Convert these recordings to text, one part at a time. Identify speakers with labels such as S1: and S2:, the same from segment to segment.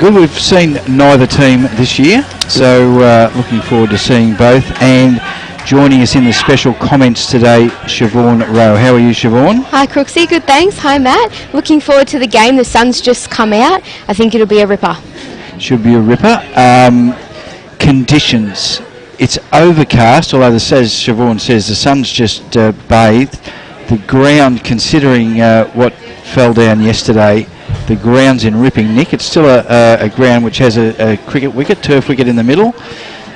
S1: Good, we've seen neither team this year, so looking forward to seeing both. And joining us in the special comments today, Siobhan Rowe. How are you, Siobhan?
S2: Hi, Crooksy. Good, thanks. Hi, Matt. Looking forward to the game. The sun's just come out. I think it'll be a ripper.
S1: Should be a ripper. Conditions. It's overcast, although as Siobhan says, the sun's just bathed. The ground, considering what fell down yesterday, the ground's in ripping nick. It's still a ground which has a cricket wicket, turf wicket in the middle.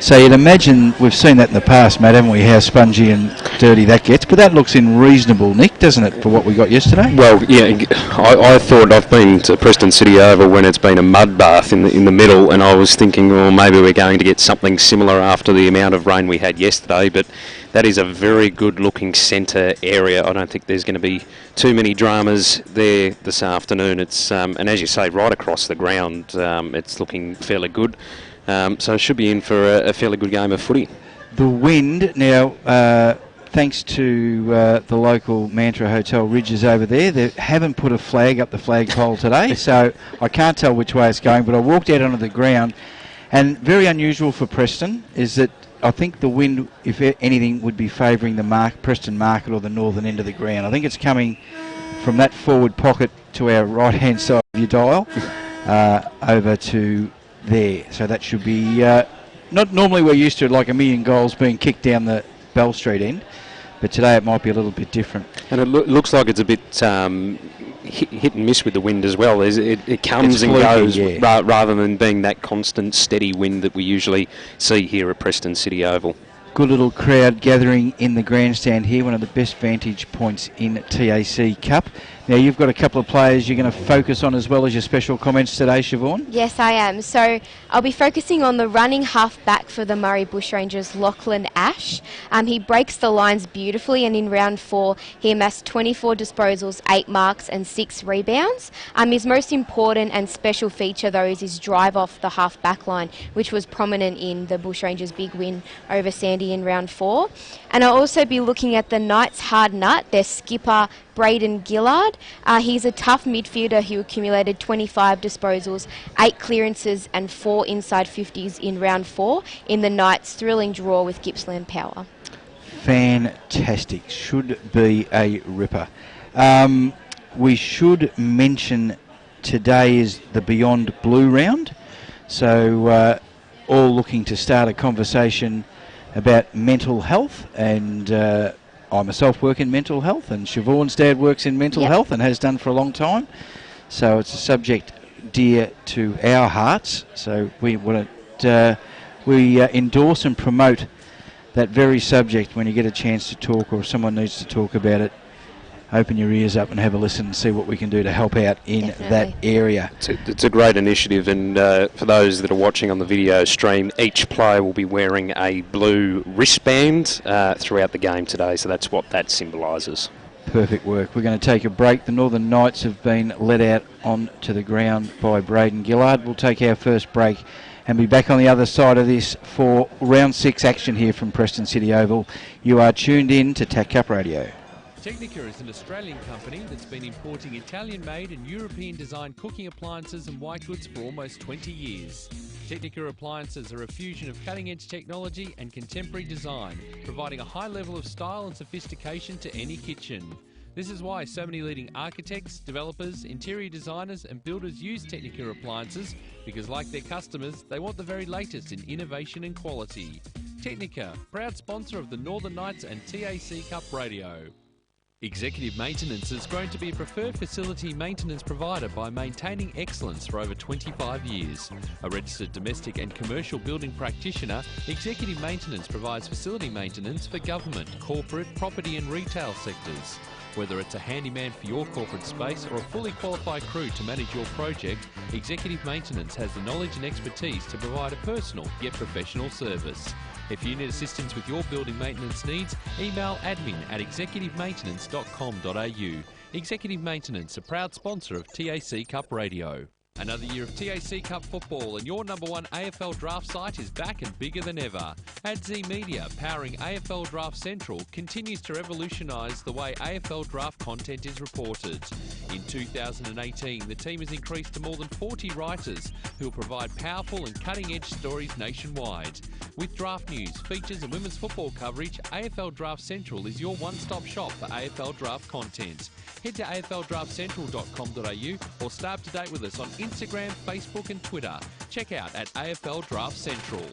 S1: So you'd imagine, we've seen that in the past, Matt, haven't we, how spongy and dirty that gets. But that looks in reasonable nick, doesn't it, for what we got yesterday?
S3: Well, yeah, I thought, I've been to Preston City Oval when it's been a mud bath in the middle, and I was thinking, well, maybe we're going to get something similar after the amount of rain we had yesterday. But that is a very good-looking centre area. I don't think there's going to be too many dramas there this afternoon. It's and as you say, right across the ground, it's looking fairly good. So it should be in for a fairly good game of footy.
S1: The wind, now, thanks to the local Mantra Hotel Ridges over there, they haven't put a flag up the flagpole today, so I can't tell which way it's going, but I walked out onto the ground, and very unusual for Preston is that I think the wind, if anything, would be favouring the Preston market or the northern end of the ground. I think it's coming from that forward pocket to our right-hand side of your dial over to there. So that should be, not normally we're used to like a million goals being kicked down the Bell Street end, but today it might be a little bit different.
S3: And it looks like it's a bit hit and miss with the wind as well. It comes and goes, yeah, rather than being that constant steady wind that we usually see here at Preston City Oval.
S1: Good little crowd gathering in the grandstand here, one of the best vantage points in TAC Cup. Now you've got a couple of players you're going to focus on as well as your special comments today, Siobhan?
S2: Yes, I am. So I'll be focusing on the running half-back for the Murray Bushrangers, Lachlan Ash. He breaks the lines beautifully, and in round 4 he amassed 24 disposals, 8 marks and 6 rebounds. His most important and special feature, though, is his drive off the half-back line, which was prominent in the Bushrangers' big win over Sandy in round 4. And I'll also be looking at the Knights' hard nut, their skipper, Braden Gillard. He's a tough midfielder who accumulated 25 disposals, 8 clearances and 4 inside 50s in round 4 in the Knights' thrilling draw with Gippsland Power.
S1: Fantastic. Should be a ripper. We should mention today is the Beyondblue round. So all looking to start a conversation about mental health, and I myself work in mental health, and Siobhan's dad works in mental health and has done for a long time. So it's a subject dear to our hearts. So we want to endorse and promote that very subject when you get a chance to talk, or if someone needs to talk about it. Open your ears up and have a listen and see what we can do to help out in that area.
S3: It's a great initiative, and for those that are watching on the video stream, each player will be wearing a blue wristband throughout the game today, so that's what that symbolises.
S1: Perfect work. We're going to take a break. The Northern Knights have been led out onto the ground by Braden Gillard. We'll take our first break and be back on the other side of this for round 6 action here from Preston City Oval. You are tuned in to TAC Cup Radio.
S4: Technica is an Australian company that's been importing Italian-made and European-designed cooking appliances and white goods for almost 20 years. Technica appliances are a fusion of cutting-edge technology and contemporary design, providing a high level of style and sophistication to any kitchen. This is why so many leading architects, developers, interior designers and builders use Technica appliances, because like their customers, they want the very latest in innovation and quality. Technica, proud sponsor of the Northern Knights and TAC Cup Radio. Executive Maintenance has grown to be a preferred facility maintenance provider by maintaining excellence for over 25 years. A registered domestic and commercial building practitioner, Executive Maintenance provides facility maintenance for government, corporate, property and retail sectors. Whether it's a handyman for your corporate space or a fully qualified crew to manage your project, Executive Maintenance has the knowledge and expertise to provide a personal yet professional service. If you need assistance with your building maintenance needs, email admin@executivemaintenance.com.au. Executive Maintenance, a proud sponsor of TAC Cup Radio. Another year of TAC Cup football, and your number one AFL draft site is back and bigger than ever. AdZ Media, powering AFL Draft Central, continues to revolutionise the way AFL draft content is reported. In 2018, the team has increased to more than 40 writers who will provide powerful and cutting-edge stories nationwide. With draft news, features and women's football coverage, AFL Draft Central is your one-stop shop for AFL draft content. Head to aflddraftcentral.com.au or stay up to date with us on Instagram, Facebook and Twitter. Check out at AFL Draft Central.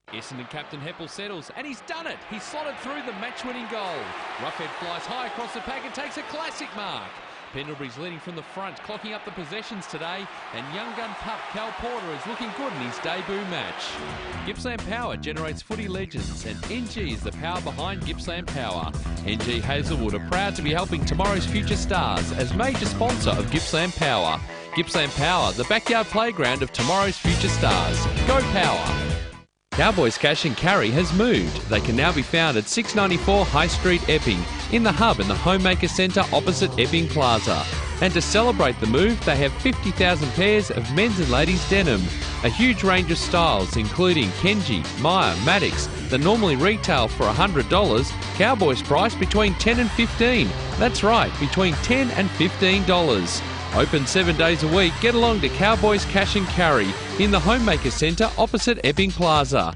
S4: Essendon captain Heppel settles, and he's done it. He's slotted through the match-winning goal. Roughhead flies high across the pack and takes a classic mark. Pendlebury's leading from the front, clocking up the possessions today, and young gun pup Cal Porter is looking good in his debut match. Gippsland Power generates footy legends, and NG is the power behind Gippsland Power. NG Hazelwood are proud to be helping tomorrow's future stars as major sponsor of Gippsland Power. Gippsland Power, the backyard playground of tomorrow's future stars. Go Power! Cowboys Cash and Carry has moved. They can now be found at 694 High Street, Epping, in the hub in the Homemaker Centre opposite Epping Plaza. And to celebrate the move, they have 50,000 pairs of men's and ladies' denim. A huge range of styles, including Kenji, Maya, Maddox, that normally retail for $100, Cowboys price between $10 and $15. That's right, between $10 and $15. Open 7 days a week. Get along to Cowboys Cash and Carry in the Homemaker Centre opposite Epping Plaza.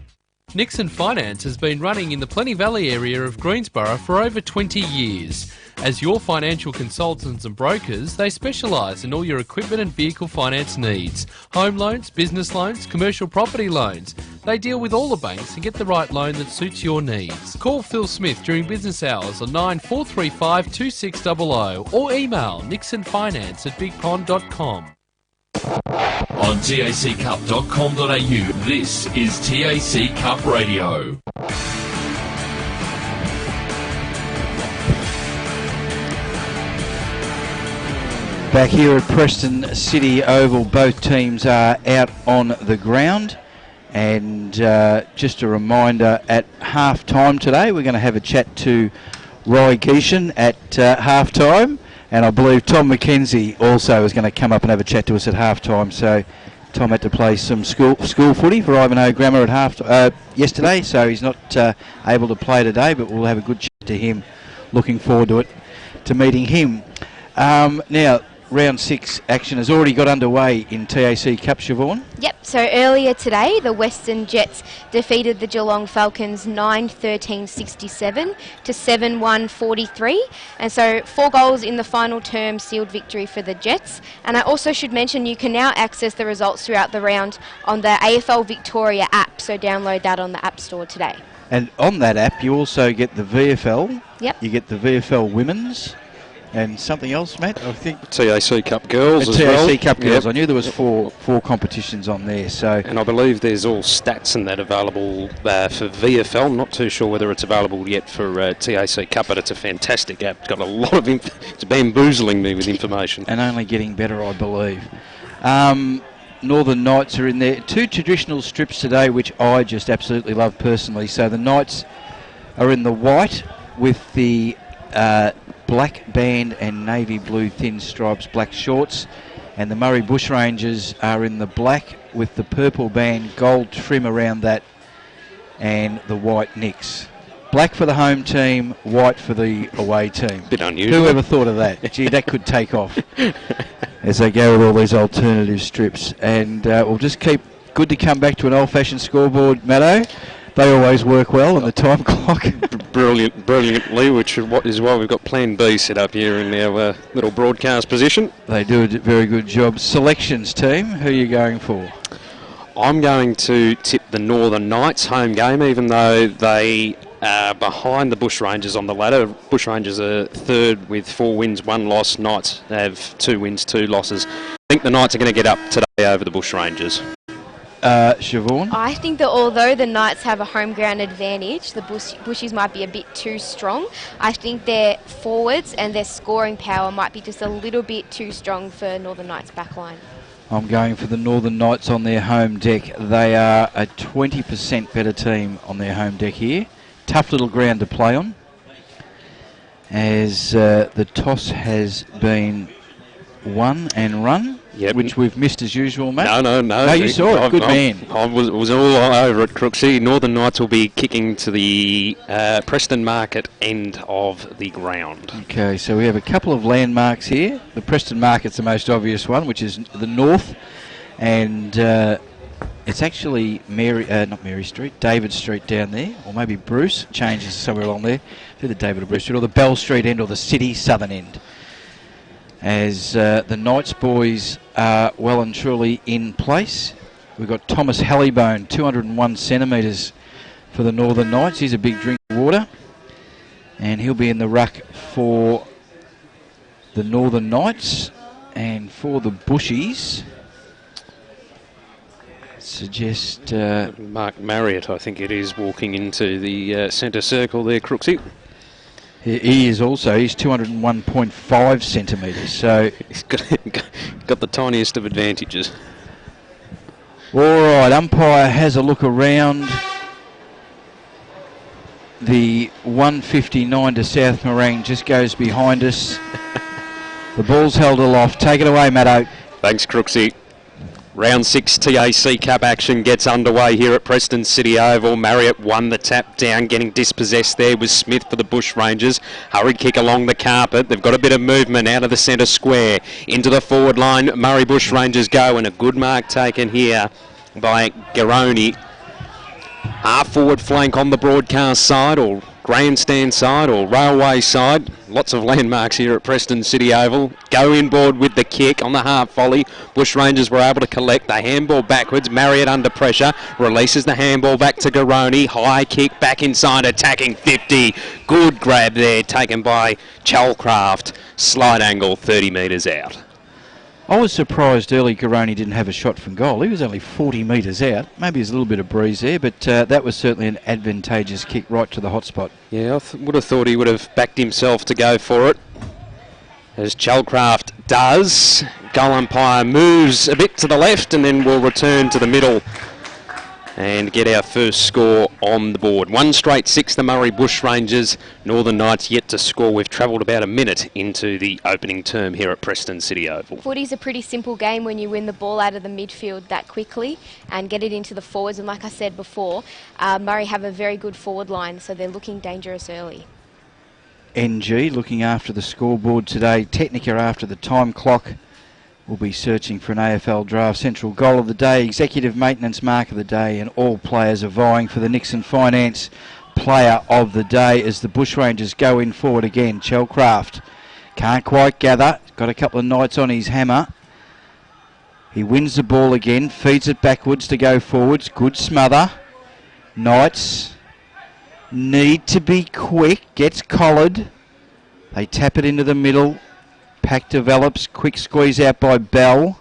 S4: Nixon Finance has been running in the Plenty Valley area of Greensborough for over 20 years. As your financial consultants and brokers, they specialise in all your equipment and vehicle finance needs. Home loans, business loans, commercial property loans. They deal with all the banks and get the right loan that suits your needs. Call Phil Smith during business hours on 9435 2600 or email nixonfinance@bigpond.com.
S5: On taccup.com.au, this is TAC Cup Radio.
S1: Back here at Preston City Oval, both teams are out on the ground. And just a reminder, at half-time today, we're going to have a chat to Roy Geeshan at half-time. And I believe Tom McKenzie also is going to come up and have a chat to us at half-time. So Tom had to play some school footy for Ivanhoe Grammar at yesterday, so he's not able to play today, but we'll have a good chat to him. Looking forward to it, to meeting him. Now, round 6 action has already got underway in TAC Cup, Siobhan.
S2: Yep, so earlier today, the Western Jets defeated the Geelong Falcons 9-13-67 to 7-1-43. And so 4 goals in the final term sealed victory for the Jets. And I also should mention you can now access the results throughout the round on the AFL Victoria app, so download that on the App Store today.
S1: And on that app, you also get the VFL.
S2: Yep.
S1: You get the VFL Women's. And something else, Matt, I think.
S3: TAC Cup Girls as well.
S1: TAC Cup Girls.
S3: Yep.
S1: I knew there was four competitions on there. So.
S3: And I believe there's all stats and that available for VFL. I'm not too sure whether it's available yet for TAC Cup, but it's a fantastic app. It's got a lot of it's bamboozling me with information.
S1: And only getting better, I believe. Northern Knights are in there. 2 traditional strips today, which I just absolutely love personally. So the Knights are in the white with the black band and navy blue thin stripes, black shorts, and the Murray Bushrangers are in the black with the purple band, gold trim around that, and the white nicks. Black for the home team, white for the away team.
S3: Bit unusual.
S1: Who ever thought of that? Gee, that could take off as they go with all these alternative strips. And we'll just keep good to come back to an old-fashioned scoreboard, Matto. They always work well on the time clock.
S3: Brilliantly, which is why we've got Plan B set up here in our little broadcast position.
S1: They do a very good job. Selections team, who are you going for?
S3: I'm going to tip the Northern Knights home game, even though they are behind the Bushrangers on the ladder. Bushrangers are third with 4 wins, 1 loss. Knights have 2 wins, 2 losses. I think the Knights are going to get up today over the Bushrangers.
S1: Siobhan?
S2: I think that although the Knights have a home ground advantage, the Bushies might be a bit too strong. I think their forwards and their scoring power might be just a little bit too strong for Northern Knights' backline.
S1: I'm going for the Northern Knights on their home deck. They are a 20% better team on their home deck here. Tough little ground to play on, as the toss has been won and run.
S3: Yep.
S1: which we've missed as usual, Matt.
S3: No.
S1: No, you saw it. Good man.
S3: I was all over it, Crooksy. Northern Knights will be kicking to the Preston Market end of the ground.
S1: Okay, so we have a couple of landmarks here. The Preston Market's the most obvious one, which is the north, and it's actually not Mary Street, David Street down there, or maybe Bruce changes somewhere along there, either David or Bruce Street, or the Bell Street end or the city southern end. As the Knights boys are well and truly in place. We've got Thomas Hallibone, 201 centimetres for the Northern Knights. He's a big drink of water. And he'll be in the ruck for the Northern Knights. And for the Bushies, suggest...
S3: Mark Marriott, I think it is, walking into the centre circle there, Crooksy.
S1: He is also, he's 201.5 centimetres, so...
S3: He's got the tiniest of advantages.
S1: All right, umpire has a look around. The 159 to South Morang just goes behind us. The ball's held aloft. Take it away, Matto.
S3: Thanks, Crooksy. Round 6 TAC Cup action gets underway here at Preston City Oval. Marriott won the tap down, getting dispossessed there was Smith for the Bushrangers. Hurried kick along the carpet. They've got a bit of movement out of the centre square. Into the forward line, Murray Bushrangers go, and a good mark taken here by Garoni. Half forward flank on the broadcast side, or grandstand side, or railway side. Lots of landmarks here at Preston City Oval. Go inboard with the kick on the half volley. Bushrangers were able to collect the handball backwards. Marriott under pressure. Releases the handball back to Garoni. High kick back inside, attacking 50. Good grab there, taken by Chalcraft. Slide angle 30 metres out.
S1: I was surprised early Garoni didn't have a shot from goal. He was only 40 metres out. Maybe there's a little bit of breeze there, but that was certainly an advantageous kick right to the hot spot.
S3: Yeah, I would have thought he would have backed himself to go for it, as Chalcraft does. Goal umpire moves a bit to the left and then will return to the middle and get our first score on the board. 1 straight 6, the Murray Bushrangers. Northern Knights yet to score. We've travelled about a minute into the opening term here at Preston City Oval.
S2: Footy's a pretty simple game when you win the ball out of the midfield that quickly and get it into the forwards. And like I said before, Murray have a very good forward line, so they're looking dangerous early.
S1: NG looking after the scoreboard today. Technica after the time clock. We'll be searching for an AFL Draft Central Goal of the Day, Executive Maintenance Mark of the Day, and all players are vying for the Nixon Finance Player of the Day as the Bushrangers go in forward again. Chalcraft can't quite gather. Got a couple of Knights on his hammer. He wins the ball again, feeds it backwards to go forwards. Good smother. Knights need to be quick. Gets collared. They tap it into the middle. Pack develops, quick squeeze out by Bell.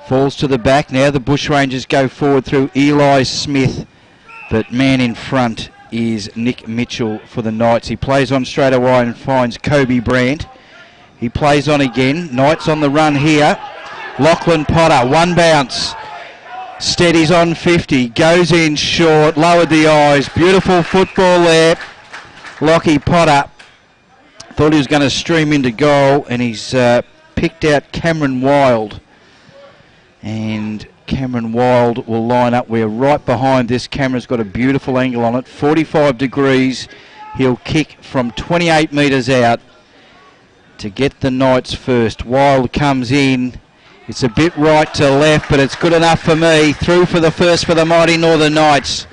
S1: Falls to the back. Now the Bushrangers go forward through Eli Smith. But man in front is Nick Mitchell for the Knights. He plays on straight away and finds Kobe Brandt. He plays on again. Knights on the run here. Lachlan Potter, one bounce. Steadies on 50. Goes in short. Lowered the eyes. Beautiful football there. Lockie Potter. Thought he was going to stream into goal, and he's picked out Cameron Wild. And Cameron Wild will line up. We're right behind this. Cameron's got a beautiful angle on it. 45 degrees. He'll kick from 28 metres out to get the Knights first. Wild comes in. It's a bit right to left, but it's good enough for me. Through for the first for the mighty Northern Knights.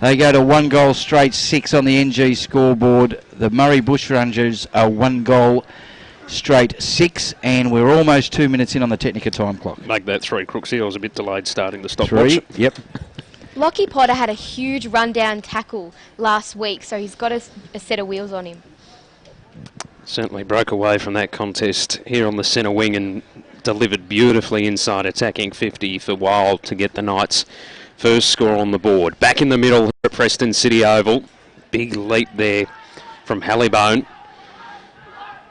S1: They go to 1 goal straight 6 on the NG scoreboard. The Murray Bushrangers are 1 goal straight 6, and we're almost 2 minutes in on the Technica time clock.
S3: Make that 3, Crooksy. I was a bit delayed starting the stopwatch.
S1: 3, yep.
S2: Lockie Potter had a huge rundown tackle last week, so he's got a set of wheels on him.
S3: Certainly broke away from that contest here on the centre wing and delivered beautifully inside, attacking 50 for Wild to get the Knights first score on the board. Back in the middle at Preston City Oval. Big leap there from Hallibone.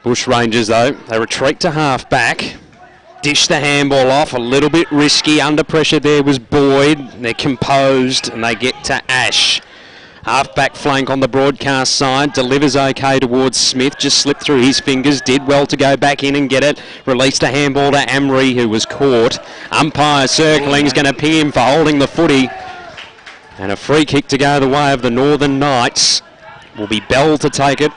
S3: Bushrangers, though, they retreat to half back. Dish the handball off, a little bit risky. Under pressure there was Boyd. They're composed and they get to Ash. Half-back flank on the broadcast side. Delivers okay towards Smith. Just slipped through his fingers. Did well to go back in and get it. Released a handball to Amri, who was caught. Umpire circling is going to ping him for holding the footy. And a free kick to go the way of the Northern Knights. Will be Bell to take it.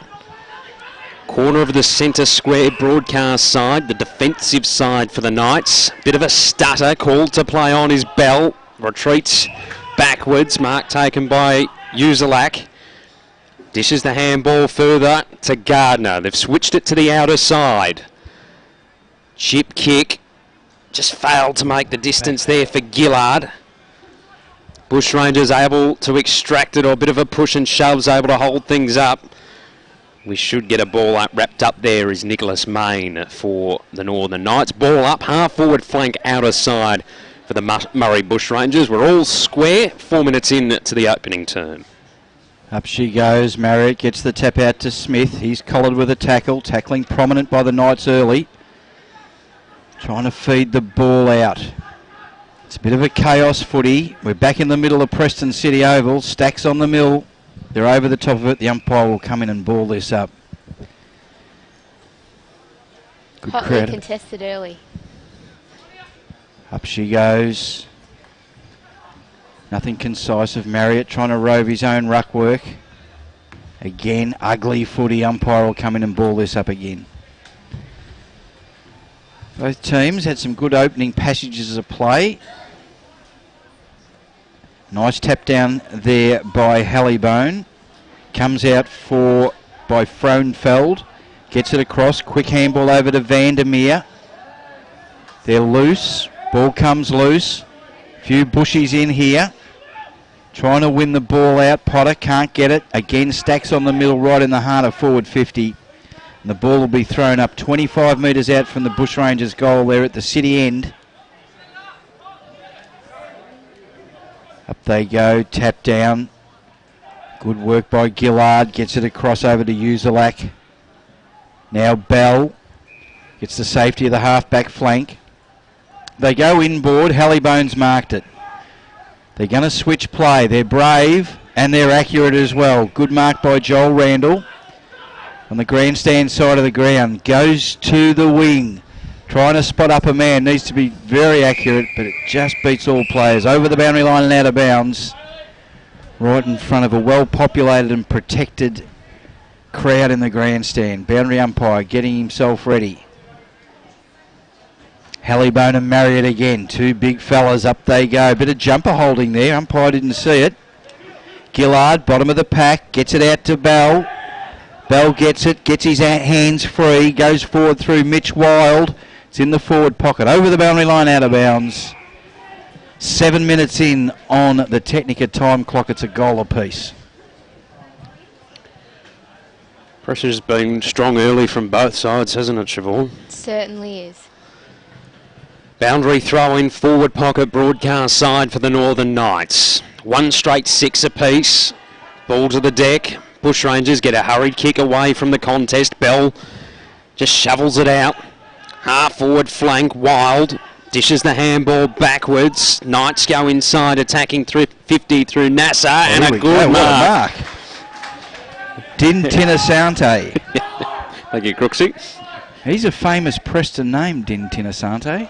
S3: Corner of the centre square broadcast side. The defensive side for the Knights. Bit of a stutter. Called to play on is Bell. Retreats backwards. Mark taken by Uzelac. Dishes the handball further to Gardner. They've switched it to the outer side. Chip kick. Just failed to make the distance there for Gillard. Bushrangers able to extract it, or a bit of a push and shove's able to hold things up. We should get a ball up, wrapped up there is Nicholas Main for the Northern Knights. Ball up, half forward flank outer side for the Murray Bushrangers. We're all square, 4 minutes in to the opening term.
S1: Up she goes. Marriott gets the tap out to Smith. He's collared with a tackle. Tackling prominent by the Knights early. Trying to feed the ball out. It's a bit of a chaos footy. We're back in the middle of Preston City Oval. Stacks on the mill. They're over the top of it. The umpire will come in and ball this up. Good
S2: Hotly
S1: crowd.
S2: contested early.
S1: Up she goes. Nothing concise of Marriott trying to rove his own ruck work. Again, ugly footy. Umpire will come in and ball this up again. Both teams had some good opening passages of play. Nice tap down there by Hallibone. Comes out by Frohnfeld. Gets it across. Quick handball over to Vandermeer. They're loose. Ball comes loose. Few bushies in here. Trying to win the ball out. Potter can't get it. Again, Stacks on the middle right in the heart of forward 50. And the ball will be thrown up 25 metres out from the Bushrangers goal there at the city end. Up they go. Tap down. Good work by Gillard. Gets it across over to Uzelac. Now Bell gets the safety of the half-back flank. They go inboard. Hallibone's marked it. They're going to switch play. They're brave and they're accurate as well. Good mark by Joel Randall. On the grandstand side of the ground. Goes to the wing. Trying to spot up a man. Needs to be very accurate, but it just beats all players. Over the boundary line and out of bounds. Right in front of a well-populated and protected crowd in the grandstand. Boundary umpire getting himself ready. Hallibone and Marriott again. Two big fellas. Up they go. Bit of jumper holding there. Umpire didn't see it. Gillard, bottom of the pack. Gets it out to Bell. Bell gets it. Gets his hands free. Goes forward through Mitch Wild. It's in the forward pocket. Over the boundary line, out of bounds. 7 minutes in on the Technica time clock. It's a goal apiece.
S3: Pressure's been strong early from both sides, hasn't it, Siobhan?
S2: Certainly is.
S3: Boundary throw in forward pocket broadcast side for the Northern Knights. 1 straight 6 apiece. Ball to the deck. Bushrangers get a hurried kick away from the contest. Bell just shovels it out. Half forward flank. Wild dishes the handball backwards. Knights go inside, attacking through 50 through Nasser, and a good mark.
S1: Din Tinasante.
S3: Thank you, Crooksy.
S1: He's a famous Preston name, Din Tinasante.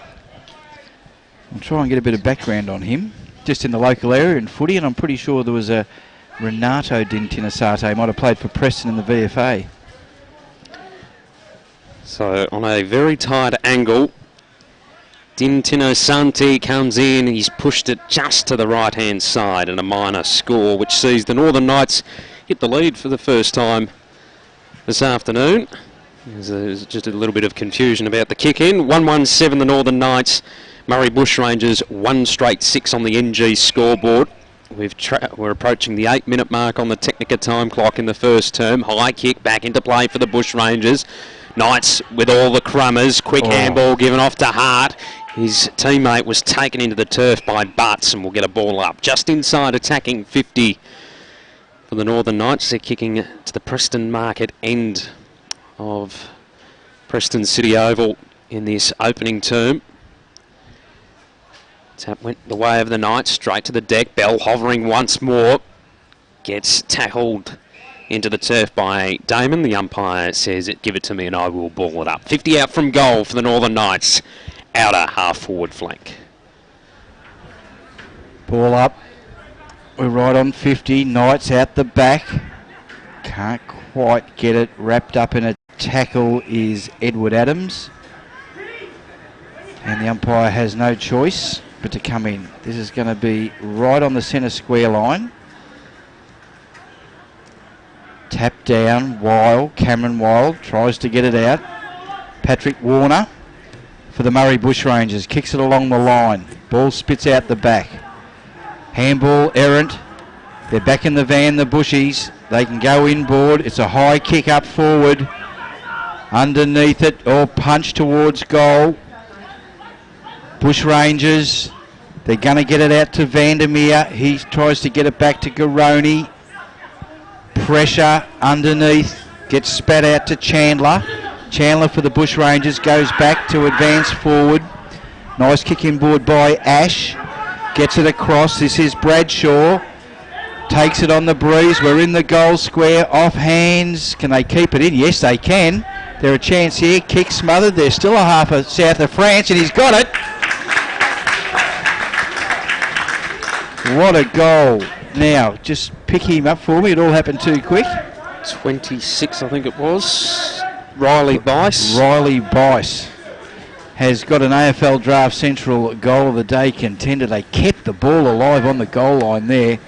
S1: I'll try and get a bit of background on him, just in the local area in footy, and I'm pretty sure there was a Renato Din Tinasante might have played for Preston in the VFA.
S3: So on a very tight angle, Din Tinasante comes in. He's pushed it just to the right-hand side, and a minor score, which sees the Northern Knights get the lead for the first time this afternoon. There's just a little bit of confusion about the kick-in. 1-1-7 the Northern Knights. Murray Bushrangers 1 straight 6 on the NG scoreboard. We're approaching the 8-minute mark on the Technica time clock in the first term. High kick back into play for the Bushrangers. Knights with all the crummers. Quick handball given off to Hart. His teammate was taken into the turf by Butts and will get a ball up just inside attacking 50 for the Northern Knights. They're kicking to the Preston Market end of Preston City Oval in this opening term. Tap went the way of the Knights, straight to the deck. Bell hovering once more. gets tackled into the turf by Damon. The umpire says, give it to me and I will ball it up. 50 out from goal for the Northern Knights. Outer half-forward flank.
S1: Ball up. We're right on 50. Knights out the back. Can't quite get it wrapped up in a tackle is Edward Adams. And the umpire has no choice but to come in. This is going to be right on the centre square line. Tap down, Wild, Cameron Wild tries to get it out. Patrick Warner for the Murray Bushrangers, kicks it along the line. Ball spits out the back. Handball errant. They're back in the van, the Bushies. They can go inboard. It's a high kick up forward. Underneath it, or punch towards goal. Bushrangers, they're going to get it out to Vandermeer. He tries to get it back to Garoni. Pressure underneath, gets spat out to Chandler. Chandler for the Bushrangers goes back to advance forward. Nice kick inboard by Ash. Gets it across. This is Bradshaw. Takes it on the breeze. We're in the goal square. Off hands. Can they keep it in? Yes, they can. They're a chance here. Kick smothered. They're still a half of south of France, and he's got it. What a goal. Now, just pick him up for me. It all happened too quick.
S3: 26, I think it was. Riley Bice.
S1: Riley Bice has got an AFL Draft Central goal of the day contender. They kept the ball alive on the goal line there.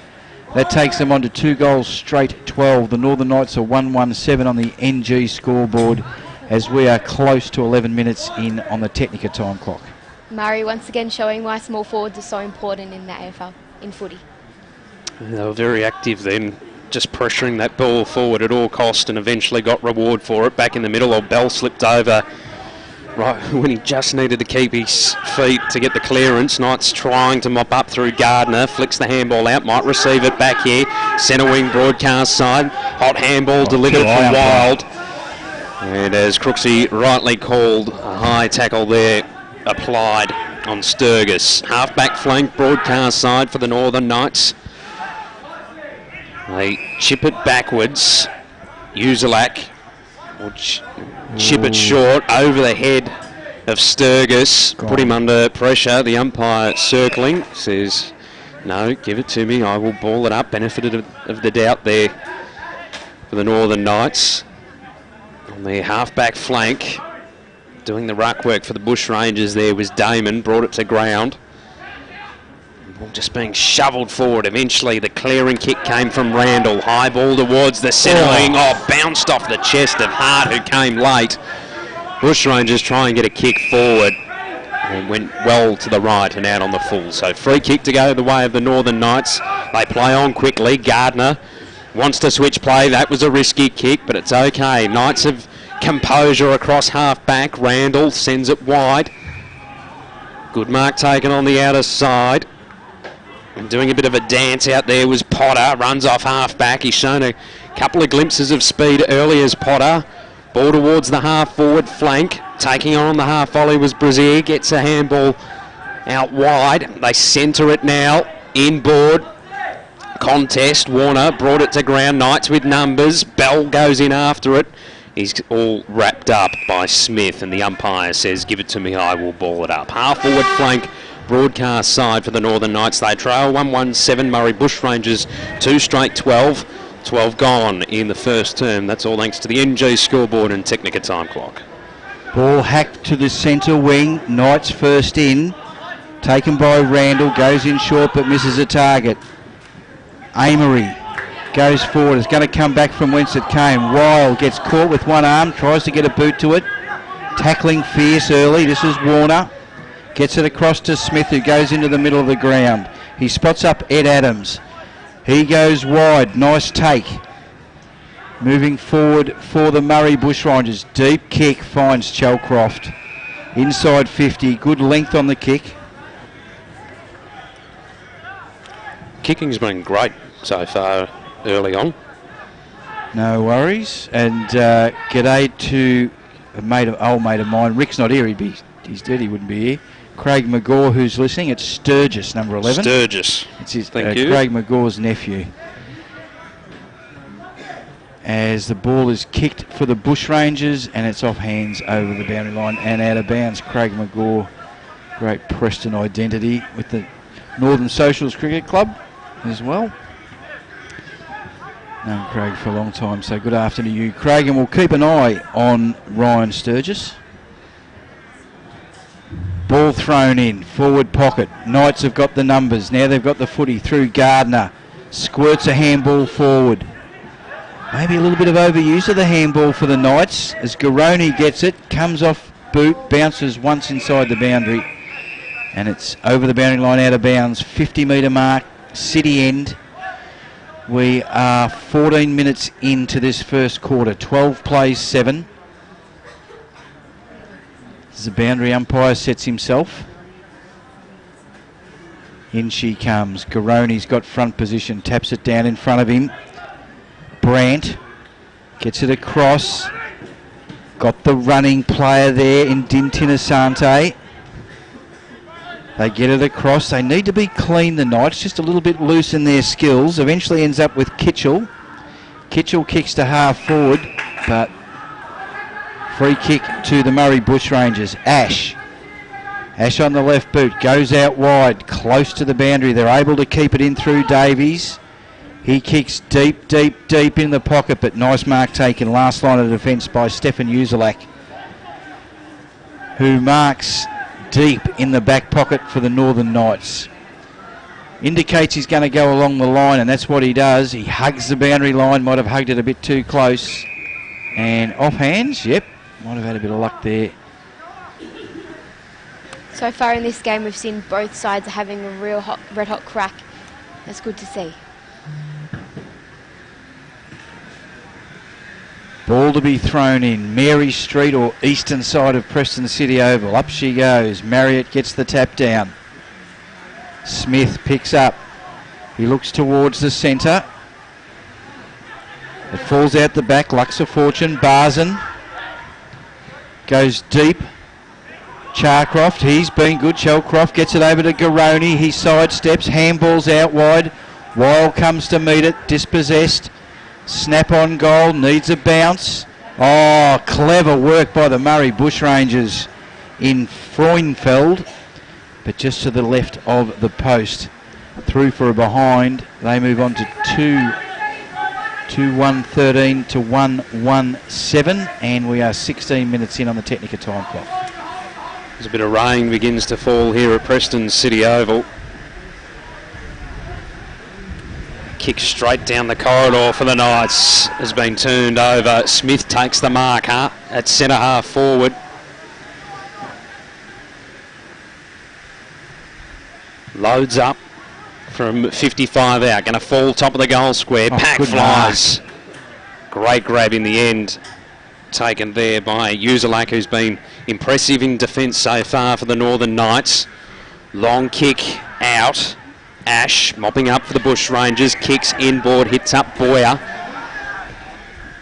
S1: That takes them on to 2 goals straight, 12. The Northern Knights are 1-1-7 on the NG scoreboard as we are close to 11 minutes in on the Technica time clock.
S2: Murray once again showing why small forwards are so important in the AFL, in footy.
S3: They were very active then, just pressuring that ball forward at all cost, and eventually got reward for it. Back in the middle, old Bell slipped over right when he just needed to keep his feet to get the clearance. Knights trying to mop up through Gardner, flicks the handball out, might receive it back here. Centre wing broadcast side, hot handball delivered for Wild. And as Crooksy rightly called, a high tackle there applied on Sturgis. Half-back flank broadcast side for the Northern Knights. They chip it backwards. Uzelak will chip it short over the head of Sturgis. Put him under pressure. The umpire circling says, no, give it to me. I will ball it up. Benefited of the doubt there for the Northern Knights. On the half-back flank, doing the ruck work for the Bushrangers there was Damon. Brought it to ground. Just being shovelled forward. Eventually the clearing kick came from Randall. High ball towards the centre wing. Oh, bounced off the chest of Hart, who came late. Bushrangers try and get a kick forward. And went well to the right and out on the full. So free kick to go the way of the Northern Knights. They play on quickly. Gardner wants to switch play. That was a risky kick, but it's okay. Knights have composure across half back. Randall sends it wide. Good mark taken on the outer side. And doing a bit of a dance out there was Potter. Runs off half-back. He's shown a couple of glimpses of speed early as Potter. Ball towards the half-forward flank. Taking on the half-volley was Brazier. Gets a handball out wide. They centre it now. Inboard. Contest. Warner brought it to ground. Knights with numbers. Bell goes in after it. He's all wrapped up by Smith. And the umpire says, give it to me, I will ball it up. Half-forward flank. Broadcast side for the Northern Knights. They trail 1-1-7. Murray Bushrangers 2 straight 12. 12 gone in the first term. That's all thanks to the NG scoreboard and Technica time clock.
S1: Ball hacked to the centre wing. Knights first in. Taken by Randall. Goes in short but misses a target. Amory goes forward. It's going to come back from whence it came. Wild gets caught with one arm. Tries to get a boot to it. Tackling fierce early. This is Warner. Gets it across to Smith, who goes into the middle of the ground. He spots up Ed Adams. He goes wide. Nice take. Moving forward for the Murray Bushrangers. Deep kick finds Chalcroft. Inside 50. Good length on the kick.
S3: Kicking's been great so far early on.
S1: No worries. And g'day to old mate of mine. Rick's not here. He's dead. He wouldn't be here. Craig McGaw, who's listening. It's Sturgis, number 11.
S3: Sturgis.
S1: It's his,
S3: Thank you.
S1: Craig McGaw's nephew. as the ball is kicked for the Bushrangers, and it's off hands over the boundary line and out of bounds. Craig McGaw, great Preston identity with the Northern Socials Cricket Club as well. Known Craig for a long time, so good afternoon to you, Craig, and we'll keep an eye on Ryan Sturgis. Ball thrown in, forward pocket. Knights have got the numbers. Now they've got the footy through Gardner. Squirts a handball forward. Maybe a little bit of overuse of the handball for the Knights as Garoni gets it, comes off boot, bounces once inside the boundary, and it's over the boundary line out of bounds. 50-metre mark, City end. We are 14 minutes into this first quarter. 12 plays 7. As the boundary umpire sets himself. In she comes. Garoni's got front position, taps it down in front of him. Brandt gets it across. Got the running player there in Dintin Asante. They get it across. They need to be clean, the Knights, just a little bit loose in their skills. Eventually ends up with Kitchell. Kitchell kicks to half forward, but free kick to the Murray Bushrangers. Ash on the left boot, goes out wide, close to the boundary. They're able to keep it in through Davies. He kicks deep, deep, deep in the pocket, but nice mark taken. Last line of defence by Stefan Uzelac, who marks deep in the back pocket for the Northern Knights. Indicates he's going to go along the line, and that's what he does. He hugs the boundary line, might have hugged it a bit too close. And off hands, yep, might have had a bit of luck there.
S2: So far in this game, we've seen both sides having a real red-hot crack. That's good to see.
S1: Ball to be thrown in. Mary Street or eastern side of Preston City Oval. Up she goes. Marriott gets the tap down. Smith picks up. He looks towards the centre. It falls out the back. Lucks of Fortune. Barzan goes deep. Charcroft, he's been good. Shellcroft gets it over to Garoni. He sidesteps. Handballs out wide. Weil comes to meet it. Dispossessed. Snap on goal, needs a bounce. Oh, clever work by the Murray Bushrangers in Freundfeld, but just to the left of the post. Through for a behind. They move on to 2-1-13 to 1-1-7, and we are 16 minutes in on the Technica time clock.
S3: There's a bit of rain begins to fall here at Preston City Oval. Kick straight down the corridor for the Knights has been turned over. Smith takes the marker at centre half forward. Loads up from 55 out. Going to fall top of the goal square. Pack flies. Great grab in the end. Taken there by Uzelac, who's been impressive in defence so far for the Northern Knights. Long kick out. Ash mopping up for the Bushrangers, kicks inboard, hits up Boyer.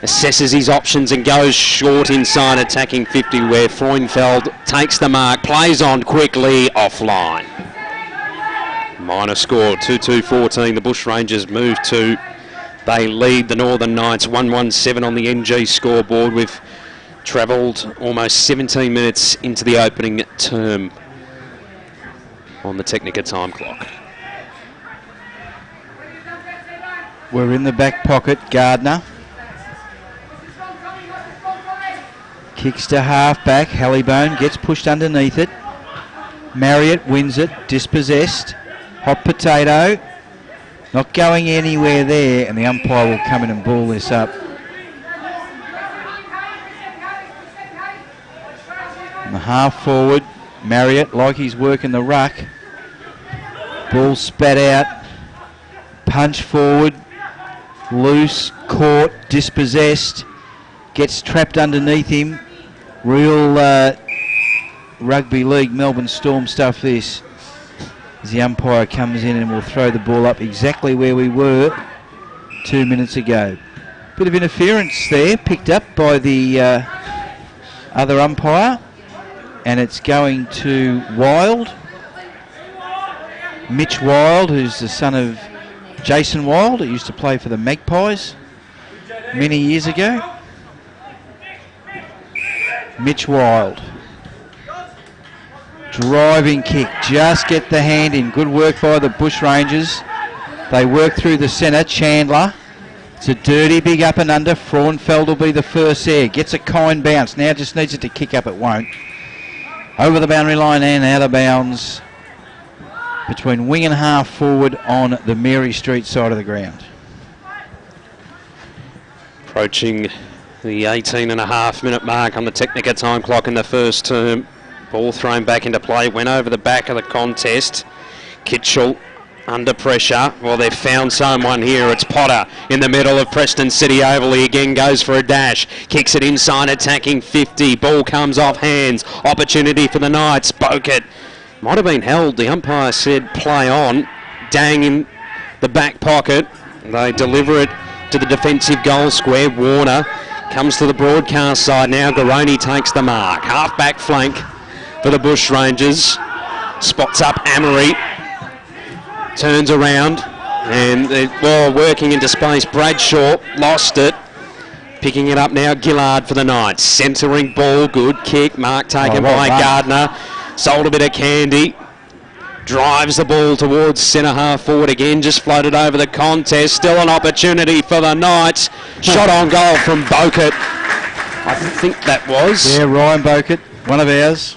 S3: Assesses his options and goes short inside, attacking 50, where Freundfeld takes the mark, plays on quickly, offline. Minor score, 2-2-14. The Bushrangers move to. They lead the Northern Knights 1-1-7 on the NG scoreboard. We've travelled almost 17 minutes into the opening term on the Technica time clock.
S1: We're in the back pocket. Gardner kicks to half back. Hallibone gets pushed underneath it. Marriott wins it. Dispossessed. Hot potato. Not going anywhere there, and the umpire will come in and ball this up. And the half forward, Marriott, like he's working the ruck. Ball spat out. Punch forward. Loose, caught, dispossessed, gets trapped underneath him. Real rugby league Melbourne Storm stuff this. As the umpire comes in and will throw the ball up exactly where we were 2 minutes ago. Bit of interference there, picked up by the other umpire, and it's going to Wild. Mitch Wild, who's the son of Jason Wild, who used to play for the Magpies. many years ago. Mitch Wild. Driving kick, just get the hand in. Good work by the Bushrangers. They work through the centre. Chandler. It's a dirty big up and under. Frauenfeld will be the first there. Gets a kind bounce. Now just needs it to kick up. It won't. Over the boundary line and out of bounds between wing and half forward on the Mary Street side of the ground.
S3: Approaching the 18.5-minute mark on the Technica time clock in the first term. Ball thrown back into play. Went over the back of the contest. Kitchell under pressure. Well, they've found someone here. It's Potter in the middle of Preston City Oval. He again goes for a dash. Kicks it inside, attacking 50. Ball comes off hands. Opportunity for the Knights. Bokert might have been held. The umpire said play on. Dang in the back pocket. They deliver it to the defensive goal square. Warner comes to the broadcast side now. Garoni takes the mark. Half-back flank for the Bushrangers. Spots up Amory. Turns around and they're working into space. Bradshaw lost it. Picking it up now, Gillard for the Knights. Centering ball, good kick. Mark taken by Gardner. Sold a bit of candy. Drives the ball towards centre half forward again. Just floated over the contest. Still an opportunity for the Knights. Shot on goal from Bokert. I think that was.
S1: Yeah, Ryan Bokert, one of ours.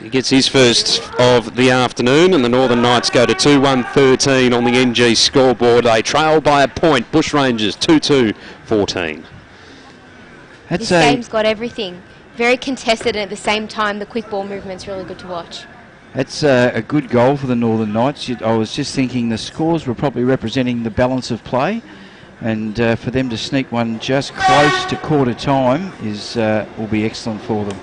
S3: He gets his first of the afternoon, and the Northern Knights go to 2-1-13 on the NG scoreboard. They trail by a point. Bushrangers 2-2-14.
S2: This game's got everything. Very contested, and at the same time, the quick ball movement's really good to watch.
S1: That's a good goal for the Northern Knights. I was just thinking the scores were probably representing the balance of play, and for them to sneak one just close to quarter time will be excellent for them.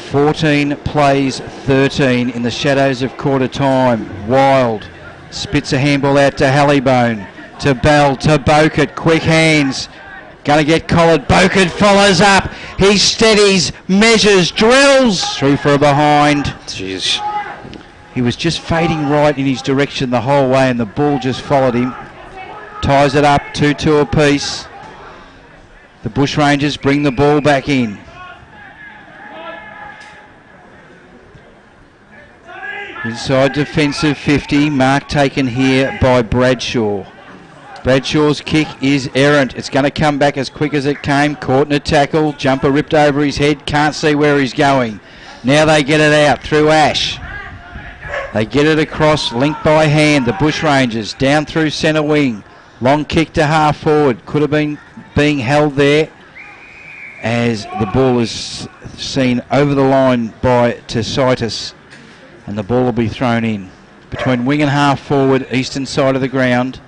S1: 14 plays 13 in the shadows of quarter time. Wild spits a handball out to Hallibone, to Bell, to Bokert, quick hands. Going to get collared. Bokert follows up. He steadies, measures, drills through for a behind.
S3: Jeez.
S1: He was just fading right in his direction the whole way, and the ball just followed him. Ties it up, 2-2 apiece. The Bushrangers bring the ball back in. Inside defensive 50. Mark taken here by Bradshaw. Bradshaw's kick is errant. It's going to come back as quick as it came. Caught in a tackle. Jumper ripped over his head. Can't see where he's going. Now they get it out through Ash. They get it across, linked by hand. The Bushrangers down through centre wing. Long kick to half forward. Could have been being held there as the ball is seen over the line by Tacitus. And the ball will be thrown in. Between wing and half forward, eastern side of the ground.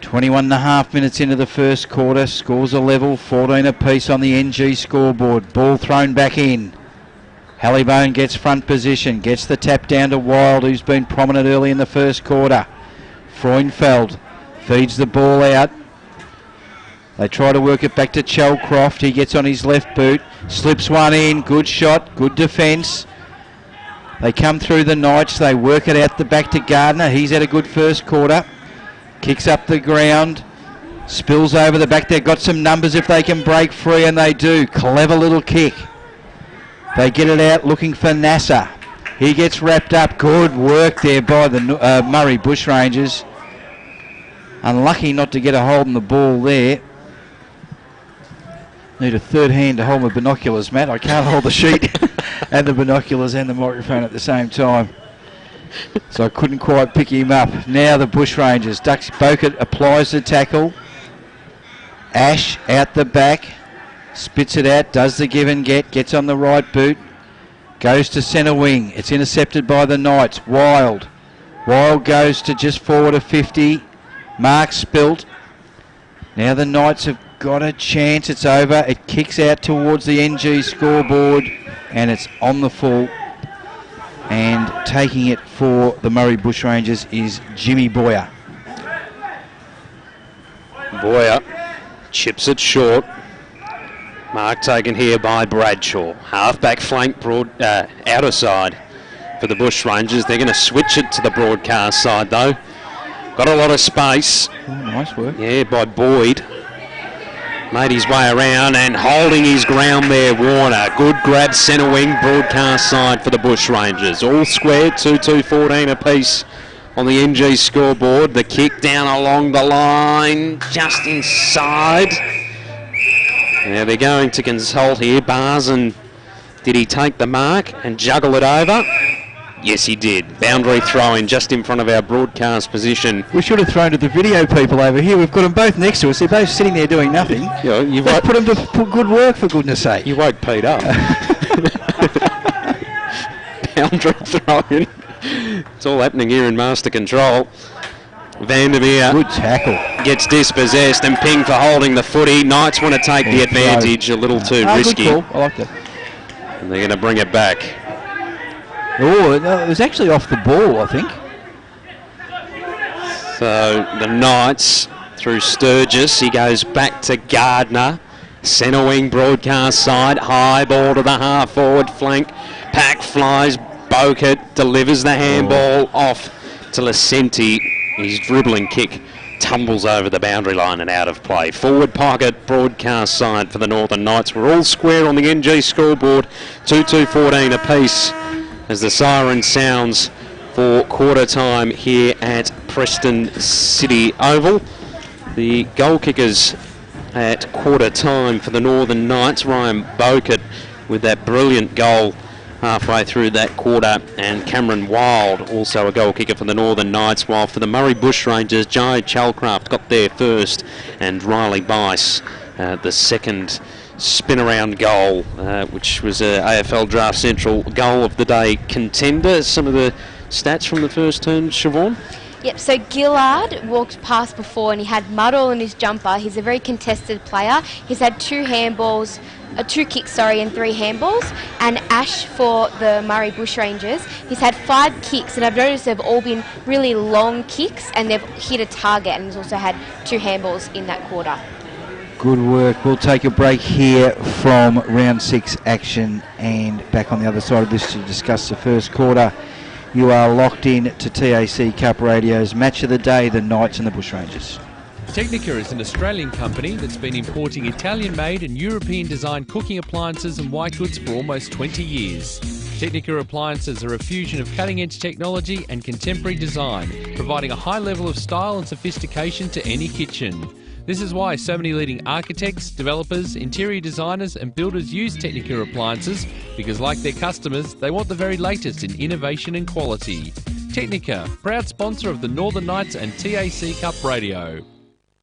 S1: 21.5 minutes into the first quarter. Scores are level, 14 apiece on the NG scoreboard. Ball thrown back in. Hallibone gets front position. Gets the tap down to Wild, who's been prominent early in the first quarter. Freudenfeld feeds the ball out. They try to work it back to Chalcroft. He gets on his left boot. Slips one in. Good shot. Good defence. They come through the Knights. They work it out the back to Gardner. He's had a good first quarter. Kicks up the ground. Spills over the back there. Got some numbers if they can break free, and they do. Clever little kick. They get it out looking for Nasser. He gets wrapped up. Good work there by the Murray Bushrangers. Unlucky not to get a hold on the ball there. Need a third hand to hold my binoculars, Matt. I can't hold the sheet and the binoculars and the microphone at the same time. So I couldn't quite pick him up. Now the Bushrangers. Ducks Bokert applies the tackle. Ash out the back. Spits it out. Does the give and get. Gets on the right boot. Goes to centre wing. It's intercepted by the Knights. Wild. Wild goes to just forward of 50. Mark spilt. Now the Knights have got a chance. It's over. It kicks out towards the NG scoreboard, and it's on the full. And taking it for the Murray Bushrangers is Jimmy Boyer.
S3: Boyer chips it short. Mark taken here by Bradshaw. Half-back flank, outer side for the Bushrangers. They're going to switch it to the broadcast side, though. Got a lot of space.
S1: Nice work.
S3: Yeah, by Boyd. Made his way around and holding his ground there, Warner. Good grab, centre wing, broadcast side for the Bushrangers. All squared, 2-2-14 apiece on the NG scoreboard. The kick down along the line, just inside. Now they're going to consult here. Barson, did he take the mark and juggle it over? Yes, he did. Boundary throw-in just in front of our broadcast position.
S1: We should have thrown to the video people over here. We've got them both next to us. They're both sitting there doing nothing.
S3: Yeah,
S1: Let's put them to put good work, for goodness sake.
S3: You woke Pete up. Boundary throw-in. It's all happening here in master control. Vandermeer
S1: Good tackle.
S3: gets dispossessed and pinged for holding the footy. Knights want to take the advantage, a little too risky.
S1: Good call. I like that.
S3: And they're going to bring it back.
S1: Oh, no, it was actually off the ball, I think.
S3: So the Knights through Sturgis. He goes back to Gardner. Centre wing broadcast side. High ball to the half forward flank. Pack flies. Bokert delivers the handball off to Lacenti. His dribbling kick tumbles over the boundary line and out of play. Forward pocket broadcast side for the Northern Knights. We're all square on the NG scoreboard. 2-2-14 apiece as the siren sounds for quarter time here at Preston City Oval. The goal kickers at quarter time for the Northern Knights. Ryan Bokert with that brilliant goal halfway through that quarter, and Cameron Wild also a goal kicker for the Northern Knights, while for the Murray Bushrangers, Joe Chalcraft got there first and Riley Bice the second spin around goal, which was a AFL Draft Central goal of the day contender. Some of the stats from the first turn, Siobhan?
S2: Yep, so Gillard walked past before and he had mud all in his jumper. He's a very contested player. He's had two kicks, and 3 handballs. And Ash for the Murray Bushrangers, he's had 5 kicks, and I've noticed they've all been really long kicks and they've hit a target, and he's also had 2 handballs in that quarter.
S1: Good work. We'll take a break here from round 6 action and back on the other side of this to discuss the first quarter. You are locked in to TAC Cup Radio's Match of the Day, the Knights and the Bushrangers.
S4: Technica is an Australian company that's been importing Italian-made and European-designed cooking appliances and white goods for almost 20 years. Technica appliances are a fusion of cutting-edge technology and contemporary design, providing a high level of style and sophistication to any kitchen. This is why so many leading architects, developers, interior designers and builders use Technica appliances, because like their customers, they want the very latest in innovation and quality. Technica, proud sponsor of the Northern Knights and TAC Cup Radio.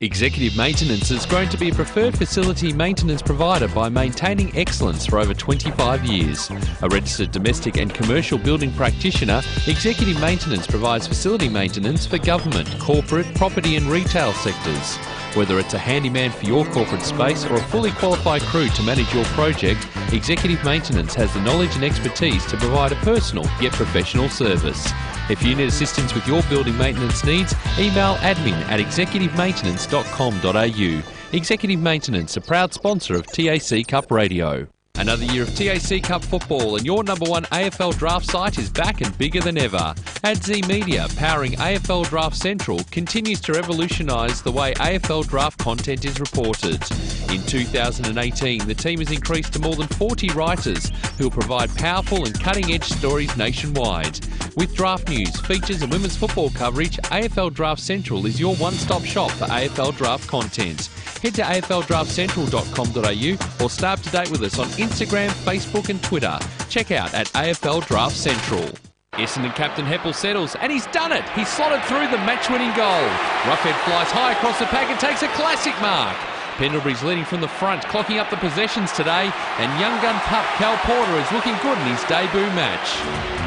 S4: Executive Maintenance has grown to be a preferred facility maintenance provider by maintaining excellence for over 25 years. A registered domestic and commercial building practitioner, Executive Maintenance provides facility maintenance for government, corporate, property and retail sectors. Whether it's a handyman for your corporate space or a fully qualified crew to manage your project, Executive Maintenance has the knowledge and expertise to provide a personal yet professional service. If you need assistance with your building maintenance needs, email admin@executivemaintenance.com.au. Executive Maintenance, a proud sponsor of TAC Cup Radio. Another year of TAC Cup football, and your number one AFL draft site is back and bigger than ever. AdZ Media, powering AFL Draft Central, continues to revolutionise the way AFL draft content is reported. In 2018, the team has increased to more than 40 writers who will provide powerful and cutting-edge stories nationwide. With draft news, features and women's football coverage, AFL Draft Central is your one-stop shop for AFL draft content. Head to afldraftcentral.com.au or stay up to date with us on Instagram, Facebook and Twitter. Check out at AFL Draft Central. Essendon captain Heppel settles, and he's done it! He's slotted through the match-winning goal. Roughhead flies high across the pack and takes a classic mark. Pendlebury's leading from the front, clocking up the possessions today, and young gun pup Cal Porter is looking good in his debut match.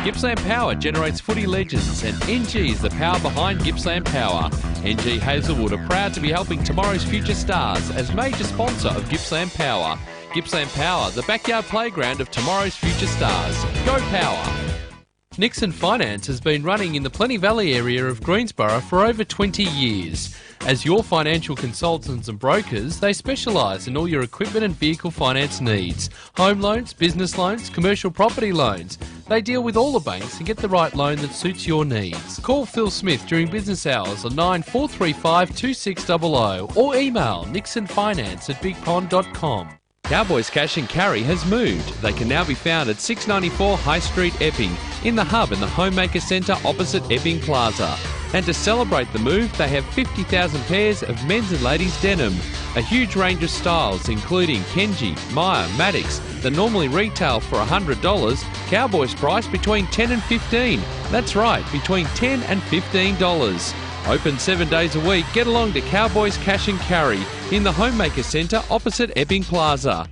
S4: Gippsland Power generates footy legends, and NG is the power behind Gippsland Power. NG Hazelwood are proud to be helping tomorrow's future stars as major sponsor of Gippsland Power. Gippsland Power, the backyard playground of tomorrow's future stars. Go Power! Nixon Finance has been running in the Plenty Valley area of Greensborough for over 20 years. As your financial consultants and brokers, they specialise in all your equipment and vehicle finance needs. Home loans, business loans, commercial property loans. They deal with all the banks and get the right loan that suits your needs. Call Phil Smith during business hours on 9435 2600 or email nixonfinance@bigpond.com. Cowboys Cash and Carry has moved. They can now be found at 694 High Street, Epping, in the hub in the Homemaker Centre opposite Epping Plaza. And to celebrate the move, they have 50,000 pairs of men's and ladies' denim. A huge range of styles, including Kenji, Maya, Maddox, that normally retail for $100, Cowboys price between $10 and $15. That's right, between $10 and $15. Open 7 days a week. Get along to Cowboys Cash and Carry in the Homemaker Centre opposite Epping Plaza.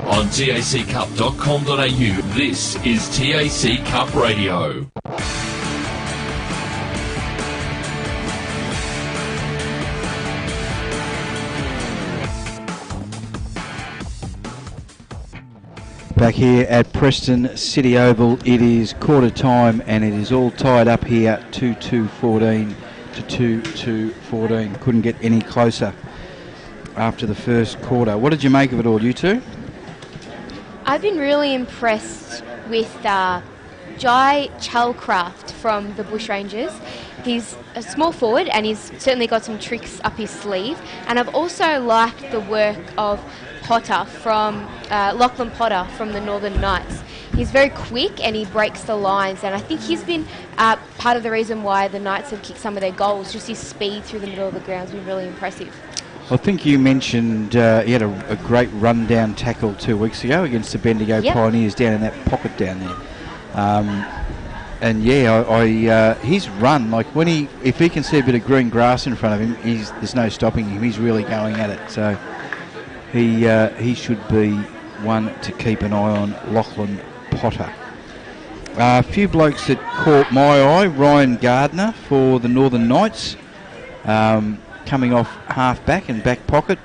S5: On taccup.com.au, this is TAC Cup Radio.
S1: Back here at Preston City Oval, it is quarter time and it is all tied up here 2-2-14 to 2-2-14. Couldn't get any closer after the first quarter. What did you make of it all, you two?
S2: I've been really impressed with Jai Chalcraft from the Bushrangers. He's a small forward and he's certainly got some tricks up his sleeve. And I've also liked the work of Potter from Lachlan Potter from the Northern Knights. He's very quick and he breaks the lines, and I think he's been part of the reason why the Knights have kicked some of their goals. Just his speed through the middle of the ground has been really impressive.
S1: I think you mentioned he had a great run-down tackle 2 weeks ago against the Bendigo Pioneers down in that pocket down there. And yeah, his run, like if he can see a bit of green grass in front of him, there's no stopping him. He's really going at it. So he should be one to keep an eye on, Lachlan Potter. A few blokes that caught my eye. Ryan Gardner for the Northern Knights, coming off half-back and back pocket,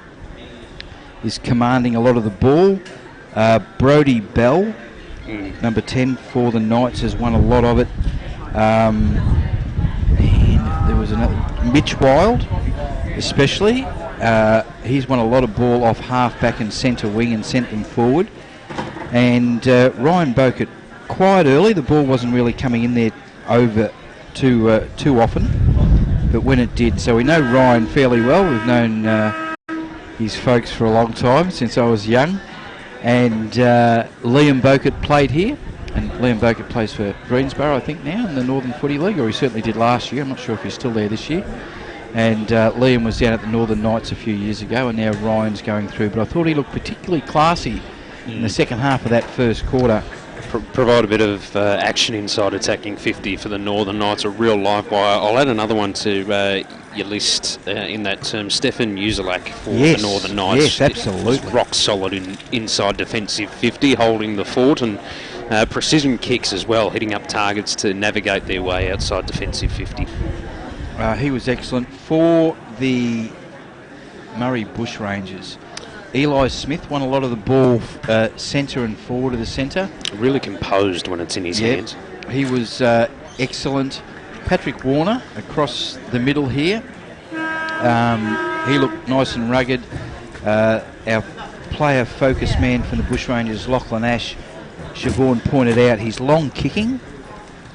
S1: is commanding a lot of the ball. Brodie Bell, number 10 for the Knights, has won a lot of it. And there was another, Mitch Wild especially. He's won a lot of ball off half-back and centre wing and sent them forward. And Ryan Bokert, quite early, the ball wasn't really coming in there over too often, but when it did, so we know Ryan fairly well. We've known his folks for a long time, since I was young. And Liam Bokert played here, and Liam Bokert plays for Greensborough, I think, now in the Northern Footy League, or he certainly did last year. I'm not sure if he's still there this year. And Liam was down at the Northern Knights a few years ago, and now Ryan's going through. But I thought he looked particularly classy in the second half of that first quarter.
S3: Provide a bit of action inside attacking 50 for the Northern Knights, a real live wire. I'll add another one to your list in that term, Stefan Uzelak for the Northern Knights.
S1: Yes, absolutely.
S3: Rock solid inside defensive 50, holding the fort, and precision kicks as well, hitting up targets to navigate their way outside defensive 50.
S1: He was excellent. For the Murray Bushrangers, Eli Smith won a lot of the ball centre and forward of the centre.
S3: Really composed when it's in his hands.
S1: He was excellent. Patrick Warner across the middle here. He looked nice and rugged. Our player focus man from the Bushrangers, Lachlan Ash, Siobhan pointed out his long kicking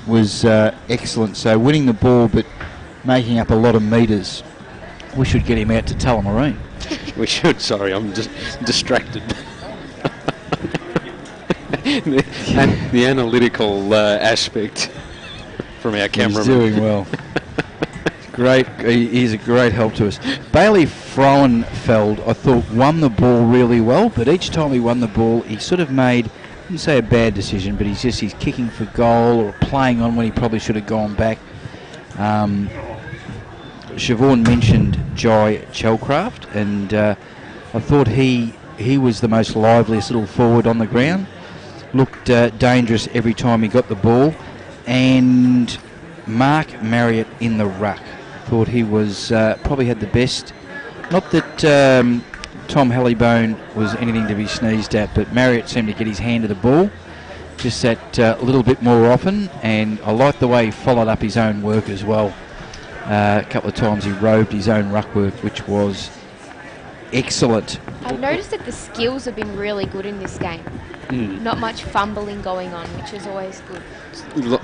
S1: was excellent. So winning the ball but making up a lot of metres. We should get him out to Tullamarine.
S3: We should. Sorry, I'm just distracted. the analytical aspect from our cameraman.
S1: He's doing well. Great. He's a great help to us. Bailey Frauenfeld, I thought, won the ball really well, but each time he won the ball, he sort of made, I wouldn't say a bad decision, but he's kicking for goal or playing on when he probably should have gone back. Siobhan mentioned Jai Chalcraft, and I thought he was the most liveliest little forward on the ground. Looked dangerous every time he got the ball. And Mark Marriott in the ruck. Thought he was probably had the best. Not that Tom Hellybone was anything to be sneezed at, but Marriott seemed to get his hand to the ball. just that little bit more often, and I like the way he followed up his own work as well. A couple of times he robed his own ruck work, which was excellent.
S2: I've noticed that the skills have been really good in this game. Not much fumbling going on, which is always good.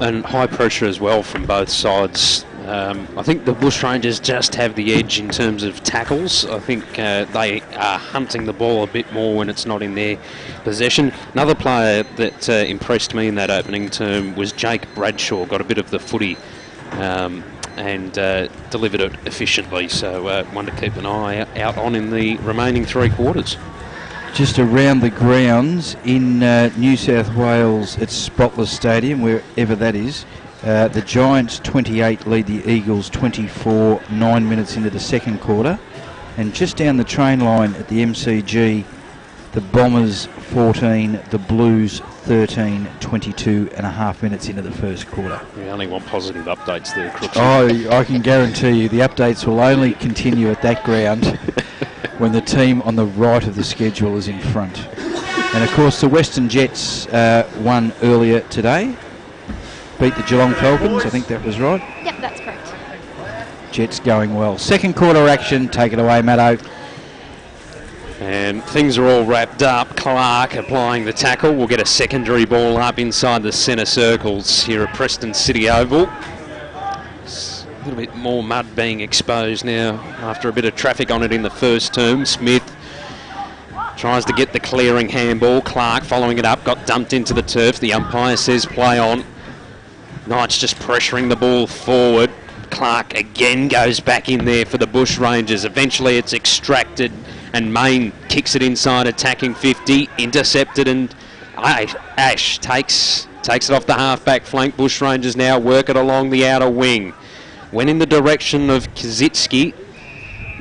S3: And high pressure as well from both sides. I think the Bushrangers just have the edge in terms of tackles. I think they are hunting the ball a bit more when it's not in their possession. Another player that impressed me in that opening term was Jake Bradshaw. Got a bit of the footy and delivered it efficiently. So one to keep an eye out on in the remaining 3 quarters.
S1: Just around the grounds in New South Wales at Spotless Stadium, wherever that is, the Giants 28 lead the Eagles 24, 9 minutes into the second quarter. And just down the train line at the MCG, the Bombers 14, the Blues 13, 22 and a half minutes into the first quarter.
S3: We only want positive updates there, Crooks.
S1: Oh, I can guarantee you the updates will only continue at that ground when the team on the right of the schedule is in front. And of course the Western Jets won earlier today. Beat the Geelong Falcons, I think that was right.
S2: Yep, that's correct.
S1: Jets going well. Second quarter action, take it away, Matto.
S3: And things are all wrapped up. Clark applying the tackle. We'll get a secondary ball up inside the centre circles here at Preston City Oval. A little bit more mud being exposed now after a bit of traffic on it in the first term. Smith tries to get the clearing handball. Clark following it up, got dumped into the turf. The umpire says play on. Knights just pressuring the ball forward. Clark again goes back in there for the Bushrangers. Eventually it's extracted and Main kicks it inside attacking 50. Intercepted and Ash takes it off the half-back flank. Bushrangers now work it along the outer wing. Went in the direction of Kazitsky.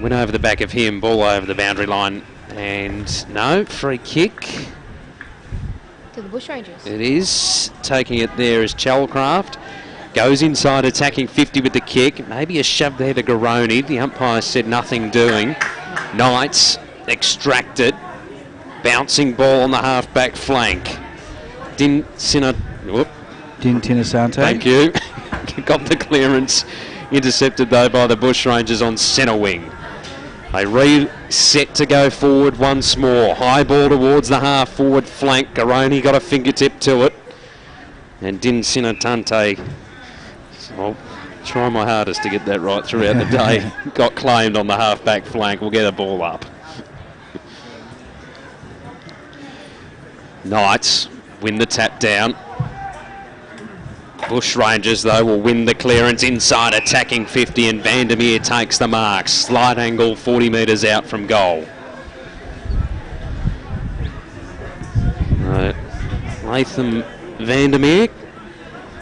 S3: Went over the back of him, ball over the boundary line. And no, free kick.
S2: To the Bushrangers.
S3: It is. Taking it there is Chalcraft. Goes inside attacking 50 with the kick. Maybe a shove there to Garoni. The umpire said nothing doing. Knights extracted. Bouncing ball on the half-back flank. Din Tinasante. Thank you. Got the clearance. Intercepted though by the Bushrangers on centre wing. They reset to go forward once more. High ball towards the half-forward flank. Garoni got a fingertip to it. And Din Sinatante, I'll try my hardest to get that right throughout the day, got claimed on the half-back flank. We'll get a ball up. Knights win the tap down. Bushrangers, though, will win the clearance inside attacking 50 and Vandermeer takes the mark. Slight angle 40 metres out from goal. Latham Vandermeer,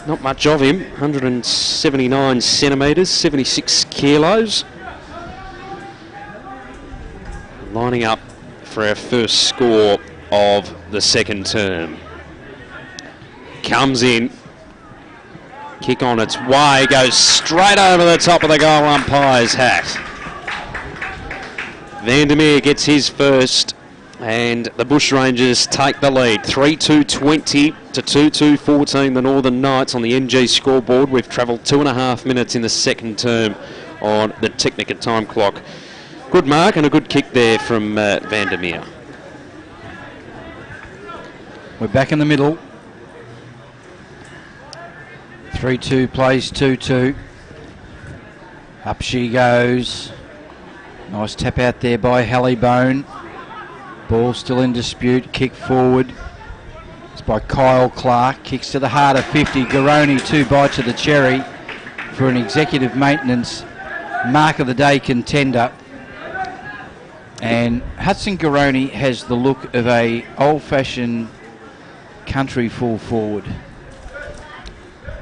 S3: not much of him, 179 centimetres, 76 kilos. Lining up for our first score of the second term. Comes in. Kick on its way, goes straight over the top of the goal umpire's hat. Vandermeer gets his first, and the Bushrangers take the lead. 3-2-20 to 2-2-14, the Northern Knights on the NG scoreboard. We've travelled 2.5 minutes in the second term on the Technica time clock. Good mark and a good kick there from Vandermeer.
S1: We're back in the middle. 3-2 plays 2-2. Up she goes. Nice tap out there by Hallybone. Ball still in dispute. Kick forward. It's by Kyle Clark. Kicks to the heart of 50. Garoni 2 bites of the cherry for an executive maintenance mark of the day contender. And Hudson Garoni has the look of a old-fashioned country full forward.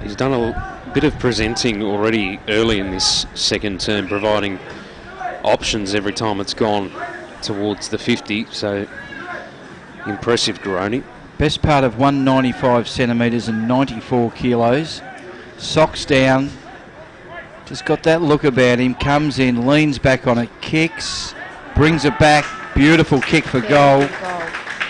S3: He's done a bit of presenting already early in this second term, providing options every time it's gone towards the 50. So impressive, Garoni.
S1: Best part of 195 centimetres and 94 kilos. Socks down. Just got that look about him. Comes in, leans back on it, kicks, brings it back. Beautiful kick for goal.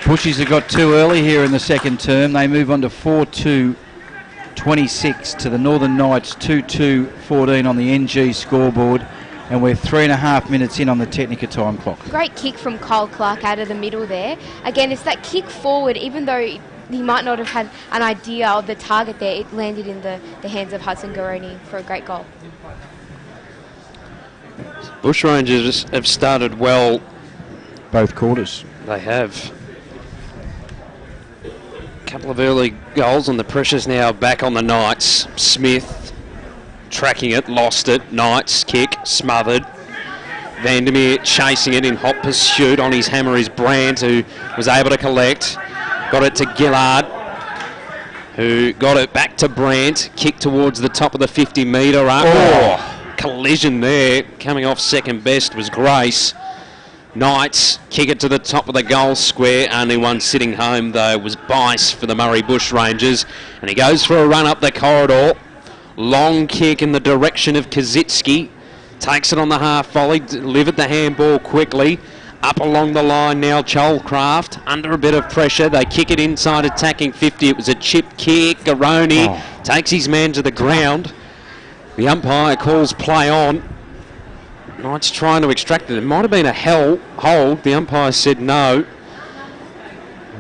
S1: Bushies have got 2 early here in the second term. They move on to 4-2-26 to the Northern Knights 2-2-14 on the NG scoreboard. And we're 3.5 minutes in on the Technica time clock.
S2: Great kick from Cole Clark out of the middle there. Again, it's that kick forward, even though he might not have had an idea of the target there, it landed in the hands of Hudson Garoni for a great goal.
S3: Bushrangers have started well.
S1: Both quarters.
S3: They have. A couple of early goals, and the pressure's now back on the Knights. Smith tracking it, lost it. Knights kick, smothered. Vandermeer chasing it in hot pursuit. On his hammer is Brandt, who was able to collect. Got it to Gillard, who got it back to Brandt. Kick towards the top of the 50-metre arc. Oh, collision there. Coming off second best was Grace. Knights kick it to the top of the goal square. Only one sitting home, though, was Bice for the Murray Bushrangers. And he goes for a run up the corridor. Long kick in the direction of Kazitsky. Takes it on the half volley, delivered the handball quickly. Up along the line now, Cholcraft under a bit of pressure. They kick it inside attacking 50. It was a chip kick. Garoni takes his man to the ground. The umpire calls play on. Knights trying to extract it. It might have been a hold. The umpire said no.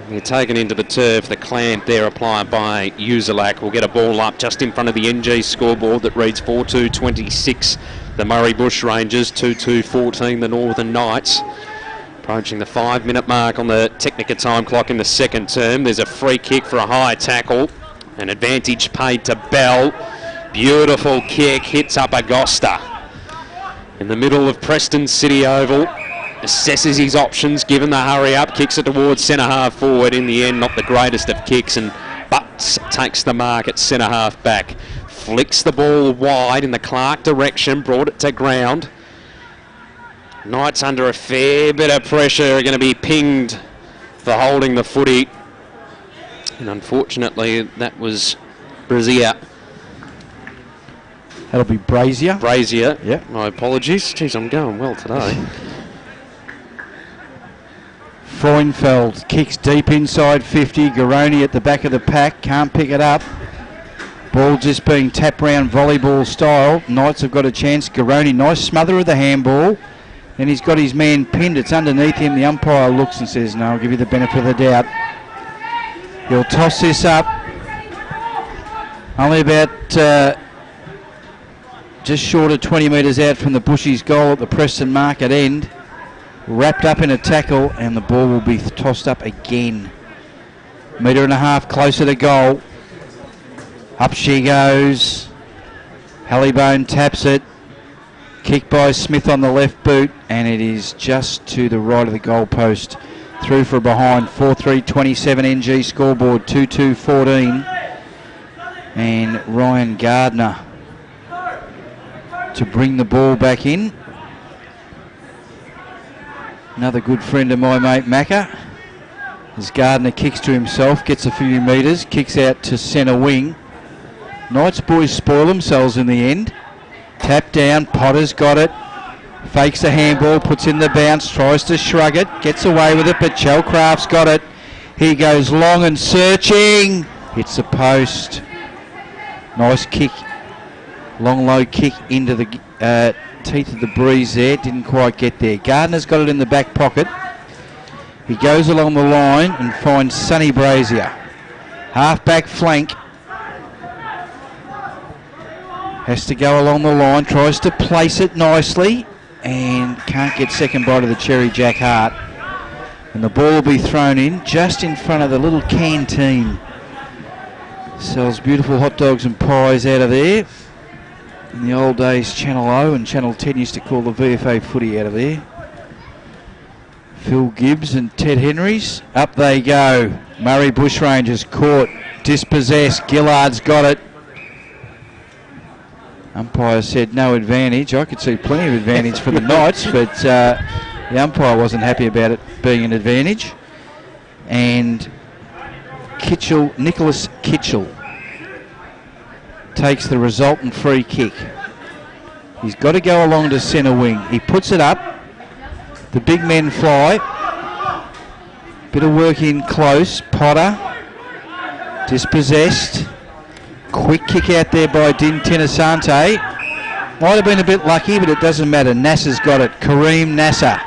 S3: They're taken into the turf. The clamp there applied by Uzelak will get a ball up just in front of the NG scoreboard that reads 4-2-26. The Murray Bushrangers 2-2-14. The Northern Knights. Approaching the 5-minute mark on the Technica time clock in the second term. There's a free kick for a high tackle. An advantage paid to Bell. Beautiful kick. Hits up Agosta. In the middle of Preston City Oval. Assesses his options, given the hurry up, kicks it towards centre half forward. In the end, not the greatest of kicks, and Butts takes the mark at centre half back. Flicks the ball wide in the Clark direction, brought it to ground. Knights under a fair bit of pressure are going to be pinged for holding the footy. And unfortunately, that was Brazier.
S1: That'll be Brazier.
S3: Brazier.
S1: Yeah.
S3: My apologies. Jeez, I'm going well today.
S1: Freundfeld kicks deep inside 50. Garoni at the back of the pack. Can't pick it up. Ball just being tapped round volleyball style. Knights have got a chance. Garoni, nice smother of the handball. And he's got his man pinned. It's underneath him. The umpire looks and says, no, I'll give you the benefit of the doubt. He'll toss this up. Only about just short of 20 metres out from the Bushies goal at the Preston Market end. Wrapped up in a tackle, and the ball will be tossed up again. 1.5 metres closer to goal. Up she goes. Hallibone taps it. Kick by Smith on the left boot, and it is just to the right of the goal post. Through for a behind. 4-3-27 NG scoreboard. 2-2-14. And Ryan Gardner to bring the ball back in. Another good friend of my mate Macca. As Gardner kicks to himself, gets a few metres, kicks out to centre wing. Knights boys spoil themselves in the end. Tap down, Potter's got it. Fakes the handball, puts in the bounce, tries to shrug it, gets away with it, but Chelcraft's got it. He goes long and searching. Hits the post. Nice kick. Long low kick into the teeth of the breeze there. Didn't quite get there. Gardner's got it in the back pocket. He goes along the line and finds Sonny Brazier. Half-back flank. Has to go along the line. Tries to place it nicely. And can't get second bite of the cherry, Jack Hart. And the ball will be thrown in just in front of the little canteen. Sells beautiful hot dogs and pies out of there. In the old days, Channel O and Channel 10 used to call the VFA footy out of there. Phil Gibbs and Ted Henrys. Up they go. Murray Bushrangers caught, dispossessed. Gillard's got it. Umpire said no advantage. I could see plenty of advantage for the Knights, but the umpire wasn't happy about it being an advantage. And Nicholas Kitchell takes the resultant free kick. He's got to go along to centre wing. He puts it up. The big men fly. Bit of work in close. Potter. Dispossessed. Quick kick out there by Din Tinasante. Might have been a bit lucky, but it doesn't matter. Nasser's got it. Kareem Nasser.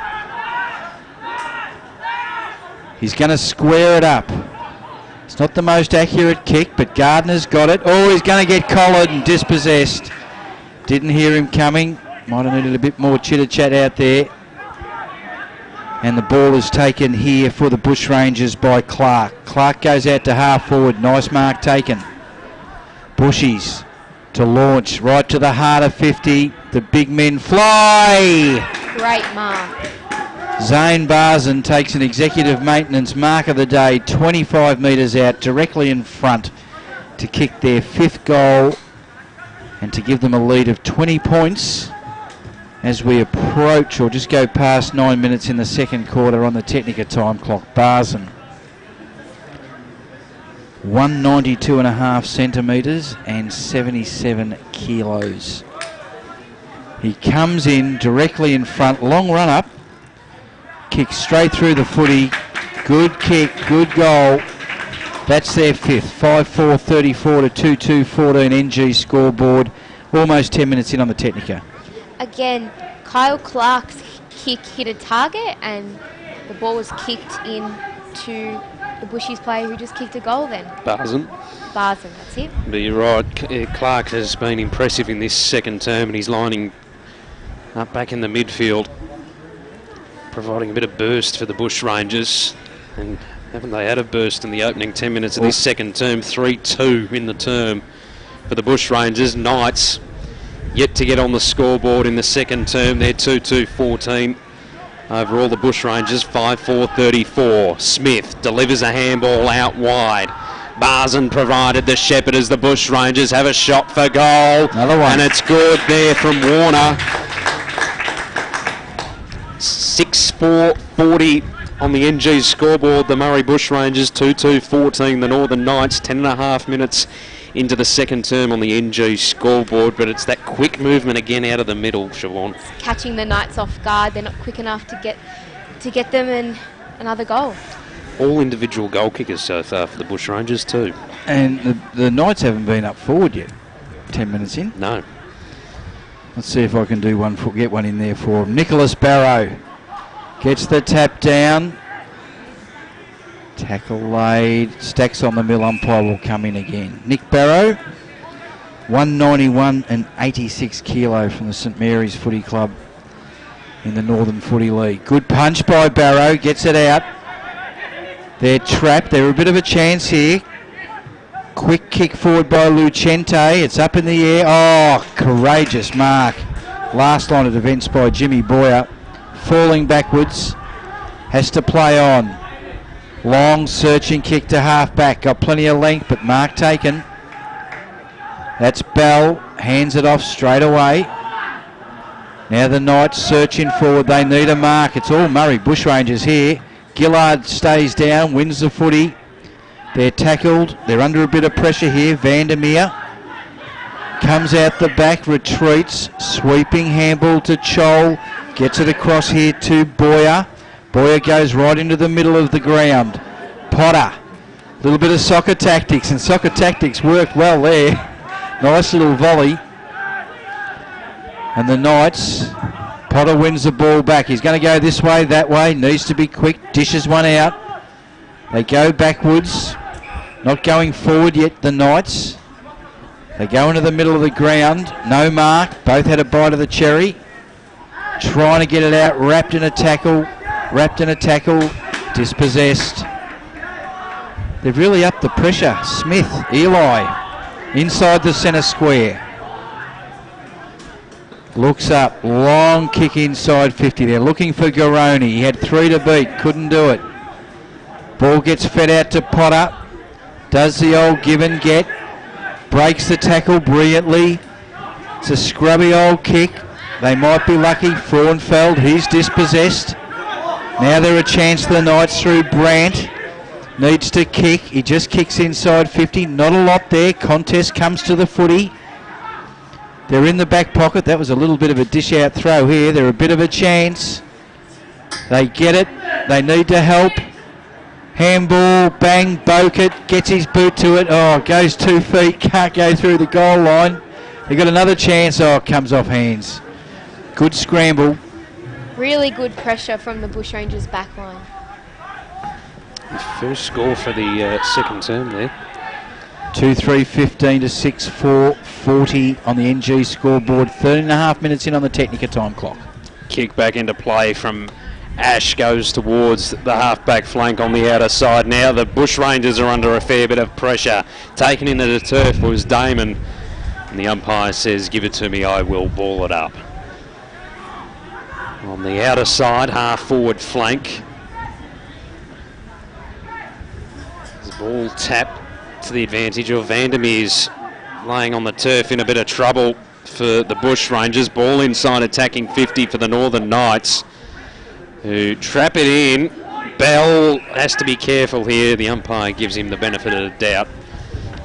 S1: He's going to square it up. It's not the most accurate kick, but Gardner's got it. Oh, he's going to get collared and dispossessed. Didn't hear him coming. Might have needed a bit more chitter-chat out there. And the ball is taken here for the Bushrangers by Clark. Clark goes out to half forward. Nice mark taken. Bushies to launch right to the heart of 50. The big men fly.
S2: Great mark.
S1: Zane Barzan takes an executive maintenance mark of the day, 25 metres out, directly in front to kick their 5th goal and to give them a lead of 20 points as we approach or just go past 9 minutes in the second quarter on the Technica time clock. Barzan, 192.5 centimetres and 77 kilos. He comes in directly in front, long run up. Kick straight through the footy. Good kick, good goal. That's their 5th. 5-4-34 to 2-2-14 NG scoreboard. Almost 10 minutes in on the Technica.
S2: Again, Kyle Clark's kick hit a target and the ball was kicked in to the Bushies player who just kicked a goal then.
S3: Barzan,
S2: that's it.
S3: but you're right. Clark has been impressive in this second term, and he's lining up back in the midfield, providing a bit of burst for the Bushrangers. And haven't they had a burst in the opening 10 minutes of this second term? 3-2 in the term for the Bushrangers. Knights yet to get on the scoreboard in the second term. They're 2-2-14 over all the Bushrangers. 5-4-34. Smith delivers a handball out wide. Barzan provided the shepherd as the Bushrangers have a shot for goal.
S1: Another one.
S3: And it's good there from Warner. 6-4-40 on the NG scoreboard. The Murray Bushrangers 2-2-14. The Northern Knights 10.5 minutes into the second term on the NG scoreboard. But it's that quick movement again out of the middle, Siobhan.
S2: Catching the Knights off guard. They're not quick enough to get them in another goal.
S3: All individual goal kickers so far for the Bushrangers too.
S1: And the Knights haven't been up forward yet. 10 minutes in.
S3: No.
S1: Let's see if I can do one for get one in there for him. Nicholas Barrow gets the tap down. Tackle laid. Stacks on the mill. Umpire will come in again. Nick Barrow, 191 and 86 kilo from the St Mary's Footy Club in the Northern Footy League. Good punch by Barrow. Gets it out. They're trapped. They're a bit of a chance here. Quick kick forward by Lucente. It's up in the air. Oh, courageous mark. Last line of defence by Jimmy Boyer. Falling backwards. Has to play on. Long searching kick to half back. Got plenty of length, but mark taken. That's Bell. Hands it off straight away. Now the Knights searching forward. They need a mark. It's all Murray Bushrangers here. Gillard stays down, wins the footy. They're tackled. They're under a bit of pressure here. Vandermeer comes out the back, retreats. Sweeping handball to Chol. Gets it across here to Boyer. Boyer goes right into the middle of the ground. Potter. A little bit of soccer tactics, and soccer tactics worked well there. Nice little volley. And the Knights, Potter wins the ball back. He's going to go this way, that way. Needs to be quick. Dishes one out. They go backwards. Not going forward yet, the Knights. They go into the middle of the ground. No mark. Both had a bite of the cherry. Trying to get it out. Wrapped in a tackle. Dispossessed. They've really upped the pressure. Smith, Eli, inside the centre square. Looks up. Long kick inside 50. They're looking for Garoni. He had 3 to beat. Couldn't do it. Ball gets fed out to Potter. Does the old give and get. Breaks the tackle brilliantly. It's a scrubby old kick. They might be lucky. Frauenfeld, he's dispossessed. Now they're a chance for the Knights through Brandt. Needs to kick. He just kicks inside 50. Not a lot there. Contest comes to the footy. They're in the back pocket. That was a little bit of a dish out throw here. They're a bit of a chance. They get it. They need to help. Handball, bang, Bokert gets his boot to it. Oh, goes 2 feet, can't go through the goal line. They got another chance. Oh, it comes off hands. Good scramble.
S2: Really good pressure from the Bushrangers back line.
S3: First score for the second term there.
S1: 2-3-15 to 6-4-40 on the NG scoreboard. 13.5 minutes in on the Technica time clock.
S3: Kick back into play from Ash, goes towards the half-back flank on the outer side. Now the Bushrangers are under a fair bit of pressure. Taken into the turf was Damon, and the umpire says, give it to me, I will ball it up. On the outer side, half-forward flank. The ball tapped to the advantage of Vandermeer's, laying on the turf in a bit of trouble for the Bushrangers. Ball inside attacking 50 for the Northern Knights, who trap it in. Bell has to be careful here. The umpire gives him the benefit of the doubt.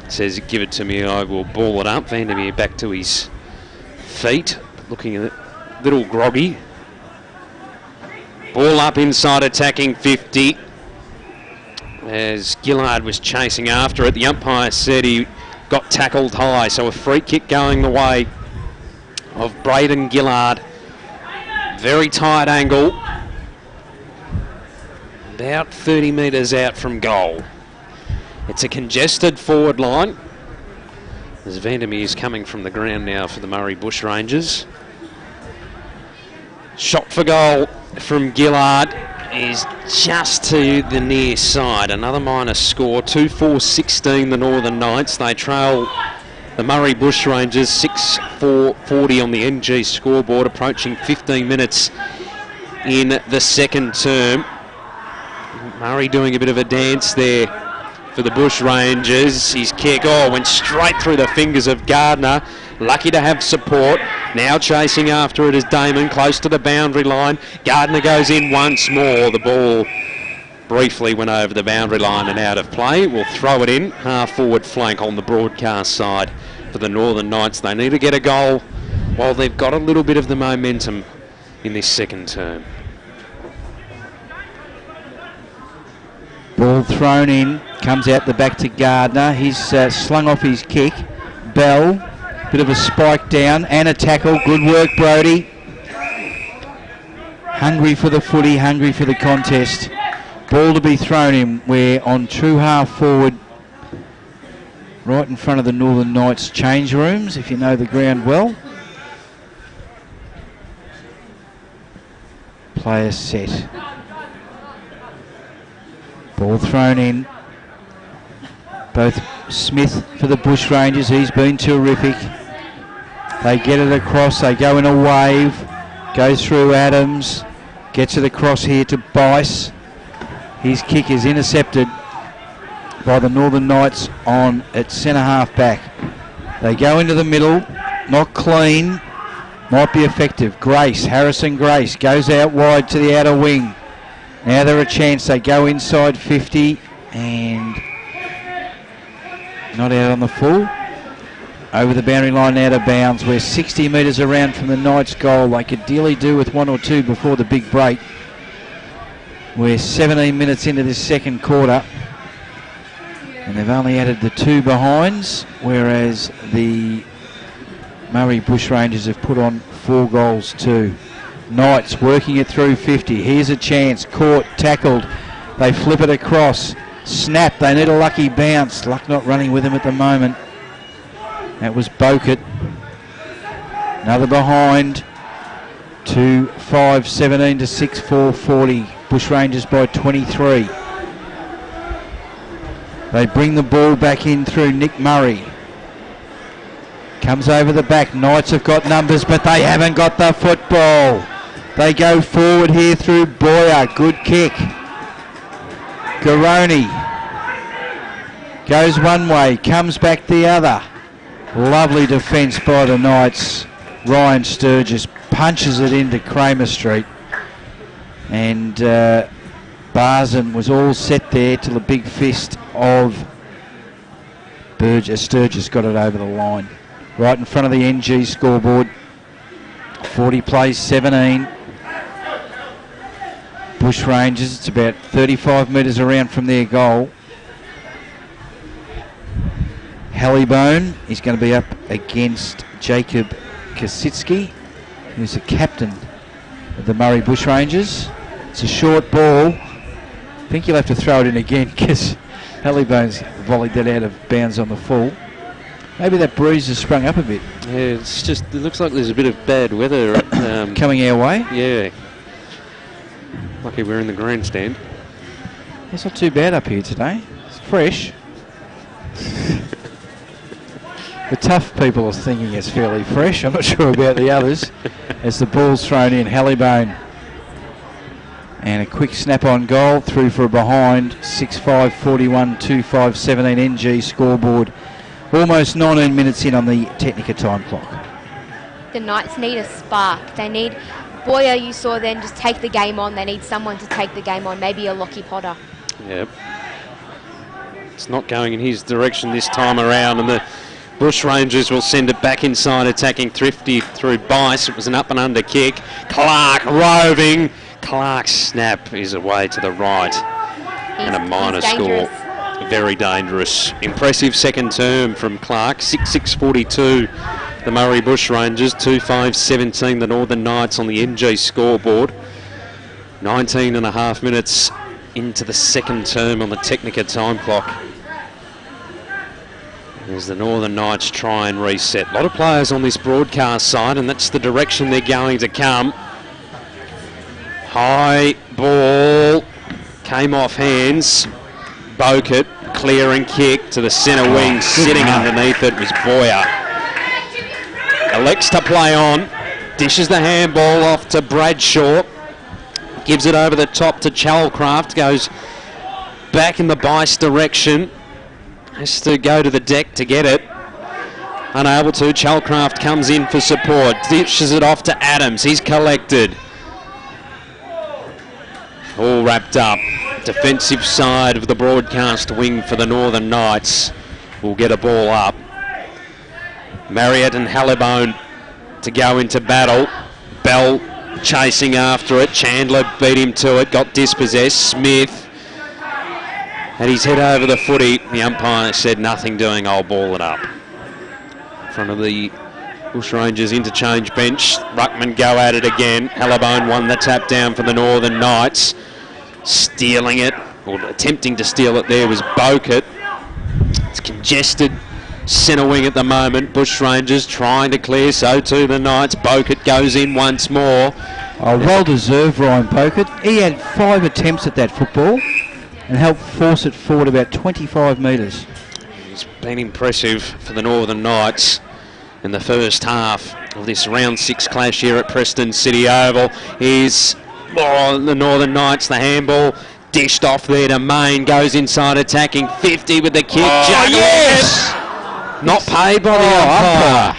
S3: Says, give it to me, I will ball it up. Vandermeer back to his feet, looking a little groggy. Ball up inside attacking 50. As Gillard was chasing after it, the umpire said he got tackled high, so a free kick going the way of Braden Gillard. Very tight angle, about 30 metres out from goal. It's a congested forward line, as Vandermeer's coming from the ground now for the Murray Bushrangers. Shot for goal from Gillard is just to the near side. Another minus score, 2-4-16 the Northern Knights. They trail the Murray Bushrangers 6-4-40 on the NG scoreboard, approaching 15 minutes in the second term. Murray doing a bit of a dance there for the Bushrangers. His kick, went straight through the fingers of Gardner. Lucky to have support. Now chasing after it is Damon, close to the boundary line. Gardner goes in once more. The ball briefly went over the boundary line and out of play. We'll throw it in. Half-forward flank on the broadcast side for the Northern Knights. They need to get a goal while they've got a little bit of the momentum in this second term.
S1: Ball thrown in, comes out the back to Gardner. He's slung off his kick. Bell, bit of a spike down and a tackle. Good work, Brody. Hungry for the footy, hungry for the contest. Ball to be thrown in. We're on true half forward, right in front of the Northern Knights change rooms, if you know the ground well. Player set. Ball thrown in. Both Smith for the Bushrangers, he's been terrific. They get it across, they go in a wave, goes through Adams, gets it across here to Bice. His kick is intercepted by the Northern Knights on at centre half back. They go into the middle, not clean, might be effective. Harrison Grace goes out wide to the outer wing. Now they're a chance, they go inside 50 and not out on the full. Over the boundary line, out of bounds. We're 60 metres around from the Knights goal. They could dearly do with 1 or 2 before the big break. We're 17 minutes into this second quarter, and they've only added the 2 behinds, whereas the Murray Bushrangers have put on 4 goals too. Knights working it through 50. Here's a chance. Caught, tackled. They flip it across. Snap. They need a lucky bounce. Luck not running with him at the moment. That was Bokert. Another behind. 2-5-17 to 6-4-40. Bushrangers by 23. They bring the ball back in through Nick Murray. Comes over the back. Knights have got numbers, but they haven't got the football. They go forward here through Boyer. Good kick. Garoni goes one way, comes back the other. Lovely defence by the Knights. Ryan Sturgis punches it into Kramer Street. And Barzan was all set there till the big fist of Sturgis got it over the line. Right in front of the NG scoreboard. 40 plays 17. Bushrangers. It's about 35 metres around from their goal. Hallybone is going to be up against Jacob Kositsky, who's the captain of the Murray Bushrangers. It's a short ball. I think you'll have to throw it in again because Hallybone's volleyed that out of bounds on the full. Maybe that breeze has sprung up a bit.
S3: Yeah, it's just, it looks like there's a bit of bad weather.
S1: Coming our way?
S3: Yeah. Lucky we're in the grandstand.
S1: It's not too bad up here today. It's fresh. The tough people are thinking it's fairly fresh. I'm not sure about the others. As the ball's thrown in, Hallybone. And a quick snap-on goal through for a behind. 6-5, 41, 2-5, 17 NG scoreboard. Almost 19 minutes in on the Technica time clock.
S2: The Knights need a spark. They need Boyer, you saw then, just take the game on. They need someone to take the game on, maybe a Lockie Potter.
S3: Yep. It's not going in his direction this time around, and the Bushrangers will send it back inside, attacking Thrifty through Bice. It was an up and under kick. Clark roving. Clark's snap is away to the right. And a minor score. Very dangerous. Impressive second term from Clark. 6-6-42. The Murray Bushrangers. 2-5-17. The Northern Knights on the NG scoreboard. 19 and a half minutes into the second term on the Technica time clock. As the Northern Knights try and reset. A lot of players on this broadcast side, and that's the direction they're going to come. High ball came off hands. Bokert, clear and kick to the centre wing. Sitting underneath it was Boyer. Elects to play on. Dishes the handball off to Bradshaw. Gives it over the top to Chalcraft. Goes back in the Bice direction. Has to go to the deck to get it. Unable to. Chalcraft comes in for support. Dishes it off to Adams. He's collected. All wrapped up. Defensive side of the broadcast wing for the Northern Knights will get a ball up. Marriott and Hallybone to go into battle. Bell chasing after it. Chandler beat him to it. Got dispossessed. Smith had his head over the footy. The umpire said nothing doing. I'll ball it up. In front of the Bushrangers interchange bench. Ruckman go at it again. Hallybone won the tap down for the Northern Knights. Stealing it, or attempting to steal it there, was Bokert. It's congested centre wing at the moment. Bushrangers trying to clear, so too the Knights. Bokert goes in once more.
S1: Oh, well deserved, Ryan Bokert. He had 5 attempts at that football and helped force it forward about 25 metres.
S3: He's been impressive for the Northern Knights in the first half of this round 6 clash here at Preston City Oval. Here's the Northern Knights, the handball dished off there to Main, goes inside attacking 50 with the kick.
S1: Oh, yes!
S3: Not paid by the umpire.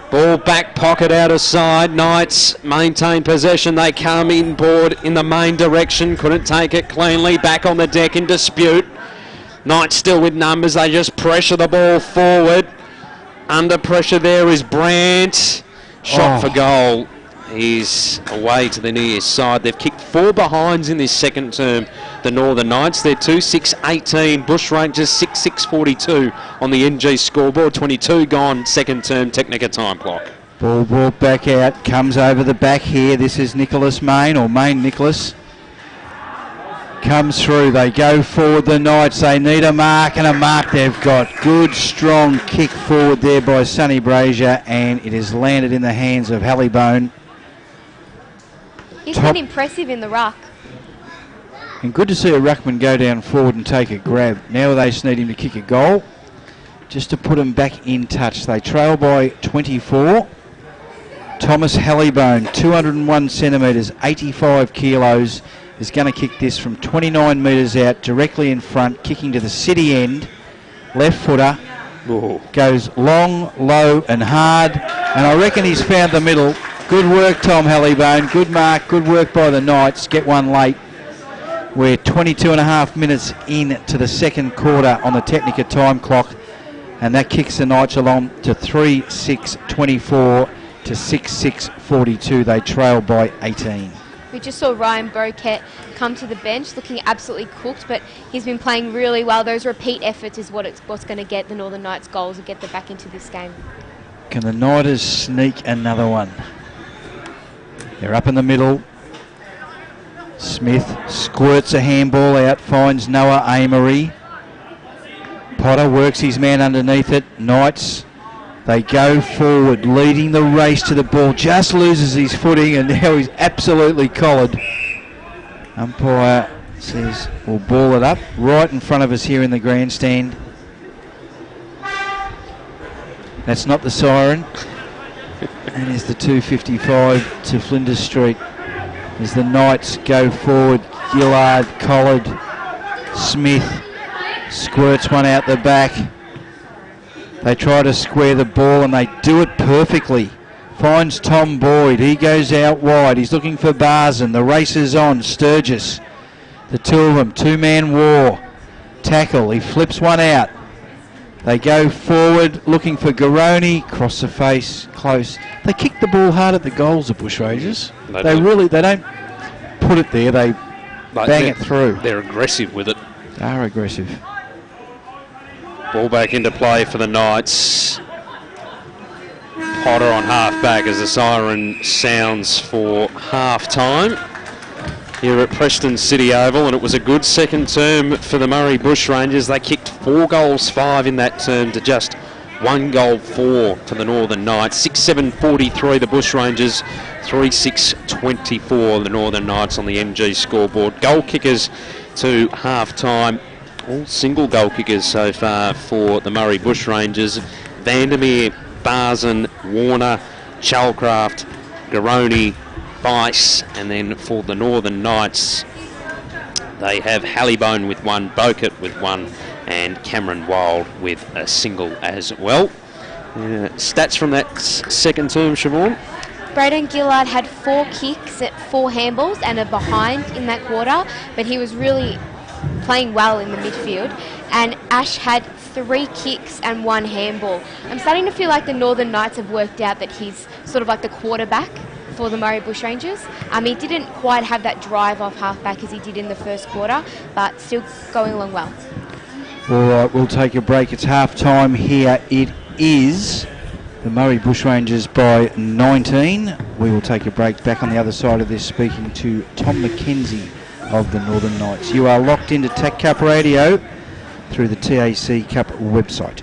S3: Ball back pocket out of side. Knights maintain possession. They come inboard in the Main direction. Couldn't take it cleanly. Back on the deck in dispute. Knights still with numbers. They just pressure the ball forward. Under pressure there is Brandt. Shot for goal. He's away to the near side. They've kicked 4 behinds in this second term. The Northern Knights, they're 2-6-18. Bushrangers 6-6-42 on the NG scoreboard. 22 gone, second term Technica time clock.
S1: Ball brought back out, comes over the back here. This is Nicholas Main, or Main Nicholas. Comes through, they go forward, the Knights. They need a mark, and a mark they've got. Good, strong kick forward there by Sonny Brazier, and it has landed in the hands of Hallybone.
S2: He's been impressive in the ruck.
S1: And good to see a ruckman go down forward and take a grab. Now they just need him to kick a goal, just to put him back in touch. They trail by 24. Thomas Hallybone, 201 centimetres, 85 kilos, is going to kick this from 29 metres out, directly in front, kicking to the city end. Left footer.
S3: Ooh. Goes
S1: long, low and hard, and I reckon he's found the middle. Good work, Tom Hallybone. Good mark, good work by the Knights. Get one late. We're 22 and a half minutes into the second quarter on the Technica time clock, and that kicks the Knights along to 3-6-24 to 6-6-42. They trail by 18.
S2: We just saw Ryan Boquet come to the bench looking absolutely cooked, but he's been playing really well. Those repeat efforts is what's going to get the Northern Knights goals and get them back into this game.
S1: Can the Knighters sneak another one? They're up in the middle. Smith squirts a handball out, finds Noah Amory. Potter works his man underneath it. Knights, they go forward, leading the race to the ball. Just loses his footing, and now he's absolutely collared. Umpire says we'll ball it up right in front of us here in the grandstand. That's not the siren. And it's the 2:55 to Flinders Street as the Knights go forward. Gillard, collared. Smith squirts one out the back. They try to square the ball and they do it perfectly. Finds Tom Boyd. He goes out wide. He's looking for Barzan. The race is on. Sturgis. The two of them. Two-man war. Tackle. He flips one out. They go forward looking for Garoni. Cross the face. Close. They kick the ball hard at the goals, the Bushrangers. They don't put it there. They bang it through.
S3: They're aggressive with it.
S1: They are aggressive.
S3: Ball back into play for the Knights. Potter on half-back as the siren sounds for half-time here at Preston City Oval, and it was a good second term for the Murray Bushrangers. They kicked 4 goals 5 in that term to just 1 goal 4 for the Northern Knights. 6-7-43 the Bushrangers, 3-6-24 the Northern Knights on the MG scoreboard. Goal kickers to half-time, all single goal kickers so far for the Murray Bushrangers. Vandermeer, Barzan, Warner, Chalcraft, Garoni, Bice, and then for the Northern Knights they have Hallibone with 1, Boquet with 1, and Cameron Wild with a single as well. Stats from that second term, Siobhan?
S2: Braden Gillard had 4 kicks at 4 handballs and a behind in that quarter, but he was really playing well in the midfield. And Ash had 3 kicks and 1 handball. I'm starting to feel like the Northern Knights have worked out that he's sort of like the quarterback for the Murray Bushrangers. He didn't quite have that drive off halfback as he did in the first quarter, but still going along well.
S1: All right, we'll take a break. It's half-time here. It is the Murray Bushrangers by 19. We will take a break. Back on the other side of this, speaking to Tom McKenzie of the Northern Knights. You are locked into TAC Cup Radio through the TAC Cup website.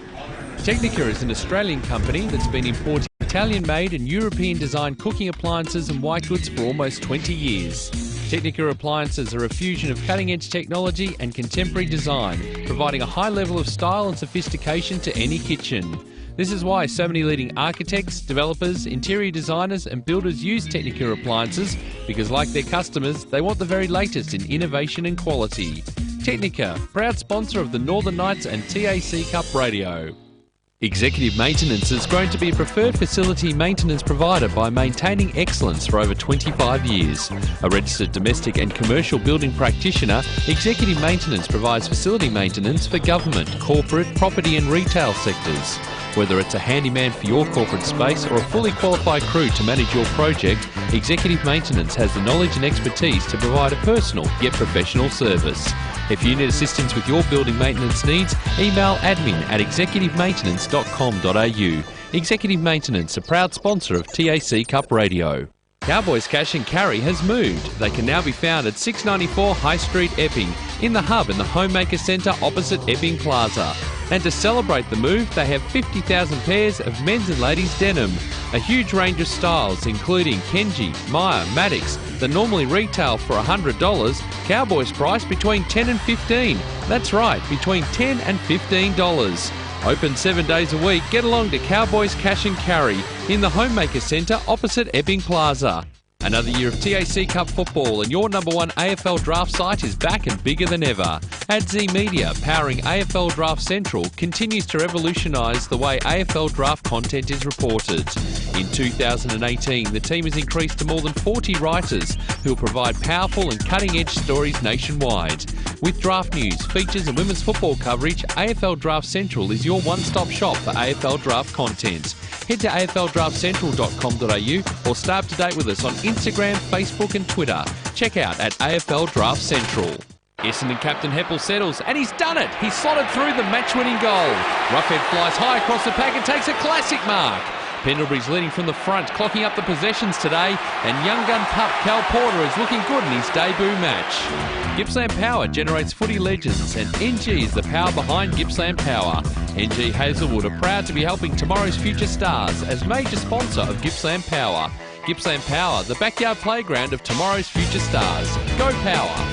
S4: Technica is an Australian company that's been importing Italian-made and European-designed cooking appliances and white goods for almost 20 years. Technica appliances are a fusion of cutting-edge technology and contemporary design, providing a high level of style and sophistication to any kitchen. This is why so many leading architects, developers, interior designers and builders use Technica appliances, because like their customers, they want the very latest in innovation and quality. Technica, proud sponsor of the Northern Knights and TAC Cup Radio. Executive Maintenance has grown to be a preferred facility maintenance provider by maintaining excellence for over 25 years. A registered domestic and commercial building practitioner, Executive Maintenance provides facility maintenance for government, corporate, property and retail sectors. Whether it's a handyman for your corporate space or a fully qualified crew to manage your project, Executive Maintenance has the knowledge and expertise to provide a personal yet professional service. If you need assistance with your building maintenance needs, email admin@executivemaintenance.com.au. Executive Maintenance, a proud sponsor of TAC Cup Radio. Cowboys Cash and Carry has moved. They can now be found at 694 High Street, Epping, in the hub in the Homemaker Centre opposite Epping Plaza. And to celebrate the move, they have 50,000 pairs of men's and ladies' denim. A huge range of styles, including Kenji, Maya, Maddox, that normally retail for $100, Cowboys price between $10 and $15. That's right, between $10 and $15. Open 7 days a week. Get along to Cowboys Cash and Carry in the Homemaker Centre opposite Epping Plaza. Another year of TAC Cup football and your #1 AFL draft site is back and bigger than ever. AdZ Media, powering AFL Draft Central, continues to revolutionise the way AFL Draft content is reported. In 2018, the team has increased to more than 40 writers who will provide powerful and cutting-edge stories nationwide. With draft news, features and women's football coverage, AFL Draft Central is your one-stop shop for AFL Draft content. Head to aflddraftcentral.com.au or stay up to date with us on Instagram, Facebook and Twitter. Check out at AFL Draft Central. Essendon captain Heppel settles, and he's done it! He's slotted through the match-winning goal. Roughhead flies high across the pack and takes a classic mark. Pendlebury's leading from the front, clocking up the possessions today, and young gun pup Cal Porter is looking good in his debut match. Gippsland Power generates footy legends, and NG is the power behind Gippsland Power. NG Hazelwood are proud to be helping tomorrow's future stars as major sponsor of Gippsland Power. Gippsland Power, the backyard playground of tomorrow's future stars. Go Power!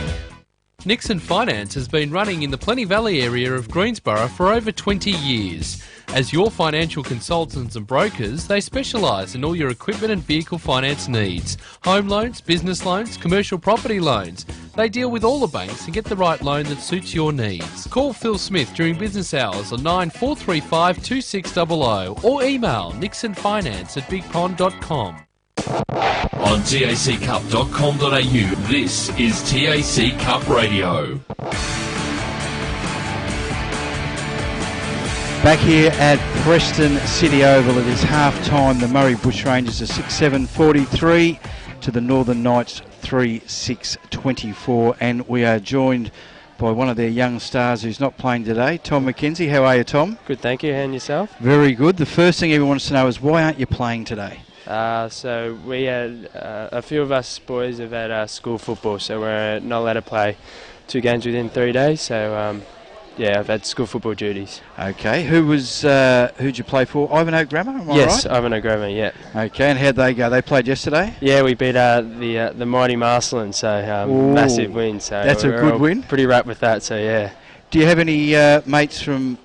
S4: Nixon Finance has been running in the Plenty Valley area of Greensborough for over 20 years. As your financial consultants and brokers, they specialise in all your equipment and vehicle finance needs. Home loans, business loans, commercial property loans. They deal with all the banks and get the right loan that suits your needs. Call Phil Smith during business hours on 9435 2600 or email nixonfinance@bigpond.com.
S5: On taccup.com.au, this is TAC Cup Radio.
S1: Back here at Preston City Oval, it is half-time. The Murray Bushrangers are 6-7-43 to the Northern Knights 3-6-24, and we are joined by one of their young stars who's not playing today, Tom McKenzie. How are you, Tom?
S6: Good, thank you. And yourself?
S1: Very good. The first thing everyone wants to know is why aren't you playing today?
S6: So we had a few of us boys have had school football, so we're not allowed to play 2 games within 3 days. So I've had school football duties.
S1: Okay, who'd you play for? Ivanhoe Grammar, am I
S6: Yes,
S1: right?
S6: Ivanhoe Grammar, yeah.
S1: Okay, and how'd they go? They played yesterday?
S6: Yeah, we beat the mighty Marcelin, so massive win. So
S1: that's a good win.
S6: Pretty wrapped with that, so yeah.
S1: Do you have any mates from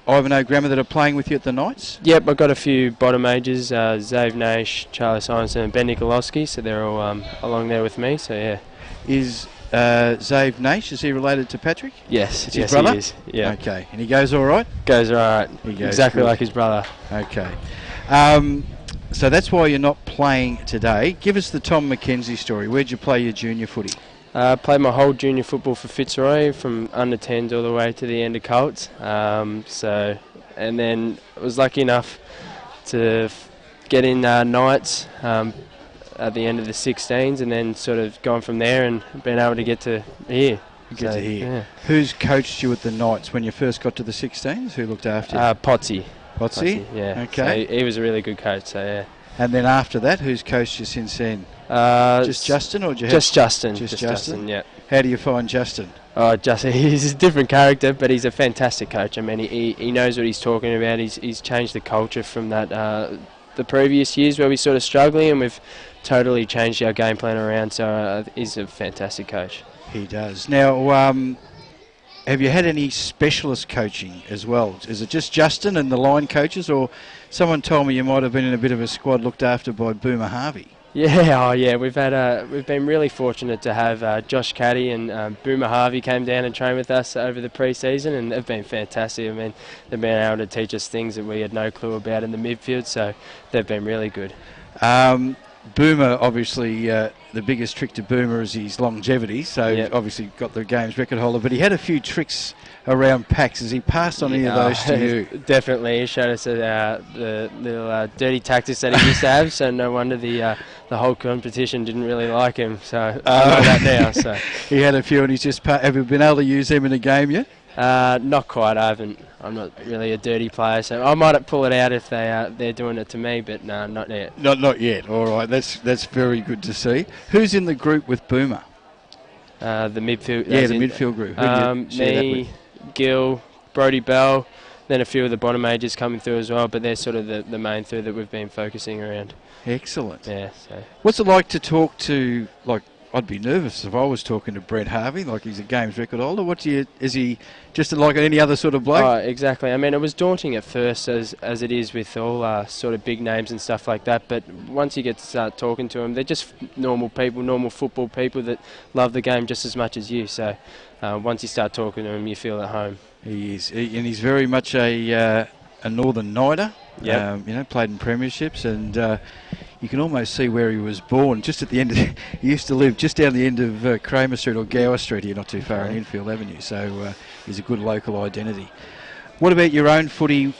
S1: Ivanhoe Grammar that are playing with you at the Knights?
S6: Yep, I've got a few bottom majors, Zave Nash, Charlie Simonson and Ben Nikolowski, so they're all along there with me, so yeah.
S1: Is Zave Nash, is he related to Patrick?
S6: Yes,
S1: his
S6: yes
S1: brother?
S6: he is. Yeah.
S1: Okay, and he goes all right?
S6: Goes all right.
S1: He goes
S6: exactly
S1: good.
S6: like his brother.
S1: Okay. So that's why you're not playing today. Give us the Tom McKenzie story. Where'd you play your junior footy?
S6: Played my whole junior football for Fitzroy, from under 10s all the way to the end of Colts. And then I was lucky enough to get in Knights at the end of the 16s, and then sort of gone from there and been able to get to here. Yeah.
S1: Who's coached you at the Knights when you first got to the 16s? Who looked after you?
S6: Potsy.
S1: Potsy?
S6: Yeah.
S1: Okay.
S6: So he was a really good coach, so yeah.
S1: And then after that, who's coached you since then? Just Justin, or did you have
S6: just Justin?
S1: Just Justin.
S6: Yeah.
S1: How do you find Justin?
S6: Oh, Justin, he's a different character, but he's a fantastic coach. I mean, he knows what he's talking about. He's changed the culture from that the previous years where we sort of struggling, and we've totally changed our game plan around. So he's a fantastic coach.
S1: He does. Now, have you had any specialist coaching as well? Is it just Justin and the line coaches, or someone told me you might have been in a bit of a squad looked after by Boomer Harvey?
S6: Yeah, we've been really fortunate to have Josh Caddy and Boomer Harvey came down and trained with us over the pre-season, and they've been fantastic. I mean, they've been able to teach us things that we had no clue about in the midfield, so they've been really good.
S1: Boomer, obviously, the biggest trick to Boomer is his longevity, so
S6: Yep.
S1: obviously got the game's record holder, but he had a few tricks around packs. Has he passed on any of those to you?
S6: Definitely. He showed us the little dirty tactics that he used to have, so no wonder the whole competition didn't really like him. So I know that now. So
S1: He had a few, and he's just... Have you been able to use them in a game yet?
S6: not quite. I haven't. I'm not really a dirty player, so I might pull it out if they're doing it to me, but no, not yet.
S1: Not yet. All right, that's very good to see. Who's in the group with Boomer?
S6: The midfield.
S1: Yeah, the midfield group. Who do you share that with?
S6: Me, Gil, Brody Bell, then a few of the bottom majors coming through as well, but they're sort of the main three that we've been focusing around.
S1: Excellent.
S6: Yeah. So
S1: What's it like to talk to, like, I'd be nervous if I was talking to Brett Harvey, like he's a games record holder. Is he just like any other sort of bloke?
S6: Oh, exactly. I mean, it was daunting at first, as it is with all sort of big names and stuff like that. But once you get to start talking to them, they're just normal people, normal football people that love the game just as much as you. So once you start talking to them, you feel at home.
S1: He is, and he's very much a Northern Nighter.
S6: Yep.
S1: Played in premierships, and you can almost see where he was born. Just at the end, he used to live just down the end of Kramer Street or Gower Street here, not too far on Enfield Avenue. So he's a good local identity. What about your own footy?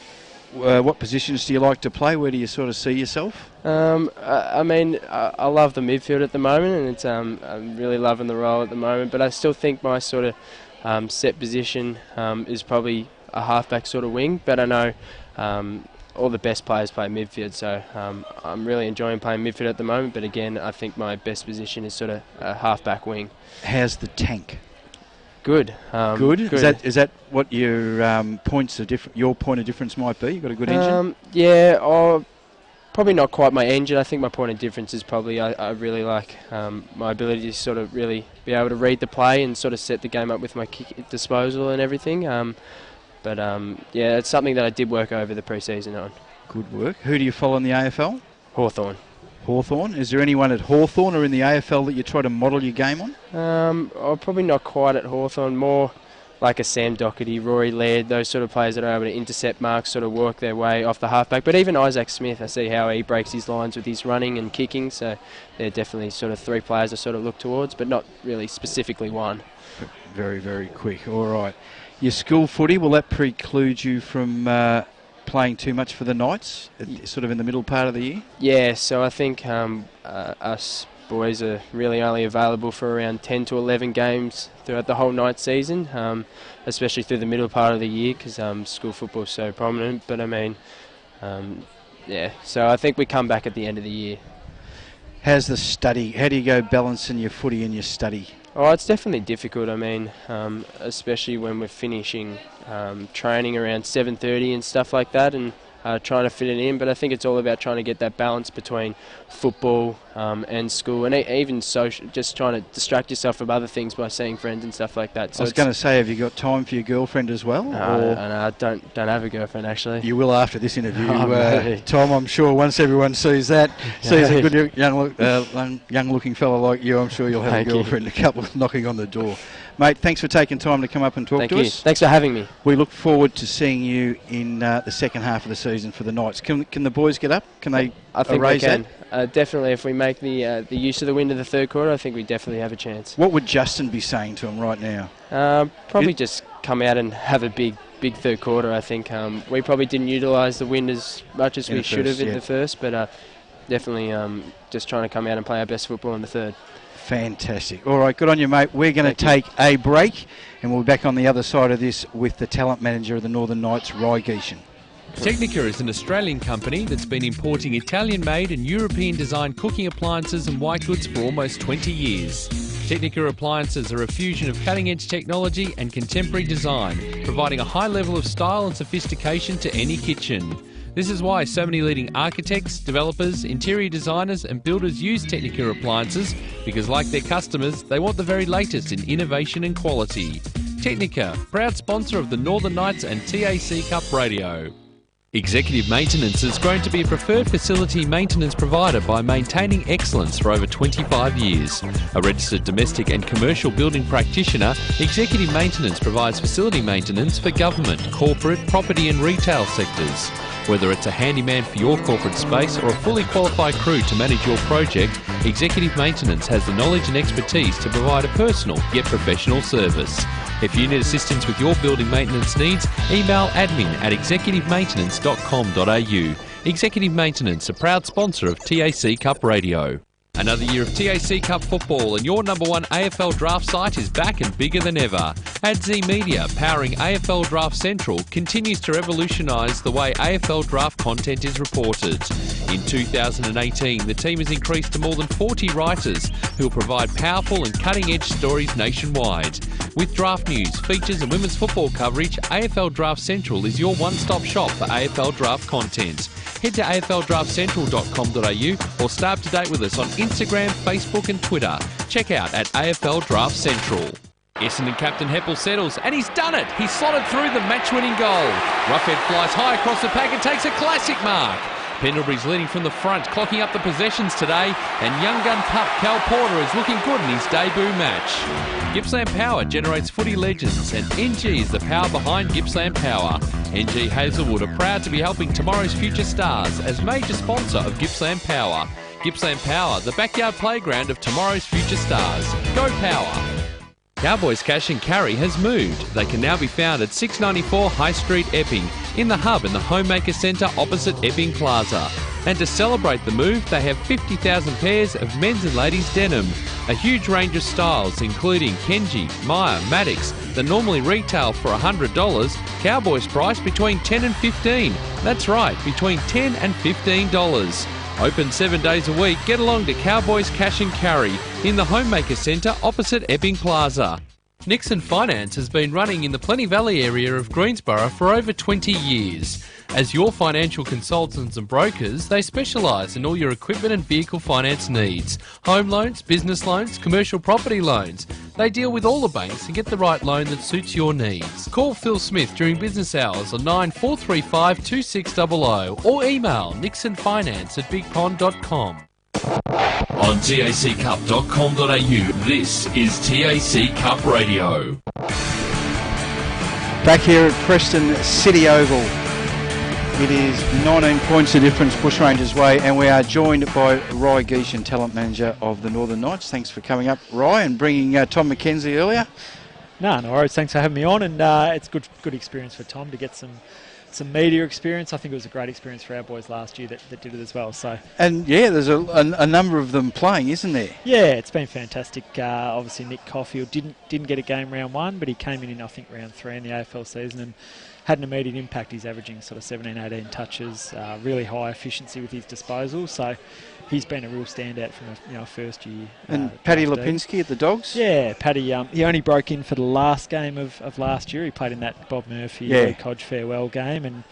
S1: What positions do you like to play? Where do you sort of see yourself?
S6: I mean, I love the midfield at the moment, and it's I'm really loving the role at the moment. But I still think my sort of set position is probably a halfback sort of wing. But I know all the best players play midfield, so I'm really enjoying playing midfield at the moment. But again, I think my best position is sort of a halfback wing. How's
S1: the tank?
S6: Good.
S1: Good. Is that what your your point of difference might be? You got a good engine?
S6: Yeah. Probably not quite my engine. I think my point of difference is probably I really like my ability to sort of really be able to read the play and sort of set the game up with my kick disposal and everything. But it's something that I did work over the pre-season on.
S1: Good work. Who do you follow in the AFL?
S6: Hawthorn.
S1: Hawthorn. Is there anyone at Hawthorn or in the AFL that you try to model your game on?
S6: Probably not quite at Hawthorn. More like a Sam Doherty, Rory Laird, those sort of players that are able to intercept marks, sort of work their way off the halfback. But even Isaac Smith, I see how he breaks his lines with his running and kicking. So they're definitely sort of three players I sort of look towards, but not really specifically one.
S1: Very, very quick. All right. Your school footy, will that preclude you from playing too much for the Knights, sort of in the middle part of the year?
S6: Yeah, so I think us boys are really only available for around 10 to 11 games throughout the whole night season, especially through the middle part of the year because school football is so prominent. But I mean, so I think we come back at the end of the year.
S1: How's the study? How do you go balancing your footy and your study?
S6: Oh, it's definitely difficult. I mean, especially when we're finishing training around 7:30 and stuff like that, and trying to fit it in. But I think it's all about trying to get that balance between football and school, and even social. Just trying to distract yourself from other things by seeing friends and stuff like that. So
S1: I was going to say, have you got time for your girlfriend as well?
S6: I don't have a girlfriend actually.
S1: You will after this interview, Tom. I'm sure once everyone sees a good young-looking fellow like you, I'm sure you'll have a girlfriend. A couple knocking on the door. Mate, thanks for taking time to come up and talk to us.
S6: Thanks for having me.
S1: We look forward to seeing you in the second half of the season for the Knights. Can the boys get up? Can they
S6: I think
S1: erase
S6: they can.
S1: that?
S6: Definitely, if we make the use of the wind in the third quarter, I think we definitely have a chance.
S1: What would Justin be saying to him right now?
S6: Probably just come out and have a big third quarter, I think. We probably didn't utilise the wind as much as we should have in the first, but definitely just trying to come out and play our best football in the third.
S1: Fantastic. All right, good on you, mate. We're going to take a break, and we'll be back on the other side of this with the talent manager of the Northern Knights, Ry Geeshan.
S4: Technica is an Australian company that's been importing Italian-made and European-designed cooking appliances and white goods for almost 20 years. Technica appliances are a fusion of cutting-edge technology and contemporary design, providing a high level of style and sophistication to any kitchen. This is why so many leading architects, developers, interior designers and builders use Technica appliances, because like their customers, they want the very latest in innovation and quality. Technica, proud sponsor of the Northern Knights and TAC Cup Radio. Executive Maintenance has grown to be a preferred facility maintenance provider by maintaining excellence for over 25 years. A registered domestic and commercial building practitioner, Executive Maintenance provides facility maintenance for government, corporate, property and retail sectors. Whether it's a handyman for your corporate space or a fully qualified crew to manage your project, Executive Maintenance has the knowledge and expertise to provide a personal yet professional service. If you need assistance with your building maintenance needs, email admin@executivemaintenance.com.au. Executive Maintenance, a proud sponsor of TAC Cup Radio. Another year of TAC Cup football and your number one AFL draft site is back and bigger than ever. AdZ Media, powering AFL Draft Central, continues to revolutionise the way AFL draft content is reported. In 2018, the team has increased to more than 40 writers who will provide powerful and cutting-edge stories nationwide. With draft news, features and women's football coverage, AFL Draft Central is your one-stop shop for AFL draft content. Head to afldraftcentral.com.au or stay up to date with us on Instagram, Facebook and Twitter. Check out at AFL Draft Central. Essendon captain Heppel settles, and he's done it. He's slotted through the match-winning goal. Roughhead flies high across the pack and takes a classic mark. Pendlebury's leading from the front, clocking up the possessions today, and young gun pup Cal Porter is looking good in his debut match. Gippsland Power generates footy legends, and NG is the power behind Gippsland Power. NG Hazelwood are proud to be helping tomorrow's future stars as major sponsor of Gippsland Power. Gippsland Power, the backyard playground of tomorrow's future stars. Go Power! Cowboys Cash and Carry has moved. They can now be found at 694 High Street, Epping, in the hub in the Homemaker Centre opposite Epping Plaza. And to celebrate the move, they have 50,000 pairs of men's and ladies' denim. A huge range of styles, including Kenji, Maya, Maddox, that normally retail for $100, Cowboys price between $10 and $15. That's right, between $10 and $15. Open 7 days a week. Get along to Cowboys Cash and Carry in the Homemaker Centre opposite Epping Plaza. Nixon Finance has been running in the Plenty Valley area of Greensborough for over 20 years. As your financial consultants and brokers, they specialise in all your equipment and vehicle finance needs. Home loans, business loans, commercial property loans. They deal with all the banks and get the right loan that suits your needs. Call Phil Smith during business hours on 9435 2600 or email nixonfinance@bigpond.com.
S5: On taccup.com.au, this is TAC Cup Radio.
S1: Back here at Preston City Oval. It is 19 points the difference Bushrangers way, and we are joined by Rye Geeshan, talent manager of the Northern Knights. Thanks for coming up, Rye, and bringing Tom McKenzie earlier.
S7: No worries. Thanks for having me on, and it's good experience for Tom to get some media experience. I think it was a great experience for our boys last year that did it as well. So, and
S1: yeah, there's a number of them playing, isn't there?
S7: Yeah, it's been fantastic. Obviously, Nick Caulfield didn't get a game round one, but he came in I think round 3 in the AFL season and had an immediate impact. He's averaging sort of 17-18 touches, really high efficiency with his disposal. So he's been a real standout from a first year.
S1: And Paddy Lipinski at the Dogs?
S7: Yeah, Paddy, he only broke in for the last game of last year. He played in that Bob Murphy Lee Codge farewell game, and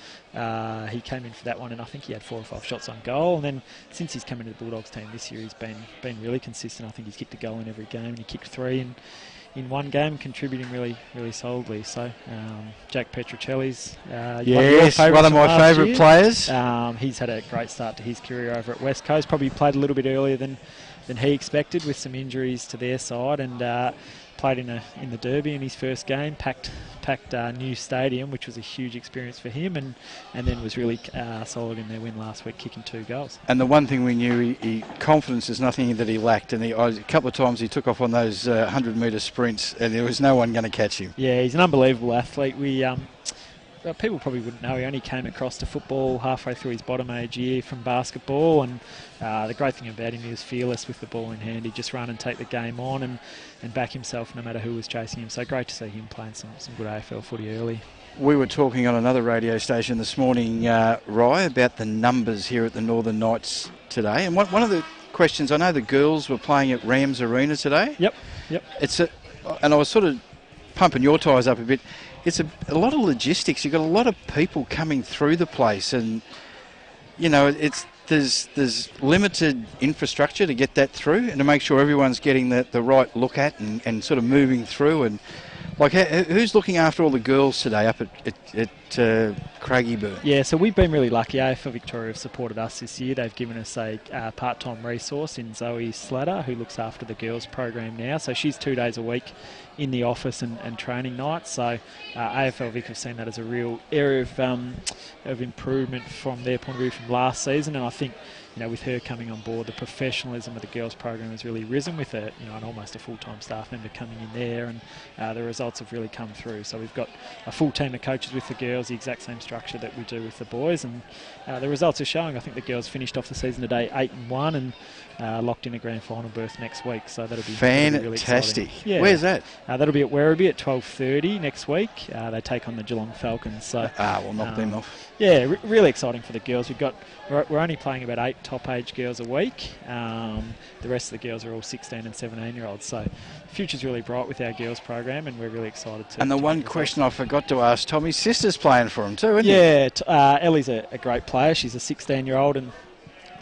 S7: he came in for that one, and I think he had 4 or 5 shots on goal. And then since he's come into the Bulldogs team this year, he's been really consistent. I think he's kicked a goal in every game, and he kicked 3 in one game, contributing really solidly. So Jack Petrocelli's
S1: one of my favourite players.
S7: He's had a great start to his career over at West Coast. Probably played a little bit earlier than he expected with some injuries to their side, and played in the Derby in his first game. Packed new stadium, which was a huge experience for him, and then was really solid in their win last week, kicking 2 goals.
S1: And the one thing we knew, he confidence is nothing that he lacked, and a couple of times he took off on those 100-metre sprints, and there was no one going to catch him.
S7: Yeah, he's an unbelievable athlete. People probably wouldn't know, he only came across to football halfway through his bottom age year from basketball, and the great thing about him, he was fearless with the ball in hand. He'd just run and take the game on and back himself no matter who was chasing him. So great to see him playing some good AFL footy early.
S1: We were talking on another radio station this morning, Rye, about the numbers here at the Northern Knights today. And one of the questions, I know the girls were playing at Rams Arena today.
S7: Yep.
S1: And I was sort of pumping your tyres up a bit. It's a lot of logistics. You've got a lot of people coming through the place, and there's limited infrastructure to get that through and to make sure everyone's getting the right look at and sort of moving through. And like, who's looking after all the girls today up at Craigieburn?
S7: Yeah, so we've been really lucky. AFL Victoria have supported us this year. They've given us a part-time resource in Zoe Slatter, who looks after the girls program now. So she's 2 days a week in the office and training nights. So AFL Vic have seen that as a real area of improvement from their point of view from last season. And I think, with her coming on board, the professionalism of the girls program has really risen with an almost a full-time staff member coming in there, and the results have really come through. So we've got a full team of coaches with the girls, the exact same structure that we do with the boys, and the results are showing. I think the girls finished off the season today 8-1 and locked in a grand final berth next week. So that'll be
S1: fantastic.
S7: Really yeah.
S1: Where's that?
S7: That'll be at Werribee at 12:30 next week. They take on the Geelong Falcons. So
S1: we'll knock them off.
S7: Yeah, really exciting for the girls. We're only playing about 8 top age girls a week. The rest of the girls are all 16 and 17-year-olds. So the future's really bright with our girls program, and we're really excited to.
S1: And the one question I forgot to ask, Tommy's sister's playing for him too, isn't
S7: he? Yeah, Ellie's a great player. She's a 16-year-old, and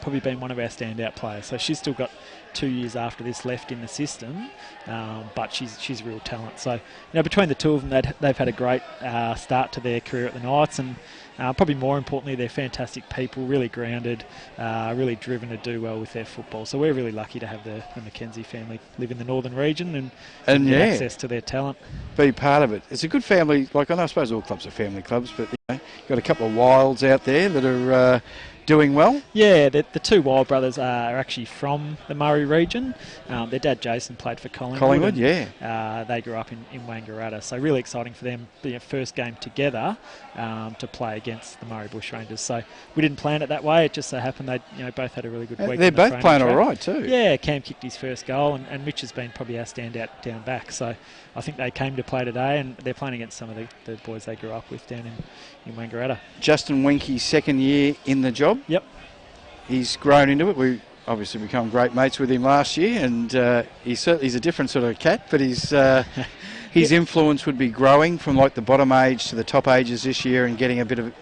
S7: probably been one of our standout players. So she's still got 2 years after this left in the system, but she's real talent. So, between the two of them, they've had a great start to their career at the Knights, and probably more importantly, they're fantastic people, really grounded, really driven to do well with their football. So we're really lucky to have the Mackenzie family live in the northern region and get access to their talent.
S1: Be part of it. It's a good family. I suppose all clubs are family clubs, but you've got a couple of wilds out there that are doing well.
S7: Yeah, the two Wild brothers are actually from the Murray region. Their dad Jason played for Collingwood. They grew up in Wangaratta, so really exciting for them, their first game together, to play against the Murray Bushrangers. So we didn't plan it that way. It just so happened they both had a really good week.
S1: They're both playing all right too.
S7: Yeah, Cam kicked his first goal, and Mitch has been probably our standout down back. So I think they came to play today, and they're playing against some of the boys they grew up with down in Wangaratta. Justin
S1: Winky's second year in the job.
S7: Yep.
S1: He's grown into it. We obviously become great mates with him last year, and he's a different sort of cat, but his influence would be growing from like the bottom age to the top ages this year, and getting a bit of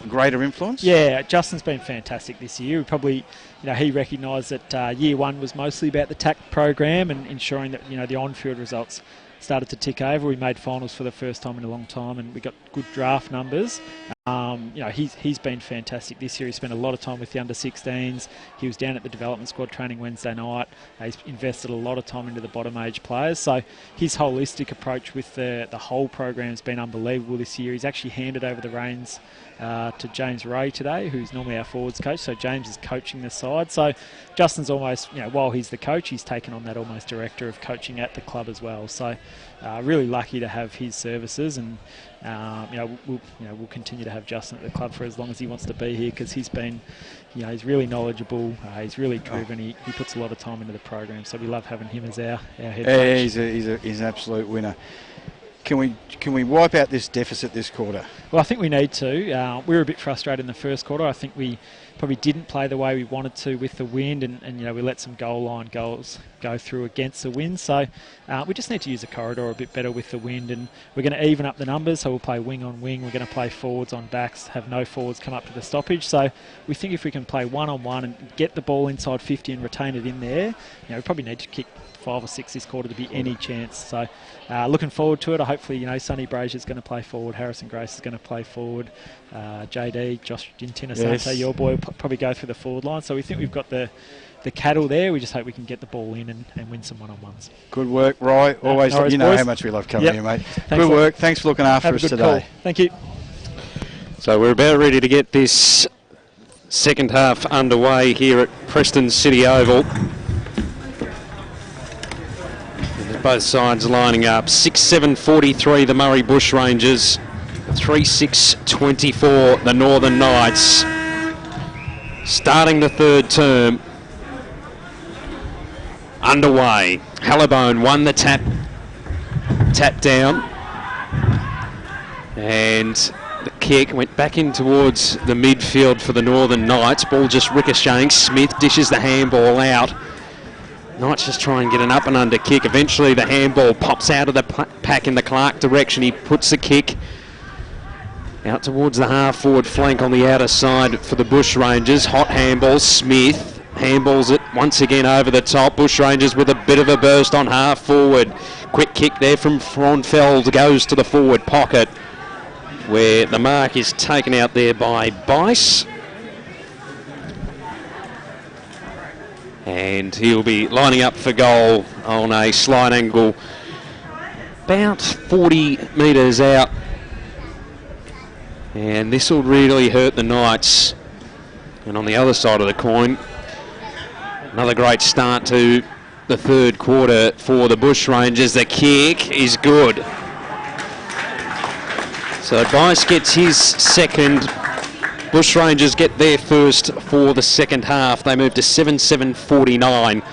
S1: greater influence.
S7: Yeah, Justin's been fantastic this year. We probably, he recognised that year one was mostly about the TAC program and ensuring that the on-field results started to tick over. We made finals for the first time in a long time, and we got good draft numbers. He's been fantastic this year. He spent a lot of time with the under-16s. He was down at the development squad training Wednesday night. He's invested a lot of time into the bottom age players. So his holistic approach with the whole program has been unbelievable this year. He's actually handed over the reins to James Ray today, who's normally our forwards coach. So James is coaching the side. So Justin's almost, while he's the coach, he's taken on that almost director of coaching at the club as well. So really lucky to have his services, and we'll continue to have Justin at the club for as long as he wants to be here, because he's been, he's really knowledgeable, he's really driven, he puts a lot of time into the program, so we love having him as our head coach.
S1: He's an absolute winner. Can we wipe out this deficit this quarter?
S7: Well, I think we need to. We were a bit frustrated in the first quarter. I think we probably didn't play the way we wanted to with the wind, and we let some goal line goals go through against the wind. So we just need to use the corridor a bit better with the wind, and we're going to even up the numbers. So we'll play wing on wing. We're going to play forwards on backs, have no forwards come up to the stoppage. So we think if we can play one-on-one and get the ball inside 50 and retain it in there, we probably need to kick 5 or 6 this quarter to be any chance. So looking forward to it. Hopefully, Sonny Brazier's going to play forward. Harrison Grace is going to play forward. JD, Josh Gintinisante, your boy, will probably go through the forward line. So we think we've got the cattle there. We just hope we can get the ball in and win some one-on-ones.
S1: Good work, Rye. Always,
S7: no worries,
S1: you know
S7: boys.
S1: how much we love coming here, mate.
S7: Thanks
S1: good work. Thanks for looking after us today.
S7: Call. Thank you.
S3: So we're about ready to get this second half underway here at Preston City Oval. Both sides lining up. 6-7-43 the Murray Bushrangers, 3-6-24 the Northern Knights. Starting the third term underway. Hallibone won the tap down, and the kick went back in towards the midfield for the Northern Knights. Ball just ricocheting. Smith dishes the handball out. Knights just try and get an up and under kick. Eventually the handball pops out of the pack in the Clark direction. He puts the kick out towards the half forward flank on the outer side for the Bushrangers. Hot handball. Smith handballs it once again over the top. Bushrangers with a bit of a burst on half forward. Quick kick there from Fronfeld, goes to the forward pocket, where the mark is taken out there by Bice. And he'll be lining up for goal on a slight angle about 40 metres out. And this will really hurt the Knights. And on the other side of the coin, another great start to the third quarter for the Bushrangers. The kick is good. So Bice gets his second. Bushrangers get their first for the second half. They move to 7-7-49.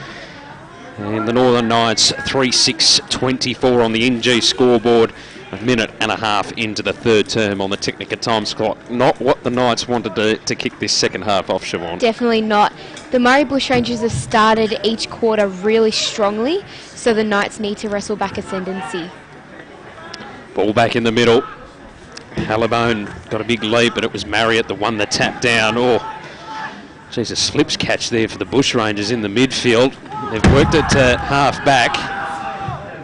S3: And the Northern Knights 3-6-24 on the NG scoreboard. A minute and a half into the third term on the Technica times clock. Not what the Knights wanted to kick this second half off, Siobhan.
S2: Definitely not. The Murray Bushrangers have started each quarter really strongly, so the Knights need to wrestle back ascendancy.
S3: Ball back in the middle. Hallibone got a big lead, but it was Marriott that won the tap down. Oh, Geez, a slips catch there for the Bushrangers in the midfield. They've worked it to half back.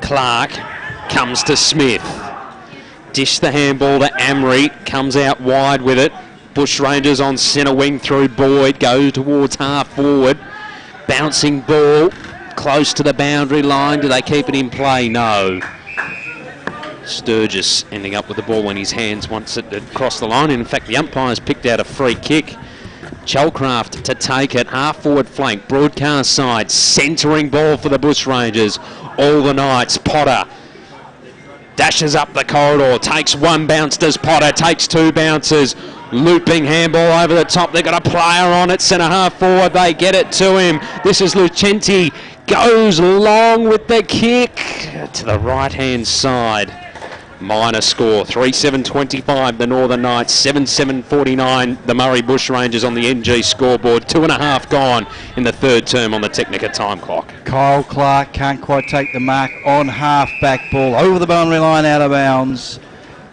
S3: Clark comes to Smith. Dish the handball to Amory, comes out wide with it. Bushrangers on centre wing through Boyd, goes towards half forward. Bouncing ball, close to the boundary line. Do they keep it in play? No. Sturgis ending up with the ball in his hands once it had crossed the line. In fact, the umpires picked out a free kick. Chalcraft to take it, half forward flank, broadcast side, centering ball for the Bushrangers. All the Knights, Potter dashes up the corridor, takes one bounce, does Potter, takes two bounces, looping handball over the top. They've got a player on it, centre half forward, they get it to him. This is Lucenti, goes long with the kick to the right hand side. Minor score, 3-7-25 the Northern Knights, 7-7-49 the Murray Bushrangers on the NG scoreboard. 2.5 gone in the third term on the Technica time clock.
S1: Kyle Clark can't quite take the mark on half-back ball. Over the boundary line, out of bounds.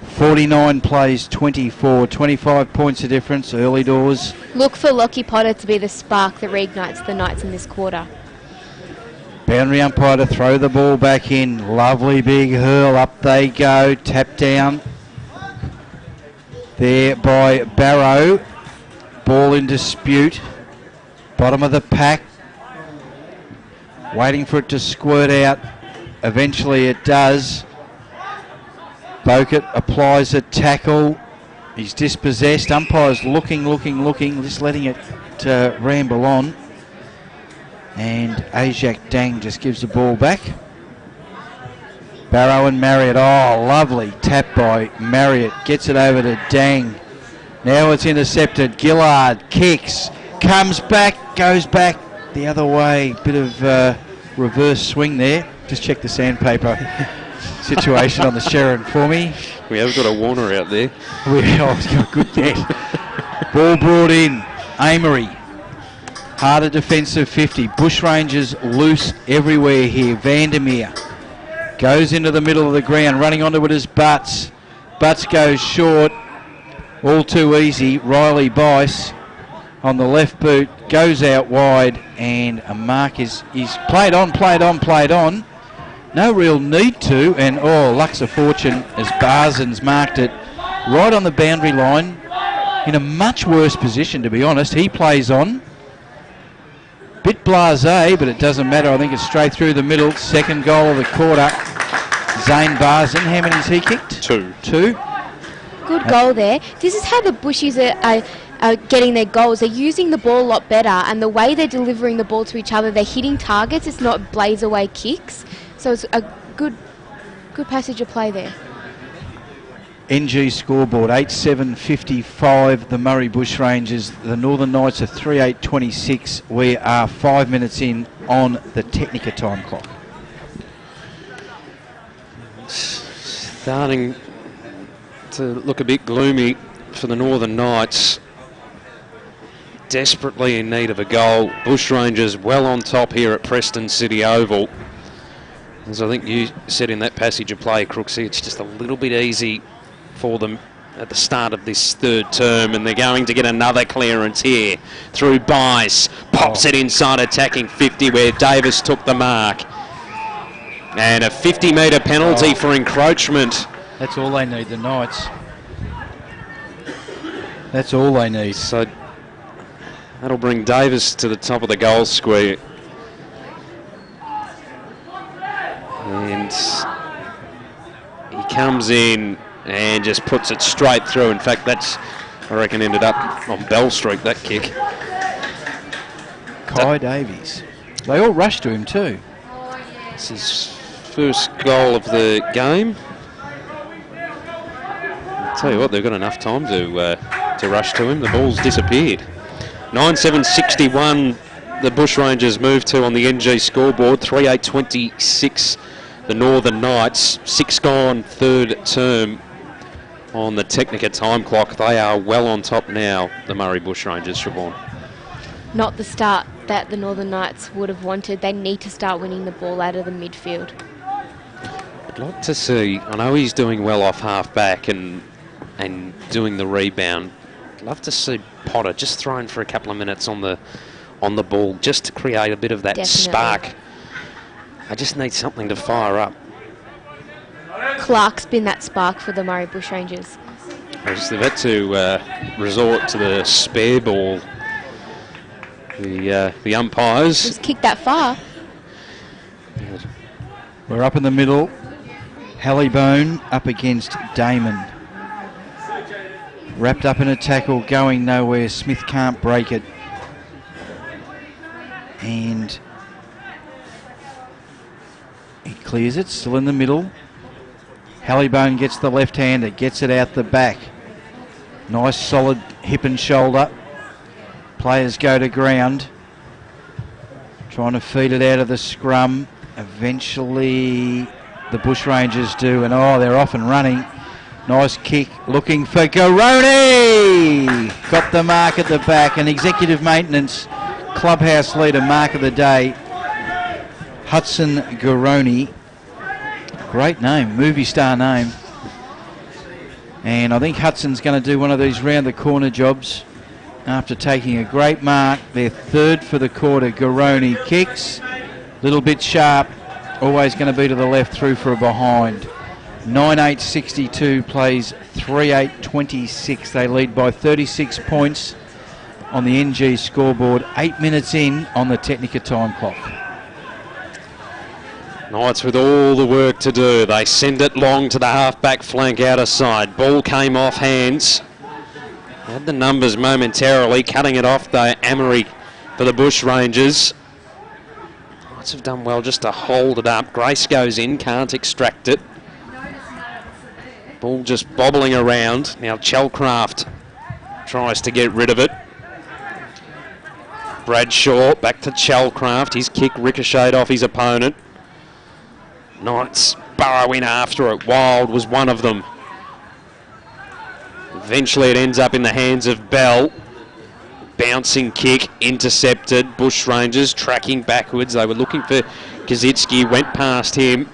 S1: 49 plays 24, 25 points of difference, early doors.
S2: Look for Lockie Potter to be the spark that reignites the Knights in this quarter.
S1: Boundary umpire to throw the ball back in. Lovely big hurl. Up they go. Tap down. There by Barrow. Ball in dispute. Bottom of the pack. Waiting for it to squirt out. Eventually it does. Bogut applies a tackle. He's dispossessed. Umpire's looking, just letting it ramble on. And Ajak Dang just gives the ball back. Barrow and Marriott. Oh, lovely tap by Marriott. Gets it over to Dang. Now it's intercepted. Gillard kicks. Comes back. Goes back the other way. Bit of reverse swing there. Just check the sandpaper situation on the Sharon for me.
S3: We have got a Warner out there.
S1: We've got a good net. Ball brought in. Amory. Harder defensive 50. Bushrangers loose everywhere here. Vandermeer goes into the middle of the ground. Running onto it is Butts. Butts goes short. All too easy. Riley Bice on the left boot. Goes out wide. And a mark is played on. No real need to. And luck's a fortune as Barzan's marked it right on the boundary line. In a much worse position, to be honest. He plays on. Bit blasé, but it doesn't matter. I think it's straight through the middle. Second goal of the quarter. Zane Barzan. How many has he kicked?
S3: Two.
S2: Good goal there. This is how the Bushies are getting their goals. They're using the ball a lot better, and the way they're delivering the ball to each other, they're hitting targets. It's not blaze away kicks. So it's a good passage of play there.
S1: NG scoreboard 8-7-55 the Murray Bushrangers. The Northern Knights are 3-8-26. We are 5 minutes in on the Technica time clock.
S3: Starting to look a bit gloomy for the Northern Knights. Desperately in need of a goal. Bushrangers well on top here at Preston City Oval. As I think you said in that passage of play, Crooksy, it's just a little bit easy for them at the start of this third term, and they're going to get another clearance here through Bice. Pops it inside attacking 50 where Davis took the mark. And a 50-metre penalty for encroachment.
S1: That's all they need, the Knights. That's all they need.
S3: So that'll bring Davis to the top of the goal square. And he comes in and just puts it straight through. In fact, that's, I reckon, ended up on Bell Street, that kick.
S1: Kai Davies. They all rushed to him too.
S3: This is first goal of the game. I'll tell you what, they've got enough time to rush to him. The ball's disappeared. 9-7-61 the Bushrangers move to on the NG scoreboard. 3-8-26 the Northern Knights. 6 gone third term on the Technica time clock. They are well on top now, the Murray Bushrangers, Siobhan.
S2: Not the start that the Northern Knights would have wanted. They need to start winning the ball out of the midfield.
S3: I'd like to see, I know he's doing well off half back and doing the rebound. I'd love to see Potter, just thrown for a couple of minutes on the ball, just to create a bit of that spark. I just need something to fire up.
S2: Clark's been that spark for the Murray Bushrangers.
S3: They've had to resort to the spare ball. The umpires.
S2: Just kicked that far.
S1: We're up in the middle. Hallybone up against Damon. Wrapped up in a tackle, going nowhere. Smith can't break it. And he clears it, still in the middle. Hallybone gets the left-hander, gets it out the back. Nice solid hip and shoulder. Players go to ground. Trying to feed it out of the scrum. Eventually the Bushrangers do, and they're off and running. Nice kick, looking for Garoni. Got the mark at the back, and executive maintenance clubhouse leader mark of the day, Hudson Garoni. Great name, movie star name. And I think Hudson's going to do one of these round the corner jobs after taking a great mark. They're third for the quarter. Garoni kicks, little bit sharp, always going to be to the left, through for a behind. 9-8-62 plays 3-8-26. They lead by 36 points on the NG scoreboard. 8 minutes in on the Technica time clock.
S3: Knights with all the work to do. They send it long to the half-back flank outer side. Ball came off hands. Had the numbers momentarily. Cutting it off though, Amory for the Bushrangers. Knights have done well just to hold it up. Grace goes in, can't extract it. Ball just bobbling around. Now Chalcraft tries to get rid of it. Bradshaw back to Chalcraft. His kick ricocheted off his opponent. Knights burrow in after it. Wild was one of them. Eventually it ends up in the hands of Bell. Bouncing kick, intercepted. Bushrangers tracking backwards. They were looking for Kazitsky, went past him.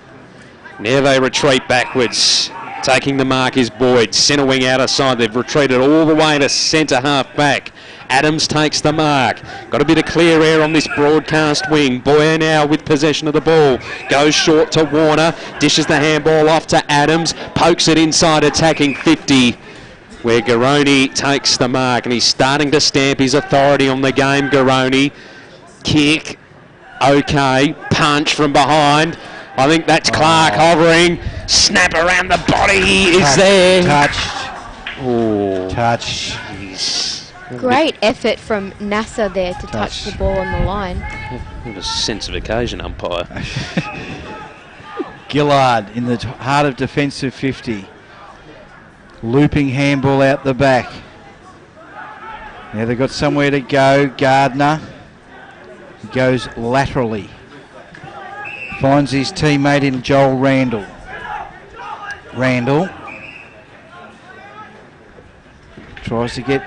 S3: Now they retreat backwards. Taking the mark is Boyd. Centre wing outer side. They've retreated all the way to centre half back. Adams takes the mark. Got a bit of clear air on this broadcast wing. Boyer now with possession of the ball. Goes short to Warner. Dishes the handball off to Adams. Pokes it inside attacking 50. Where Garoni takes the mark. And he's starting to stamp his authority on the game, Garoni. Kick. Okay. Punch from behind. I think that's Clark hovering. Snap around the body is there.
S1: Touched.
S3: Oh.
S1: Touched.
S2: Great effort from NASA there to touch the ball on the line.
S3: It was a sense of occasion, umpire.
S1: Gillard in the heart of defensive 50. Looping handball out the back. Now they've got somewhere to go. Gardner goes laterally. Finds his teammate in Joel Randall. Randall tries to get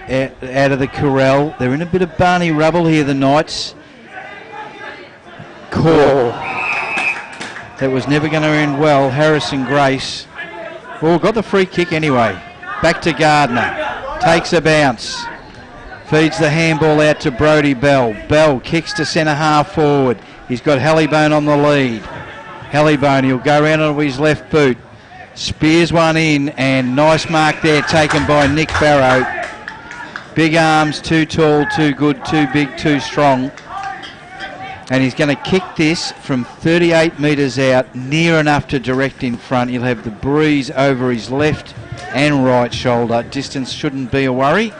S1: out of the corral. They're in a bit of Barney rubble here, the Knights. Caught. That was never going to end well. Harrison Grace. Oh, got the free kick anyway. Back to Gardner. Takes a bounce. Feeds the handball out to Brodie Bell. Bell kicks to centre half forward. He's got Hallybone on the lead. Hallybone, he'll go round onto his left boot. Spears one in, and nice mark there taken by Nick Barrow. Big arms, too tall, too good, too big, too strong. And he's going to kick this from 38 metres out, near enough to direct in front. He'll have the breeze over his left and right shoulder. Distance shouldn't be a worry.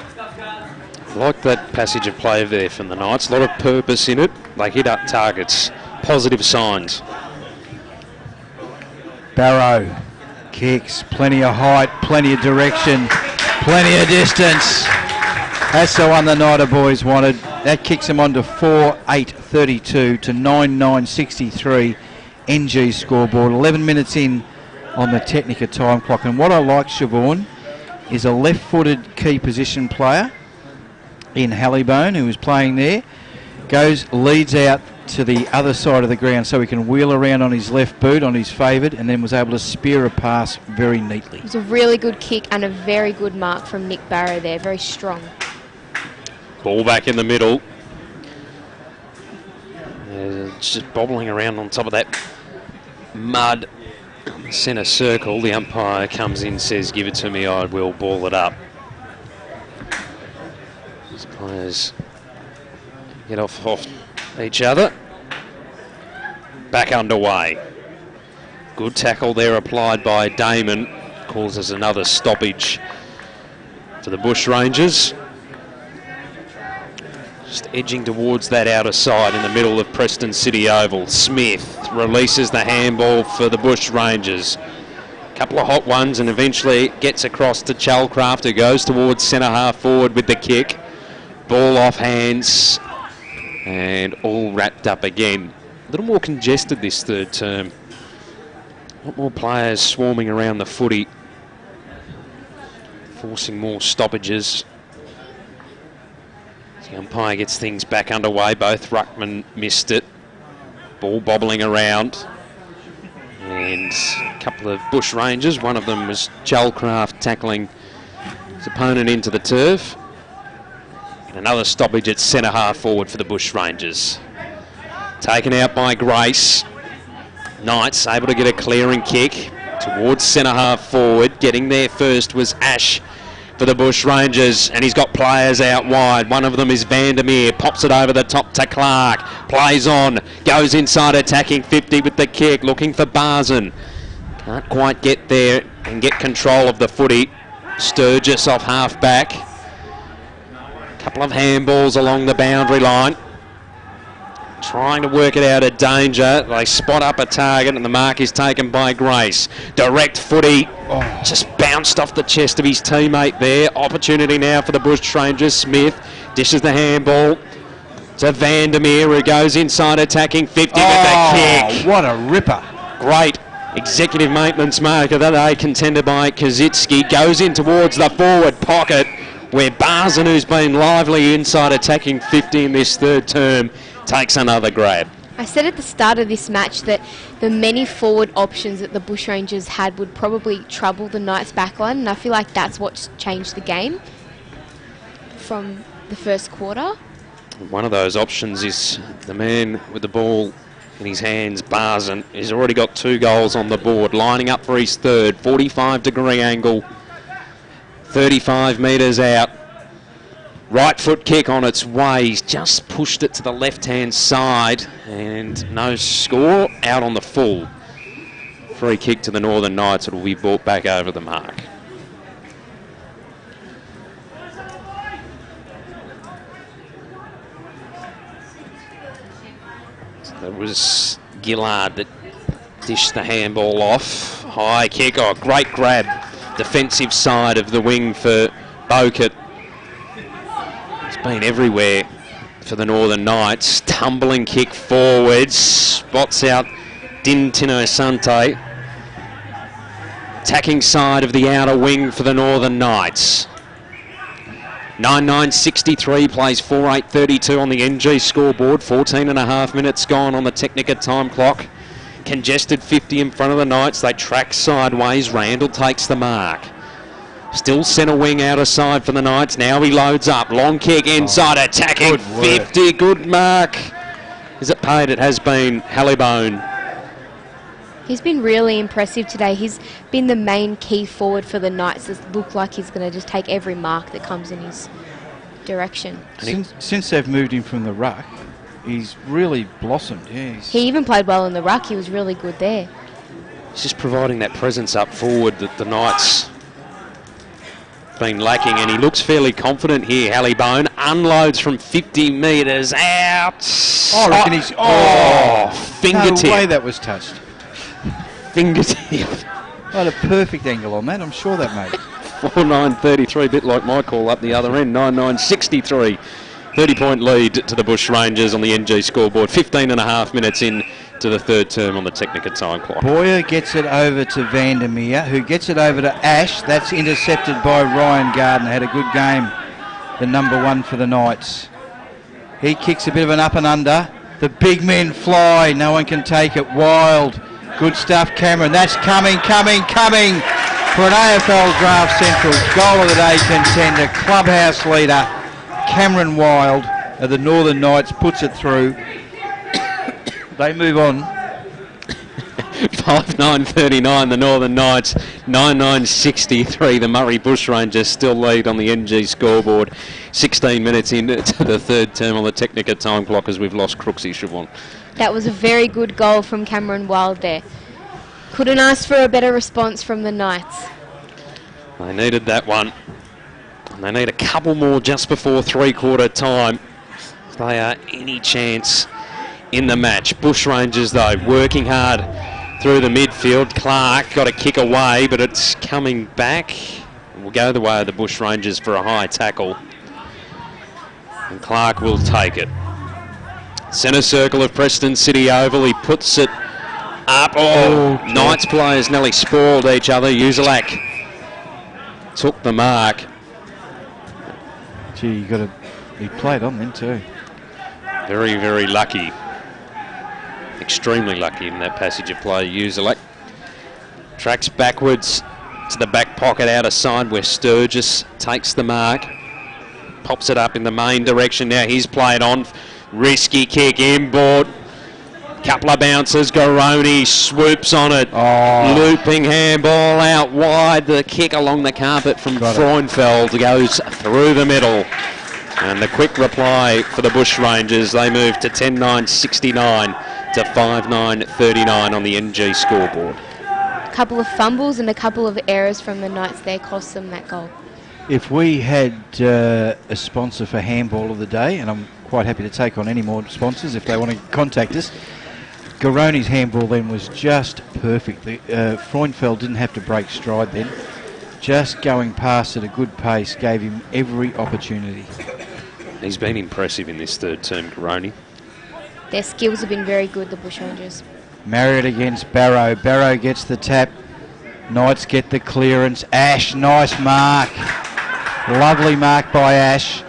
S3: Like that passage of play there from the Knights. A lot of purpose in it. They hit up targets. Positive signs.
S1: Barrow kicks, plenty of height, plenty of direction, plenty of distance. That's the one the Nighter boys wanted. That kicks them on to 4-8-32 to 9-9-63 NG scoreboard. 11 minutes in on the Technica time clock. And what I like, Siobhan, is a left-footed key position player in Hallybone, who is playing there, leads out to the other side of the ground so he can wheel around on his left boot, on his favoured, and then was able to spear a pass very neatly.
S2: It was a really good kick and a very good mark from Nick Barrow there, very strong.
S3: Ball back in the middle. Just bobbling around on top of that mud on the centre circle. The umpire comes in, says, give it to me, I will ball it up. These players get off each other. Back underway. Good tackle there applied by Damon. Causes another stoppage for the Bushrangers. Just edging towards that outer side in the middle of Preston City Oval. Smith releases the handball for the Bushrangers. Couple of hot ones and eventually gets across to Chalcraft, who goes towards centre half forward with the kick. Ball off hands and all wrapped up again. A little more congested this third term. A lot more players swarming around the footy, forcing more stoppages. The umpire gets things back underway. Both ruckmen missed it. Ball bobbling around. And a couple of Bushrangers. One of them was Chalcraft tackling his opponent into the turf. And another stoppage at centre half forward for the Bushrangers. Taken out by Grace. Knights able to get a clearing kick towards centre half forward. Getting there first was Ash for the Bushrangers, and he's got players out wide. One of them is Vandermeer, pops it over the top to Clark, plays on, goes inside attacking 50 with the kick, looking for Barzen. Can't quite get there and get control of the footy. Sturgis off half back. Couple of handballs along the boundary line. Trying to work it out at danger. They spot up a target and the mark is taken by Grace. Direct footy. Just bounced off the chest of his teammate there. Opportunity now for the Bushrangers. Smith dishes the handball to Vandermeer, who goes inside attacking 50 with the kick.
S1: What a ripper.
S3: Great executive maintenance mark of the day, contended by Kazitsky. Goes in towards the forward pocket where Barzen, who's been lively inside attacking 50 in this third term, takes another grab.
S2: I said at the start of this match that the many forward options that the Bushrangers had would probably trouble the Knights backline, and I feel like that's what's changed the game from the first quarter.
S3: One of those options is the man with the ball in his hands, Barzen. He's already got 2 goals on the board, lining up for his third. 45-degree angle, 35 metres out. Right foot kick on its way. He's just pushed it to the left-hand side and no score. Out on the full. Free kick to the Northern Knights. It will be brought back over the mark. So it was Gillard that dished the handball off. High kick. Oh, great grab. Defensive side of the wing for Bokert. Been everywhere for the Northern Knights. Tumbling kick forwards. Spots out Dintino Sante. Attacking side of the outer wing for the Northern Knights. 9:9:63 plays 4:8:32 on the NG scoreboard. 14.5 minutes gone on the Technica time clock. Congested 50 in front of the Knights. They track sideways. Randall takes the mark. Still centre wing outer side for the Knights. Now he loads up. Long kick inside, attacking 50. Good mark. Is it paid? It has been. Hallibone.
S2: He's been really impressive today. He's been the main key forward for the Knights. It looks like he's going to just take every mark that comes in his direction.
S1: Since they've moved him from the ruck, he's really blossomed. Yeah,
S2: he even played well in the ruck. He was really good there.
S3: He's just providing that presence up forward that the Knights been lacking, and he looks fairly confident here. Hallibone unloads from 50 metres out.
S1: I reckon he's...
S3: fingertip.
S1: No way that was touched.
S3: Fingertip.
S1: I had a perfect angle on that. I'm sure that made it.
S3: 4:9:33, a bit like my call up the other end. 9:9:63. 30-point lead to the Bushrangers on the NG scoreboard. 15.5 minutes in to the third term on the Technica time clock.
S1: Boyer gets it over to Vandermeer, who gets it over to Ash. That's intercepted by Ryan Gardner. Had a good game, the number 1 for the Knights. He kicks a bit of an up and under. The big men fly. No one can take it. Wild. Good stuff, Cameron. That's coming for an AFL Draft Central Goal of the Day contender, clubhouse leader, Cameron Wild of the Northern Knights puts it through. They move on.
S3: 5-9-39 the Northern Knights, 9-9-63 the Murray Bushrangers still lead on the NG scoreboard. 16 minutes into the third term on the Technica time clock as we've lost Crooksy, Siobhan.
S2: That was a very good goal from Cameron Wild there. Couldn't ask for a better response from the Knights.
S3: They needed that one. And they need a couple more just before three-quarter time. If they are any chance in the match. Bushrangers, though, working hard through the midfield. Clark got a kick away, but it's coming back. Will go the way of the Bushrangers for a high tackle. And Clark will take it. Centre circle of Preston City Oval. He puts it up. Oh, Knights players nearly spoiled each other. Uzelak took the mark.
S1: Gee, he played on then too.
S3: Very, very lucky. Extremely lucky in that passage of play. Uzelak tracks backwards to the back pocket out of side where Sturgis takes the mark. Pops it up in the main direction. Now he's played on. Risky kick inboard. Couple of bounces. Garoni swoops on it. Looping handball out wide. The kick along the carpet from Freundfeld goes through the middle. And the quick reply for the Bushrangers. They move to 10-9-69 to 5-9-39 on the NG scoreboard.
S2: A couple of fumbles and a couple of errors from the Knights there cost them that goal.
S1: If we had a sponsor for Handball of the Day, and I'm quite happy to take on any more sponsors if they want to contact us, Garoni's handball then was just perfect. Freundfeld didn't have to break stride then. Just going past at a good pace gave him every opportunity.
S3: He's been impressive in this third term, Garoni.
S2: Their skills have been very good, the Bushrangers.
S1: Marriott against Barrow. Barrow gets the tap. Knights get the clearance. Ash, nice mark. Lovely mark by Ash.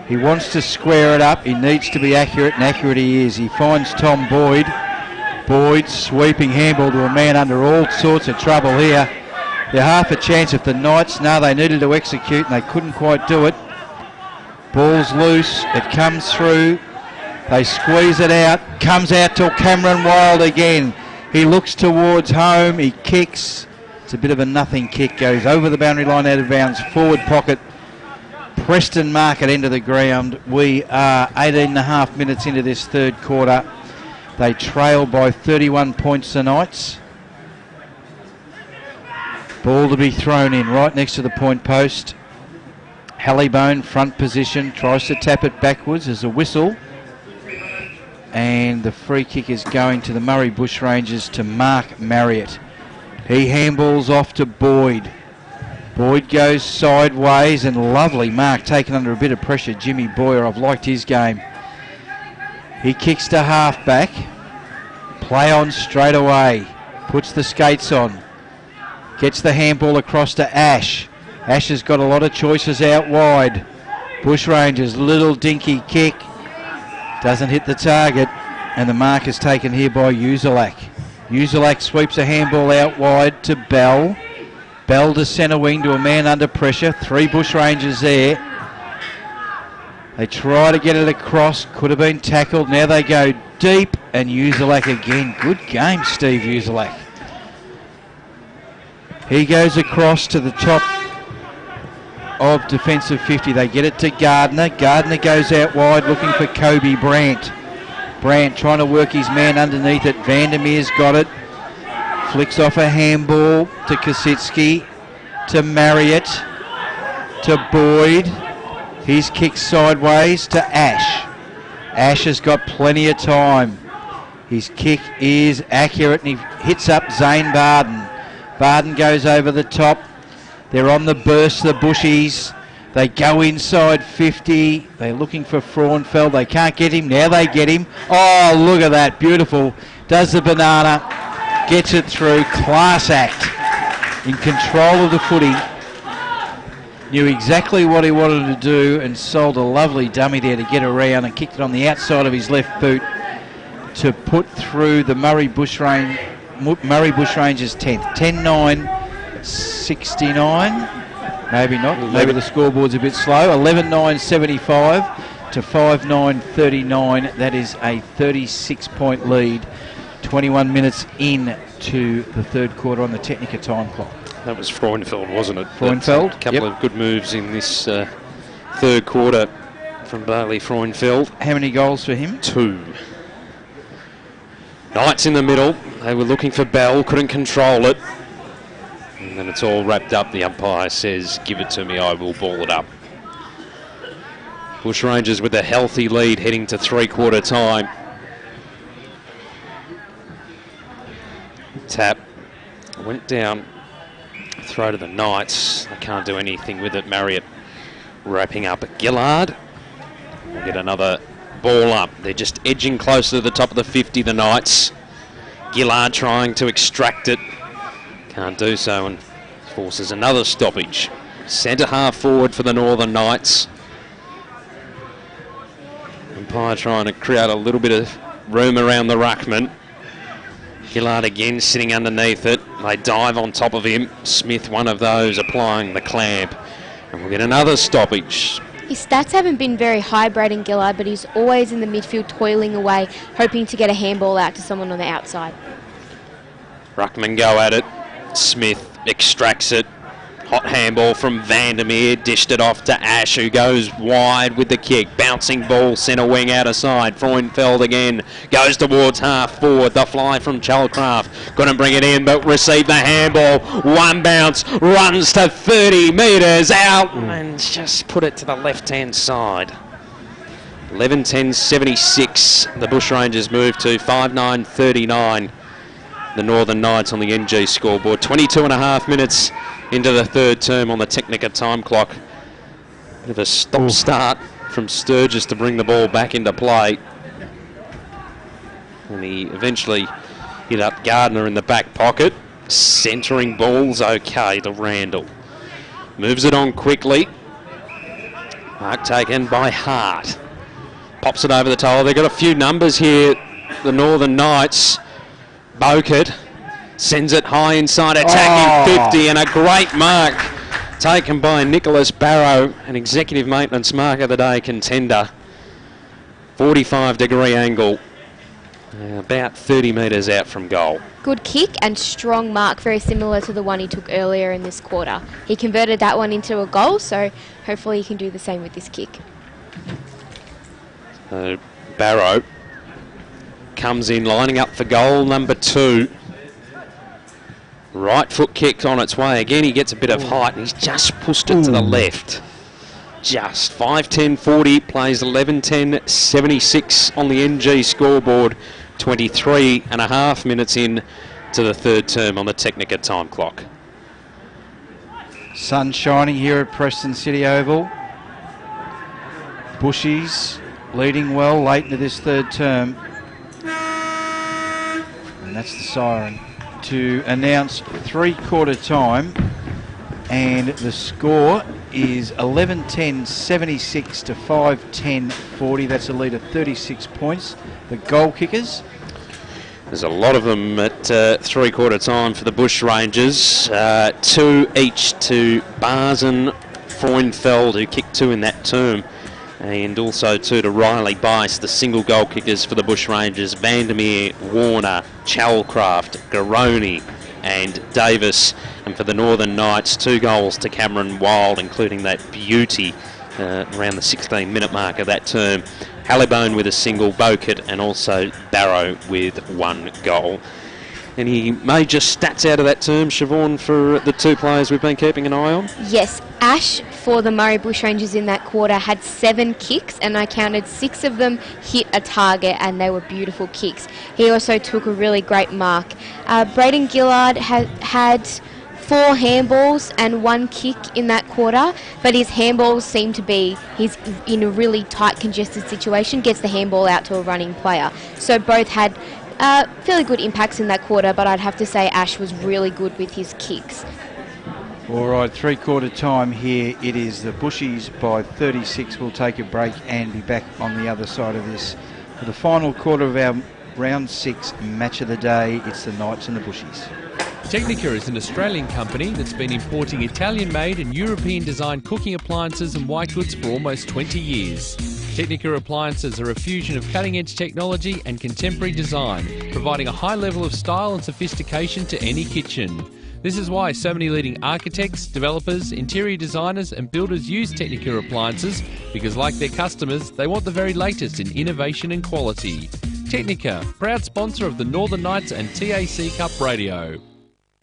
S1: He wants to square it up. He needs to be accurate, and accurate he is. He finds Tom Boyd. Boyd sweeping handball to a man under all sorts of trouble here. They're half a chance if the Knights, they needed to execute and they couldn't quite do it. Ball's loose. It comes through. They squeeze it out. Comes out to Cameron Wild again. He looks towards home. He kicks. It's a bit of a nothing kick. Goes over the boundary line out of bounds. Forward pocket. Preston mark at end of the ground. We are 18.5 minutes into this third quarter. They trail by 31 points the Knights. Ball to be thrown in right next to the point post. Hallibone, front position, tries to tap it backwards. There's a whistle. And the free kick is going to the Murray Bushrangers to Mark Marriott. He handballs off to Boyd. Boyd goes sideways and lovely mark taken under a bit of pressure. Jimmy Boyer, I've liked his game. He kicks to half-back. Play on straight away. Puts the skates on. Gets the handball across to Ash. Ash has got a lot of choices out wide. Bushrangers, little dinky kick. Doesn't hit the target. And the mark is taken here by Uzelak. Uzelak sweeps a handball out wide to Bell. Bell to centre wing to a man under pressure. 3 Bushrangers there. They try to get it across. Could have been tackled. Now they go deep. And Uzelak again. Good game, Steve Uzelak. He goes across to the top of defensive 50. They get it to Gardner. Gardner goes out wide looking for Kobe Brandt. Brandt trying to work his man underneath it. Vandermeer's got it. Flicks off a handball to Kositsky. To Marriott. To Boyd. He's kicked sideways to Ash. Ash has got plenty of time. His kick is accurate and he hits up Zane Barden. Barden goes over the top. They're on the burst, the Bushies. They go inside 50. They're looking for Frauenfeld. They can't get him. Now they get him. Oh, look at that. Beautiful. Does the banana. Gets it through. Class act. In control of the footy. Knew exactly what he wanted to do and sold a lovely dummy there to get around and kicked it on the outside of his left boot to put through the Murray Bushrangers 10th. 10-9-69. Maybe not. Maybe the scoreboard's a bit slow. 11-9-75 to 5-9-39. That is a 36-point lead. 21 minutes in to the third quarter on the Technica time clock.
S3: That was Freundfeld, wasn't it?
S1: Freundfeld.
S3: A couple of good moves in this third quarter from Bailey Freundfeld.
S1: How many goals for him?
S3: 2. Knights in the middle. They were looking for Bell, couldn't control it. And then it's all wrapped up. The umpire says, give it to me, I will ball it up. Bushrangers with a healthy lead heading to three-quarter time. Tap went down, throw to the Knights. They can't do anything with it. Marriott wrapping up Gillard. We'll get another ball up. They're just edging closer to the top of the 50, the Knights. Gillard trying to extract it. Can't do so and forces another stoppage. Centre half forward for the Northern Knights. Umpire trying to create a little bit of room around the ruckman. Gillard again sitting underneath it. They dive on top of him. Smith, one of those, applying the clamp. And we'll get another stoppage.
S2: His stats haven't been very high, Braden Gillard, but he's always in the midfield toiling away, hoping to get a handball out to someone on the outside.
S3: Ruckman go at it. Smith extracts it. Hot handball from Vandermeer, dished it off to Ash, who goes wide with the kick. Bouncing ball, centre wing out of side. Freundfeld again, goes towards half forward. The fly from Chalcraft, couldn't bring it in, but received the handball. One bounce, runs to 30 metres out, and just put it to the left-hand side. 11-10-76, the Bushrangers move to 5-9-39. The Northern Knights on the NG scoreboard. 22 and a half minutes into the third term on the Technica time clock. Bit of a stop-start from Sturgis to bring the ball back into play. And he eventually hit up Gardner in the back pocket. Centering ball's okay to Randall. Moves it on quickly. Mark taken by Hart. Pops it over the total. They've got a few numbers here, the Northern Knights. Bokert sends it high inside, attacking 50, and a great mark taken by Nicholas Barrow, an executive maintenance mark of the day contender. 45-degree angle, about 30 metres out from goal.
S2: Good kick and strong mark, very similar to the one he took earlier in this quarter. He converted that one into a goal, so hopefully he can do the same with this kick.
S3: Barrow comes in, lining up for goal number 2. Right foot kick on its way. Again, he gets a bit of height, and he's just pushed it to the left. Just 5-10-40, plays 11-10-76 on the NG scoreboard. 23 and a half minutes in to the third term on the Technica time clock.
S1: Sun shining here at Preston City Oval. Bushies leading well late into this third term. And that's the siren to announce three-quarter time, and the score is 11-10-76 to 5-10-40. That's a lead of 36 points. The goal kickers.
S3: There's a lot of them at three-quarter time for the Bushrangers. 2 each to Barzen, Freundfeld, who kicked 2 in that term, and also 2 to Riley Bice, the single goal kickers for the Bushrangers. Vandermeer, Warner, Chalcraft, Garoni and Davis. And for the Northern Knights, 2 goals to Cameron Wild, including that beauty around the 16-minute mark of that term. Hallibone with a single, Bokert, and also Barrow with 1 goal. Any major stats out of that term, Siobhan, for the 2 players we've been keeping an eye on?
S2: Yes, Ash for the Murray Bushrangers in that quarter had 7 kicks, and I counted 6 of them hit a target, and they were beautiful kicks. He also took a really great mark. Braden Gillard had 4 handballs and 1 kick in that quarter, but his handballs seem to be, he's in a really tight, congested situation, gets the handball out to a running player. So both had fairly good impacts in that quarter, but I'd have to say Ash was really good with his kicks.
S1: All right, three-quarter time here. It is the Bushies by 36. We'll take a break and be back on the other side of this for the final quarter of our round 6 match of the day. It's the Knights and the Bushies.
S4: Technica is an Australian company that's been importing Italian-made and European-designed cooking appliances and white goods for almost 20 years. Technica appliances are a fusion of cutting-edge technology and contemporary design, providing a high level of style and sophistication to any kitchen. This is why so many leading architects, developers, interior designers and builders use Technica appliances, because like their customers, they want the very latest in innovation and quality. Technica, proud sponsor of the Northern Knights and TAC Cup Radio.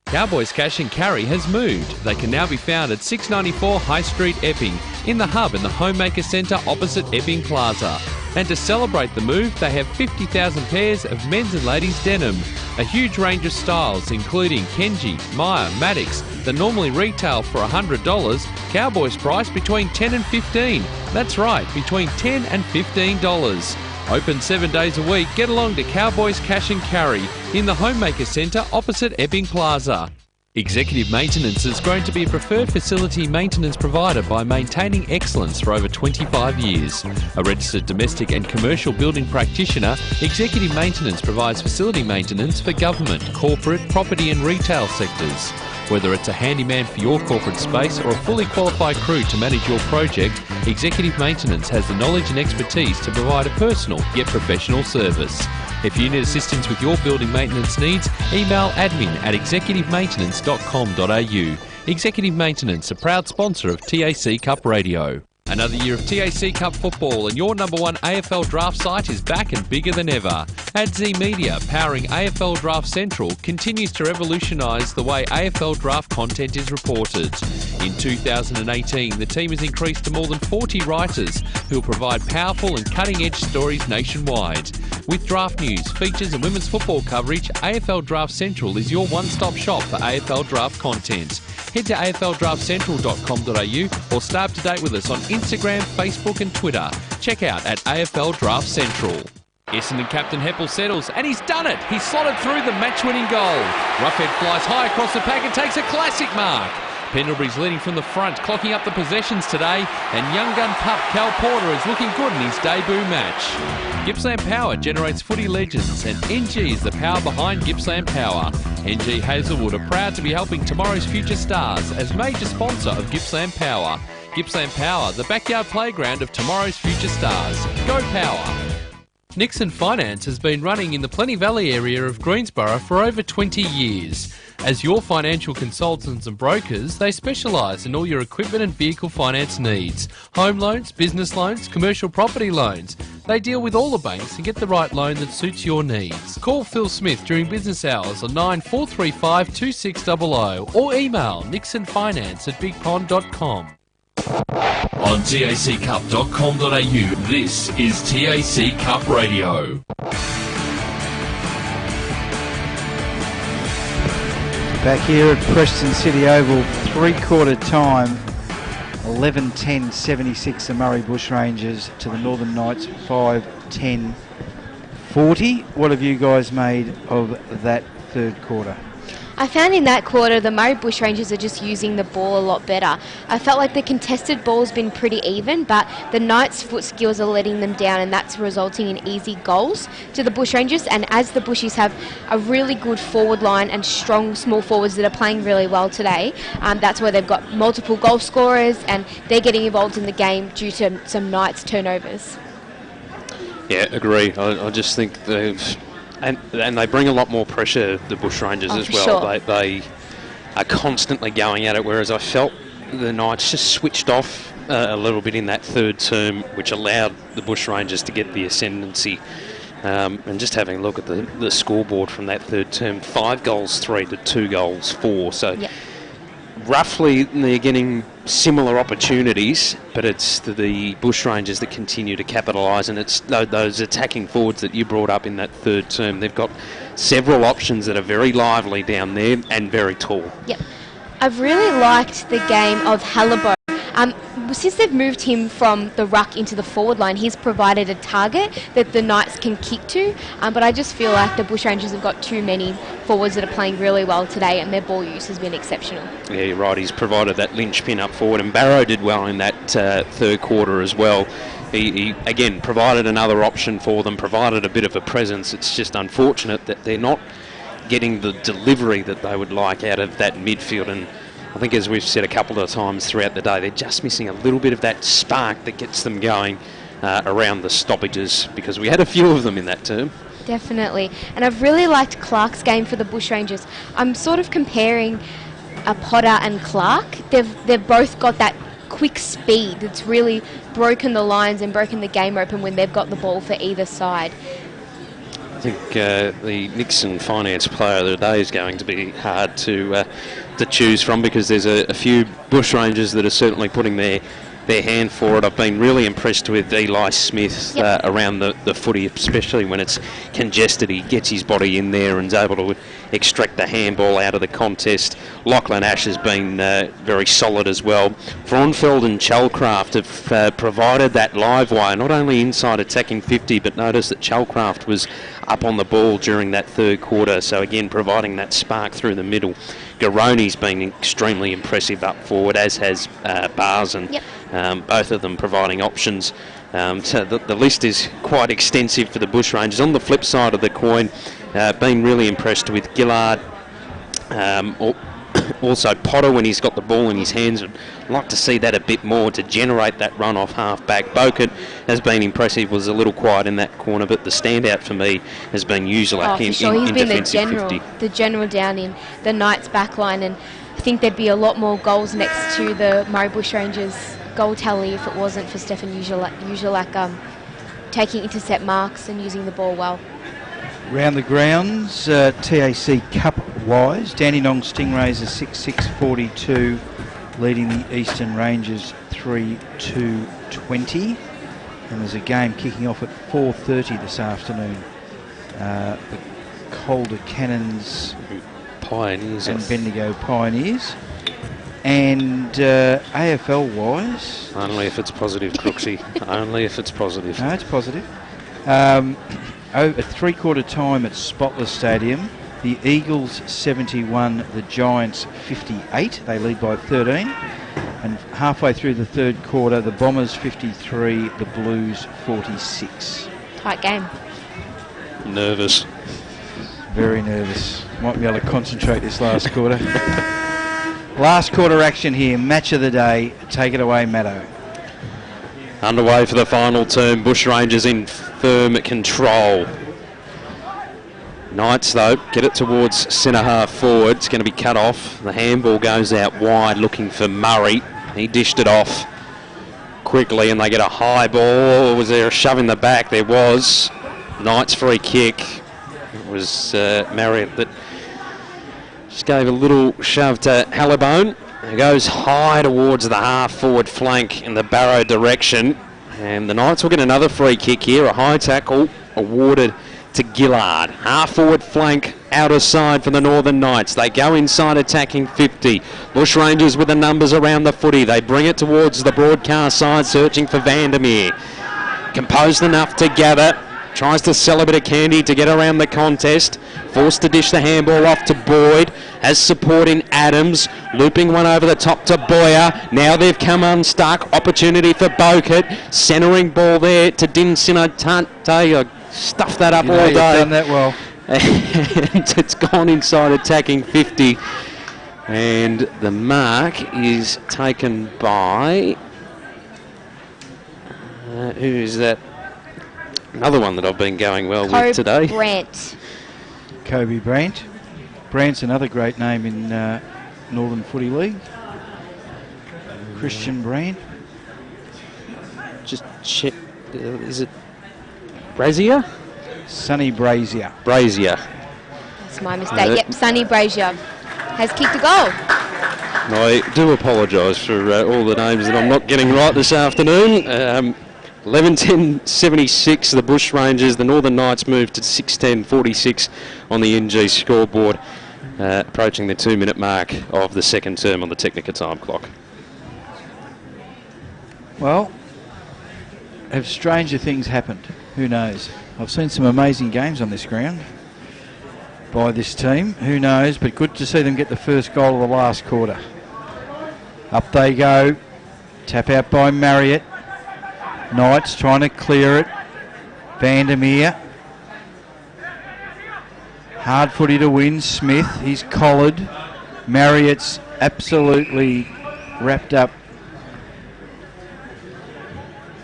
S4: Cowboys Cash and Carry has moved. They can now be found at 694 High Street, Epping, in the hub in the Homemaker Centre opposite Epping Plaza. And to celebrate the move, they have 50,000 pairs of men's and ladies' denim. A huge range of styles, including Kenji, Maya, Maddox, that normally retail for $100, Cowboys price between $10 and $15. That's right, between $10 and $15. Open 7 days a week. Get along to Cowboys Cash and Carry in the Homemaker Centre opposite Epping Plaza. Executive Maintenance has grown to be a preferred facility maintenance provider by maintaining excellence for over 25 years. A registered domestic and commercial building practitioner, Executive Maintenance provides facility maintenance for government, corporate, property and retail sectors. Whether it's a handyman for your corporate space or a fully qualified crew to manage your project, Executive Maintenance has the knowledge and expertise to provide a personal yet professional service. If you need assistance with your building maintenance needs, email admin@executivemaintenance.com.au. Executive Maintenance, a proud sponsor of TAC Cup Radio. Another year of TAC Cup football and your number one AFL draft site is back and bigger than ever. AdZ Media, powering AFL Draft Central, continues to revolutionise the way AFL draft content is reported. In 2018, the team has increased to more than 40 writers who will provide powerful and cutting-edge stories nationwide. With draft news, features and women's football coverage, AFL Draft Central is your one-stop shop for AFL draft content. Head to afldraftcentral.com.au or stay up to date with us on Instagram, Facebook and Twitter. Check out at AFL Draft Central. Essendon captain Heppel settles, and he's done it! He's slotted through the match-winning goal. Roughhead flies high across the pack and takes a classic mark. Pendlebury's leading from the front, clocking up the possessions today, and young gun pup Cal Porter is looking good in his debut match. Gippsland Power generates footy legends, and NG is the power behind Gippsland Power. NG Hazelwood are proud to be helping tomorrow's future stars as major sponsor of Gippsland Power. Gippsland Power, the backyard playground of tomorrow's future stars. Go Power! Nixon Finance has been running in the Plenty Valley area of Greensborough for over 20 years. As your financial consultants and brokers, they specialise in all your equipment and vehicle finance needs. Home loans, business loans, commercial property loans. They deal with all the banks and get the right loan that suits your needs. Call Phil Smith during business hours on 9435 2600 or email nixonfinance@bigpond.com.
S5: On taccup.com.au, this is TAC Cup Radio.
S1: Back here at Preston City Oval, three-quarter time, 11:10.76 the Murray Bushrangers to the Northern Knights 5:10.40. What have you guys made of that third quarter?
S2: I found in that quarter the Murray Bushrangers are just using the ball a lot better. I felt like the contested ball's been pretty even, but the Knights' foot skills are letting them down, and that's resulting in easy goals to the Bushrangers. And as the Bushies have a really good forward line and strong small forwards that are playing really well today, that's where they've got multiple goal scorers and they're getting involved in the game due to some Knights turnovers.
S3: Yeah, agree. I just think they've... And they bring a lot more pressure, the Bushrangers, as well.
S2: Sure.
S3: They are constantly going at it, whereas I felt the Knights just switched off a little bit in that third term, which allowed the Bushrangers to get the ascendancy. And just having a look at the scoreboard from that third term, 5 goals 3 to 2 goals 4. So roughly they're getting similar opportunities, but it's the Bushrangers that continue to capitalise, and it's those attacking forwards that you brought up in that third term. They've got several options that are very lively down there and very tall.
S2: Yep. I've really liked the game of Halliburton. Since they've moved him from the ruck into the forward line, he's provided a target that the Knights can kick to, but I just feel like the Bushrangers have got too many forwards that are playing really well today, and their ball use has been exceptional.
S3: Yeah, you're right. He's provided that linchpin up forward, and Barrow did well in that third quarter as well. He again provided another option for them, provided a bit of a presence. It's just unfortunate that they're not getting the delivery that they would like out of that midfield. And I think, as we've said a couple of times throughout the day, they're just missing a little bit of that spark that gets them going around the stoppages, because we had a few of them in that term.
S2: Definitely. And I've really liked Clark's game for the Bushrangers. I'm sort of comparing Potter and Clark. They've both got that quick speed that's really broken the lines and broken the game open when they've got the ball for either side.
S3: I think the Nixon Finance Player of the Day is going to be hard to choose from, because there's a few Bushrangers that are certainly putting their hand forward. I've been really impressed with Eli Smith around the footy, especially when it's congested. He gets his body in there and is able to extract the handball out of the contest. Lachlan Ash has been very solid as well. Braunfeld and Chalcraft have provided that live wire, not only inside attacking 50, but notice that Chalcraft was up on the ball during that third quarter, so again providing that spark through the middle. Garoni's been extremely impressive up forward, as has Bars, and both of them providing options. So the list is quite extensive for the Bushrangers. On the flip side of the coin, been really impressed with Gillard. Also Potter, when he's got the ball in his hands. I'd like to see that a bit more to generate that run off half-back. Bokert has been impressive, was a little quiet in that corner, but the standout for me has been Uselak in defensive 50.
S2: The general down in the Knights back line, and I think there'd be a lot more goals next to the Murray Bushrangers goal tally if it wasn't for Stefan Uselak taking intercept marks and using the ball well.
S1: Round the grounds, TAC Cup-wise, Dandenong Stingrays are 6-6-42, leading the Eastern Rangers 3-2-20. And there's a game kicking off at 4:30 this afternoon. The Calder Cannons
S3: Pioneers
S1: and Bendigo Pioneers. And AFL-wise...
S3: Only if it's positive, Crooksy. Only if it's positive.
S1: No, it's positive. At three-quarter time at Spotless Stadium, the Eagles 71, the Giants 58. They lead by 13. And halfway through the third quarter, the Bombers 53, the Blues 46.
S2: Tight game.
S3: Nervous.
S1: Very nervous. Might be able to concentrate this last quarter. Last quarter action here, match of the day. Take it away, Matto.
S3: Underway for the final term. Bushrangers in firm control. Knights, though, get it towards centre half forward. It's going to be cut off. The handball goes out wide, looking for Murray. He dished it off quickly, and they get a high ball. Was there a shove in the back? There was. Knights free kick. It was Marriott that just gave a little shove to Hallibone. It goes high towards the half-forward flank in the Barrow direction. And the Knights will get another free kick here. A high tackle awarded to Gillard. Half-forward flank, outer side for the Northern Knights. They go inside attacking 50. Bushrangers with the numbers around the footy. They bring it towards the broadcast side, searching for Vandermeer. Composed enough to gather. Tries to sell a bit of candy to get around the contest. Forced to dish the handball off to Boyd. Has support in Adams. Looping one over the top to Boyer. Now they've come unstuck. Opportunity for Bokert. Centering ball there to Dinsino Tante. Stuffed that up all day.
S1: You've done that well.
S3: And it's gone inside attacking 50. And the mark is taken by... who is that? Another one that I've been going well with today.
S1: Kobe Brandt. Brandt's another great name in Northern Footy League. Christian Brandt.
S3: Just check. Is it Brazier?
S1: Sonny Brazier.
S3: Brazier.
S2: That's my mistake. Yep, Sonny Brazier has kicked a goal.
S3: I do apologise for all the names that I'm not getting right this afternoon. 11-10-76, the Bushrangers. The Northern Knights moved to 6-10-46 on the NG scoreboard, approaching the 2-minute mark of the second term on the Technica time clock.
S1: Well, have stranger things happened? Who knows? I've seen some amazing games on this ground by this team. Who knows? But good to see them get the first goal of the last quarter. Up they go. Tap out by Marriott. Knights trying to clear it. Vandermeer. Hard footy to win. Smith, he's collared. Marriott's absolutely wrapped up.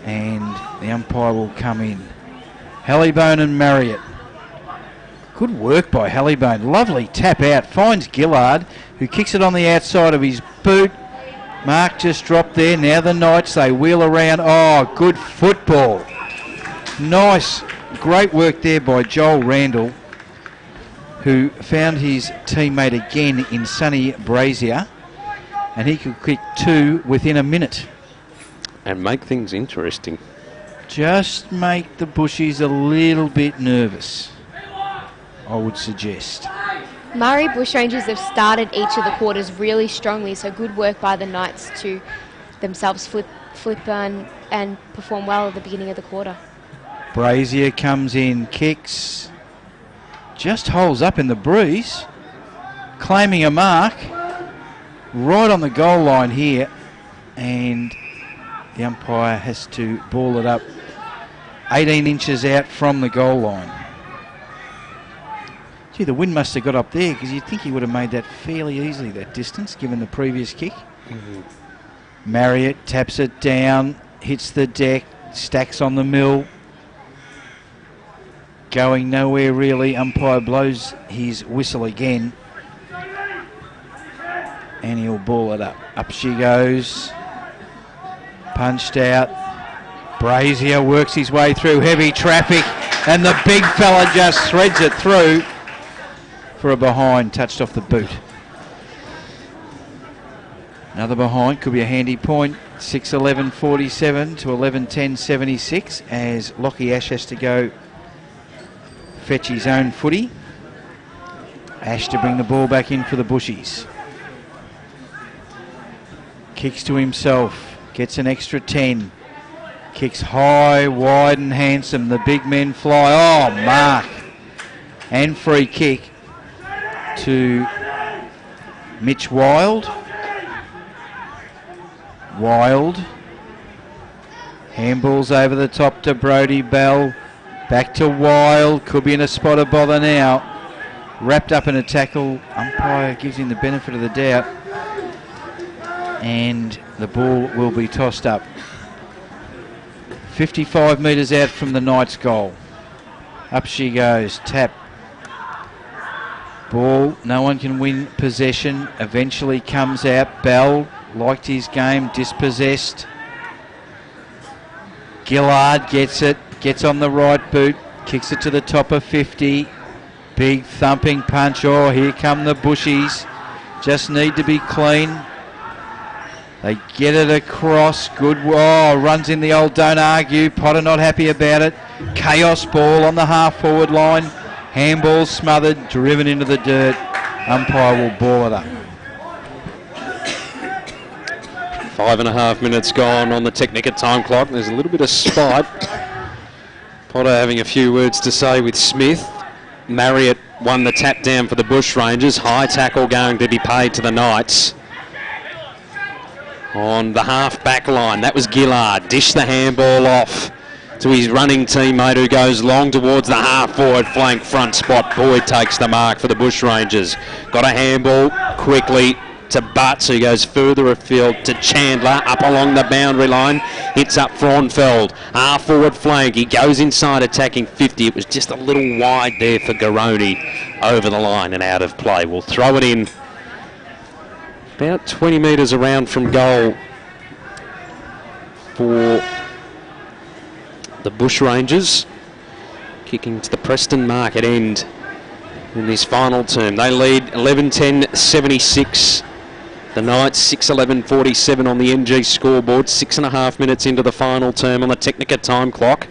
S1: And the umpire will come in. Hallybone and Marriott. Good work by Hallybone. Lovely tap out. Finds Gillard, who kicks it on the outside of his boot. Mark just dropped there. Now the Knights, they wheel around. Oh, good football. Nice. Great work there by Joel Randall, who found his teammate again in Sonny Brazier, and he could kick 2 within a minute.
S3: And make things interesting.
S1: Just make the Bushies a little bit nervous, I would suggest.
S2: Murray Bushrangers have started each of the quarters really strongly, so good work by the Knights to themselves flip and perform well at the beginning of the quarter.
S1: Brazier comes in, kicks, just holds up in the breeze, claiming a mark right on the goal line here, and the umpire has to ball it up 18 inches out from the goal line. Gee, the wind must have got up there, because you'd think he would have made that fairly easily, that distance, given the previous kick. Marriott taps it down, hits the deck, stacks on the mill. Going nowhere really. Umpire blows his whistle again. And he'll ball it up. Up she goes. Punched out. Brazier works his way through heavy traffic, and the big fella just threads it through for a behind, touched off the boot. Another behind, could be a handy point. 6:11:47 to 11:10:76 as Lockie Ash has to go fetch his own footy. Ash to bring the ball back in for the Bushies. Kicks to himself, gets an extra 10. Kicks high, wide and handsome. The big men fly. Oh, mark. And free kick to Mitch Wild. Wild. Handballs over the top to Brodie Bell. Back to Wild. Could be in a spot of bother now. Wrapped up in a tackle. Umpire gives him the benefit of the doubt. And the ball will be tossed up. 55 metres out from the Knights' goal. Up she goes. Tap. Ball. No one can win possession. Eventually comes out. Bell liked his game. Dispossessed. Gillard gets it. Gets on the right boot. Kicks it to the top of 50. Big thumping punch. Oh, here come the Bushies. Just need to be clean. They get it across. Good. Oh, runs in the old don't argue. Potter not happy about it. Chaos ball on the half forward line. Handball smothered. Driven into the dirt. Umpire will ball it up.
S3: 5.5 minutes gone on the Technica time clock. There's a little bit of spite. Potter having a few words to say with Smith. Marriott won the tap down for the Bushrangers. High tackle going to be paid to the Knights. On the half back line, that was Gillard. Dished the handball off to his running teammate who goes long towards the half forward flank front spot. Boyd takes the mark for the Bushrangers. Got a handball quickly to Butts, who goes further afield to Chandler, up along the boundary line, hits up Fraunfeld, half forward flank, he goes inside attacking 50, it was just a little wide there for Garoni, over the line and out of play. We'll throw it in about 20 metres around from goal for the Bushrangers, kicking to the Preston Market end in this final term. They lead 11-10-76. The Knights 6:11:47 on the NG scoreboard. 6.5 minutes into the final term on the Technica time clock.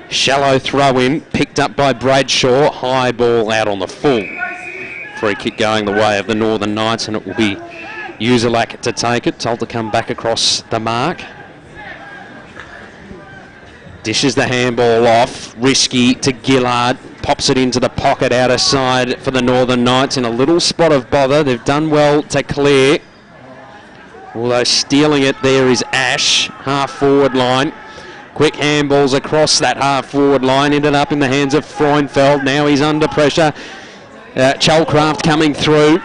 S3: Shallow throw in, picked up by Bradshaw. High ball out on the full. Free kick going the way of the Northern Knights, and it will be Uselak to take it. Told to come back across the mark. Dishes the handball off. Risky to Gillard. Pops it into the pocket outer side for the Northern Knights in a little spot of bother. They've done well to clear. Although stealing it there is Ash, half forward line. Quick handballs across that half forward line. Ended up in the hands of Freundfeld. Now he's under pressure. Chalcraft coming through.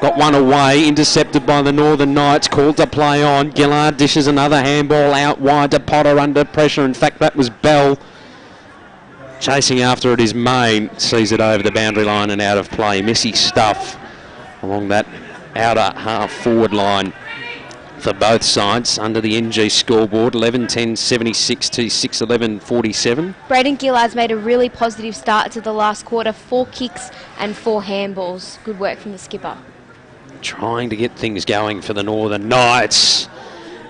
S3: Got one away, intercepted by the Northern Knights, called to play on. Gillard dishes another handball out wide to Potter under pressure. In fact, that was Bell. Chasing after it is Main, sees it over the boundary line and out of play. Messy stuff along that outer half forward line for both sides under the NG scoreboard. 11-10-76 to 6-11-47.
S2: Braden Gillard's made a really positive start to the last quarter. 4 kicks and 4 handballs. Good work from the skipper.
S3: Trying to get things going for the Northern Knights.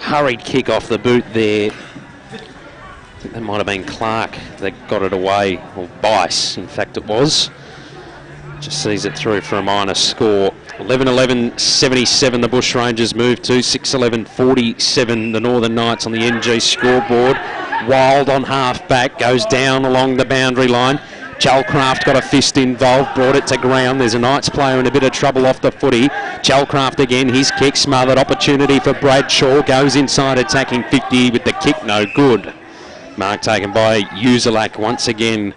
S3: Hurried kick off the boot there. I think that might have been Clark that got it away, or Bice, in fact it was. Just sees it through for a minor score. 11-11-77 the Bushrangers move to 6-11-47 the Northern Knights on the NG scoreboard. Wild on half back, goes down along the boundary line. Chalcraft got a fist involved, brought it to ground. There's a Knights player in a bit of trouble off the footy. Chalcraft again, his kick smothered. Opportunity for Bradshaw, goes inside attacking 50 with the kick, no good. Mark taken by Uzelak once again.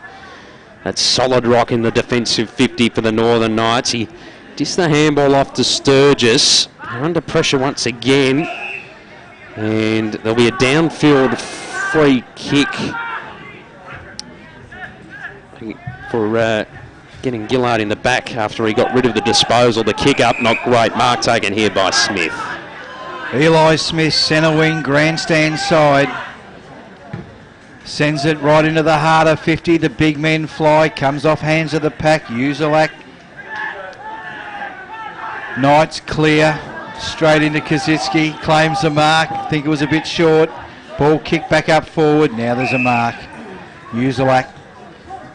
S3: That's solid rock in the defensive 50 for the Northern Knights. He dissed the handball off to Sturgis. They're under pressure once again. And there'll be a downfield free kick for getting Gillard in the back after he got rid of the disposal. The kick up, not great. Mark taken here by Smith.
S1: Eli Smith, centre wing, grandstand side. Sends it right into the heart of 50. The big men fly. Comes off hands of the pack. Uzelak. Knights clear. Straight into Kaczynski. Claims the mark. Think it was a bit short. Ball kicked back up forward. Now there's a mark. Uzelak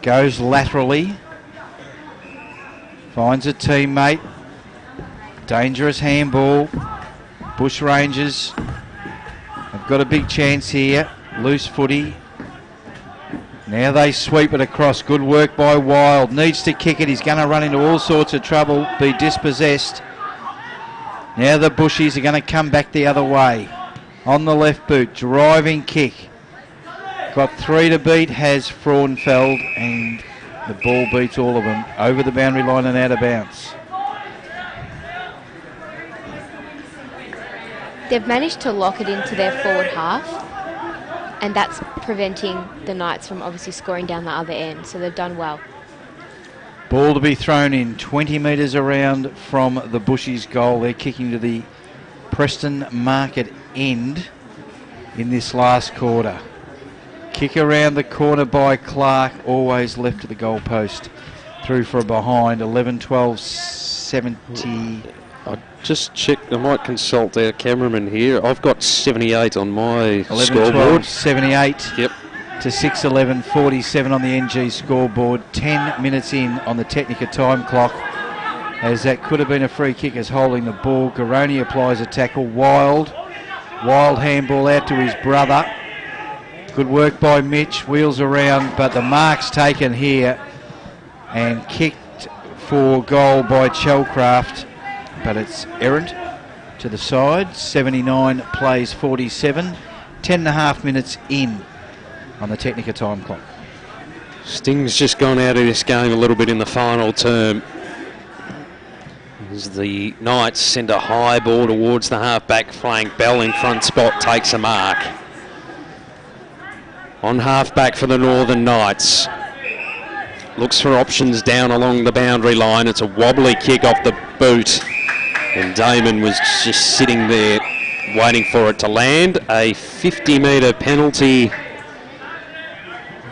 S1: goes laterally. Finds a teammate. Dangerous handball. Bushrangers have got a big chance here. Loose footy. Now they sweep it across. Good work by Wild. Needs to kick it. He's going to run into all sorts of trouble. Be dispossessed. Now the Bushies are going to come back the other way. On the left boot. Driving kick. Got 3 to beat. Has Frauenfeld. And the ball beats all of them. Over the boundary line and out of bounds.
S2: They've managed to lock it into their forward half, and that's preventing the Knights from obviously scoring down the other end, so they've done well.
S1: Ball to be thrown in 20 metres around from the Bushies goal. They're kicking to the Preston Market end in this last quarter. Kick around the corner by Clark, always left to the goal post. Through for a behind, 11-12-70.
S3: I just checked, I might consult our cameraman here. I've got 78 on my scoreboard.
S1: 78
S3: Yep.
S1: to 6-11-47 on the NG scoreboard. 10 minutes in on the Technica time clock, as that could have been a free kick as holding the ball. Garoni applies a tackle. Wild handball out to his brother. Good work by Mitch. Wheels around, but the mark's taken here and kicked for goal by Chalcraft. But it's errant to the side. 79 plays 47. 10.5 minutes in on the Technica time clock.
S3: Sting's just gone out of this game a little bit in the final term. As the Knights send a high ball towards the half-back flank. Bell in front spot takes a mark. On half-back for the Northern Knights. Looks for options down along the boundary line. It's a wobbly kick off the boot. And Damon was just sitting there waiting for it to land. A 50-metre penalty. I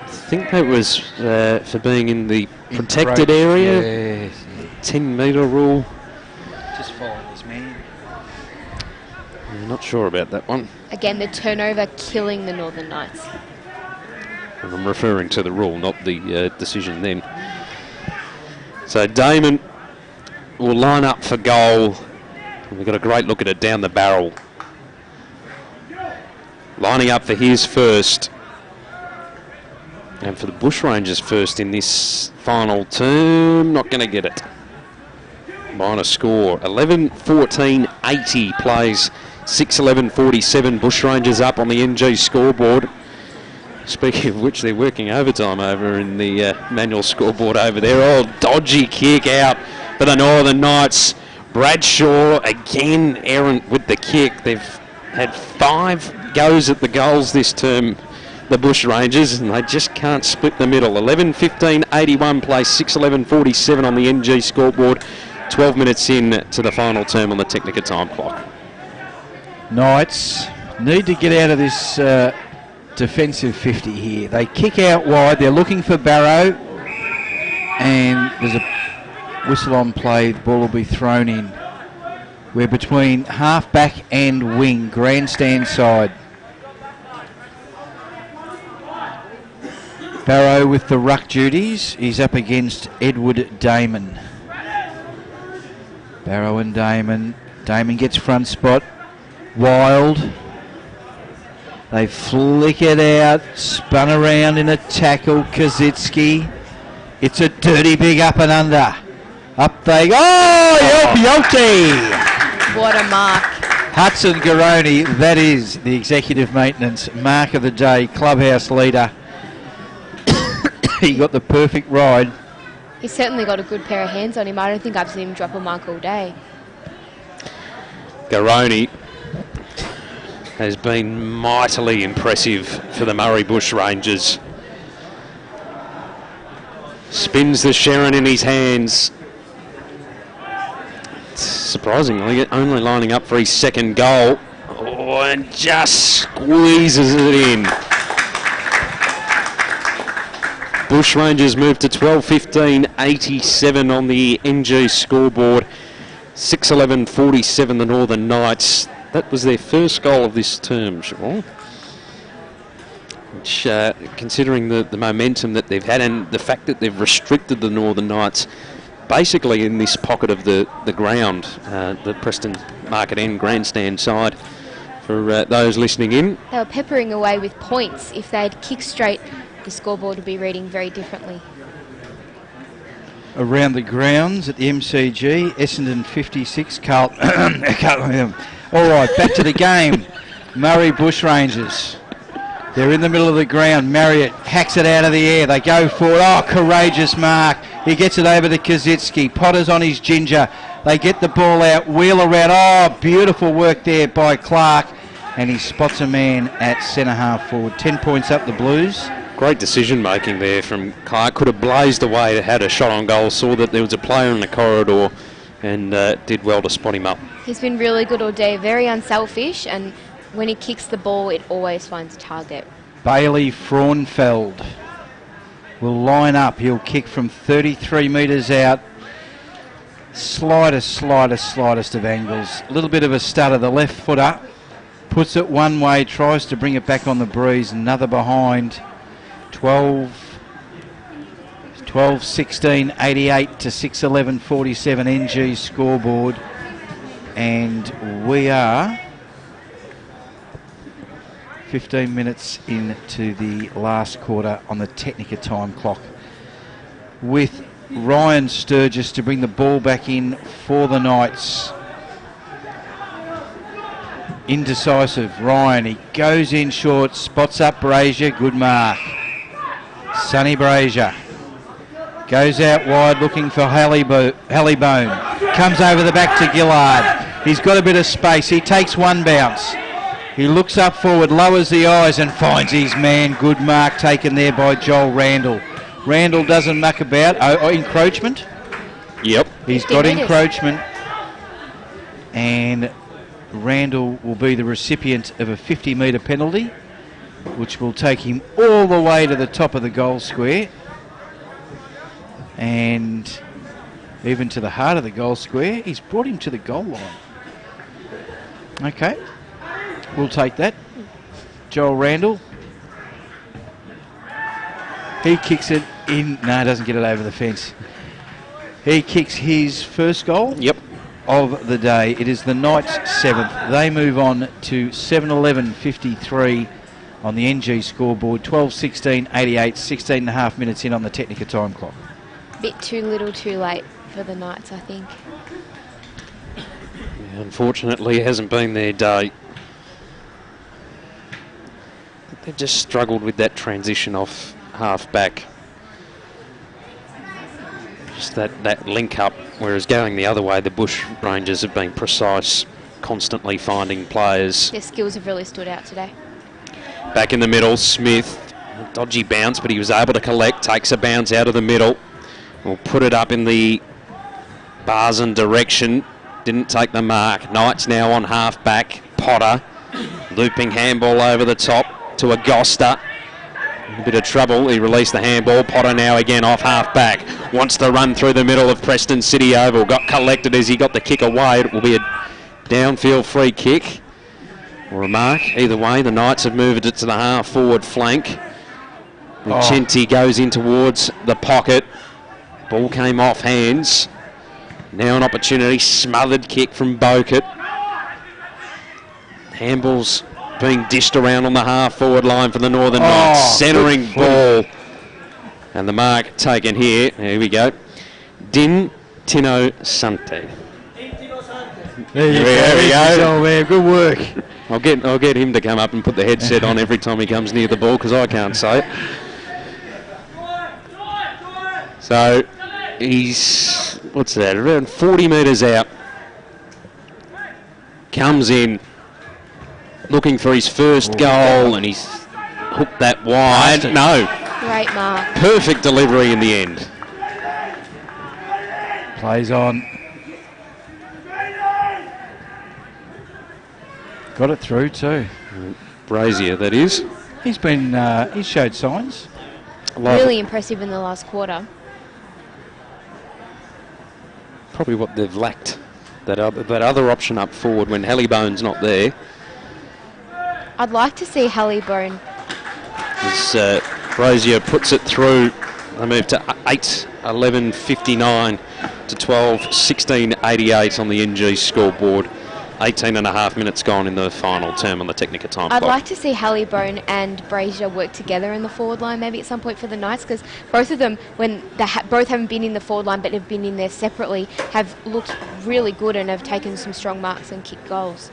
S3: think that was for being in the protected area.
S1: Yes.
S3: 10-metre rule.
S1: Just follow this man.
S3: I'm not sure about that one.
S2: Again, the turnover killing the Northern Knights.
S3: And I'm referring to the rule, not the decision then. So Damon will line up for goal. We've got a great look at it down the barrel. Lining up for his first. And for the Bushrangers first in this final term, not going to get it. Minor score, 11-14-80 plays 6-11-47. Bushrangers up on the NG scoreboard. Speaking of which, they're working overtime over in the manual scoreboard over there. Oh, dodgy kick out for the Northern Knights. Bradshaw again errant with the kick. They've had 5 goes at the goals this term, the Bushrangers, and they just can't split the middle. 11:15:81 play, 6:11:47 on the NG scoreboard. 12 minutes in to the final term on the Technica time clock.
S1: Knights need to get out of this defensive 50 here. They kick out wide. They're looking for Barrow, and there's a whistle on play. The ball will be thrown in. We're between half-back and wing, grandstand side. Barrow with the ruck duties. He's up against Edward Damon. Barrow and Damon. Damon gets front spot. Wild. They flick it out. Spun around in a tackle. Kazitsky. It's a dirty big up and under. Up they go. Oh, Yolty!
S2: What a mark.
S1: Hudson Garoni, that is the executive maintenance mark of the day, clubhouse leader. He got the perfect ride.
S2: He's certainly got a good pair of hands on him. I don't think I've seen him drop a mark all day.
S3: Garoni has been mightily impressive for the Murray Bushrangers. Spins the Sharon in his hands. Surprisingly, only lining up for his second goal. Oh, and just squeezes it in. Bushrangers move to 12:15:87 on the NG scoreboard. 6:11:47 the Northern Knights. That was their first goal of this term, Siobhan. Which, considering the momentum that they've had and the fact that they've restricted the Northern Knights basically in this pocket of the ground, the Preston Market End grandstand side, for those listening in.
S2: They were peppering away with points. If they'd kicked straight, the scoreboard would be reading very differently.
S1: Around the grounds at the MCG, Essendon 56, Carlton. All right, back to the game. Murray Bushrangers. They're in the middle of the ground. Marriott hacks it out of the air. They go forward. Oh, courageous mark. He gets it over to Kazitsky. Potter's on his ginger. They get the ball out, wheel around. Oh, beautiful work there by Clark. And he spots a man at centre half forward. 10 points up the Blues.
S3: Great decision making there from Clark. Could have blazed away, had a shot on goal, saw that there was a player in the corridor, and did well to spot him up.
S2: He's been really good all day, very unselfish, and when he kicks the ball, it always finds a target.
S1: Bailey Fraunfeld will line up. He'll kick from 33 metres out. Slightest of angles. A little bit of a stutter. The left foot up. Puts it one way, tries to bring it back on the breeze. Another behind. 12:16:88 to 6:11:47 NG scoreboard, and we are 15 minutes into the last quarter on the Technica time clock, with Ryan Sturgis to bring the ball back in for the Knights. Indecisive, Ryan, he goes in short, spots up Brazier, good mark. Sonny Brazier goes out wide looking for Hallibone. Comes over the back to Gillard. He's got a bit of space. He takes one bounce. He looks up forward, lowers the eyes and finds his man. Good mark taken there by Joel Randall. Randall doesn't muck about. Encroachment?
S3: Yep.
S1: He's got encroachment. And Randall will be the recipient of a 50-metre penalty, which will take him all the way to the top of the goal square and even to the heart of the goal square. He's brought him to the goal line. Okay, we'll take that. Joel Randall. He kicks it in. No, doesn't get it over the fence. He kicks his first goal.
S3: Yep.
S1: Of the day. It is the Knights' 7th. They move on to 7:11:53 on the NG scoreboard. 12:16:88, 16 and a half minutes in on the Technica time clock.
S2: Bit too little too late for the Knights, I think.
S3: Yeah, unfortunately, it hasn't been their day. They just struggled with that transition off half back. Just that link up, whereas going the other way, the Bushrangers have been precise, constantly finding players.
S2: Their skills have really stood out today.
S3: Back in the middle, Smith, dodgy bounce, but he was able to collect, takes a bounce out of the middle. Will put it up in the Barzen direction, didn't take the mark. Knights now on half back, Potter, looping handball over the top to Agosta. A bit of trouble, he released the handball. Potter now again off half back, wants to run through the middle of Preston City Oval, got collected as he got the kick away. It will be a downfield free kick or a mark. Either way, the Knights have moved it to the half forward flank. Vicente goes in towards the pocket. Ball came off hands. Now an opportunity, smothered kick from Bokert. Handball's being dished around on the half forward line for the Northern Knights. Centering ball. And the mark taken here. Here we go. Din Tino Sante.
S1: There we go. Oh, man, good work.
S3: I'll get him to come up and put the headset on every time he comes near the ball, because I can't say it. So he's, what's that, around 40 metres out. Comes in looking for his first goal, and he's hooked that wide. No.
S2: Great mark.
S3: Perfect delivery in the end.
S1: Plays on. Got it through too.
S3: Brazier, that is.
S1: He's been, he's showed signs.
S2: Really impressive in the last quarter.
S3: Probably what they've lacked. That other option up forward when Hallybone's not there.
S2: I'd like to see Halliburton.
S3: As Brazier puts it through, they move to 8:11:59 to 12:16:88 on the NG scoreboard. 18 and a half minutes gone in the final term on the Technica time
S2: I'd
S3: clock.
S2: like to see Halliburton and Brazier work together in the forward line maybe at some point for the Knights, because both of them, when they both haven't been in the forward line but have been in there separately, have looked really good and have taken some strong marks and kicked goals.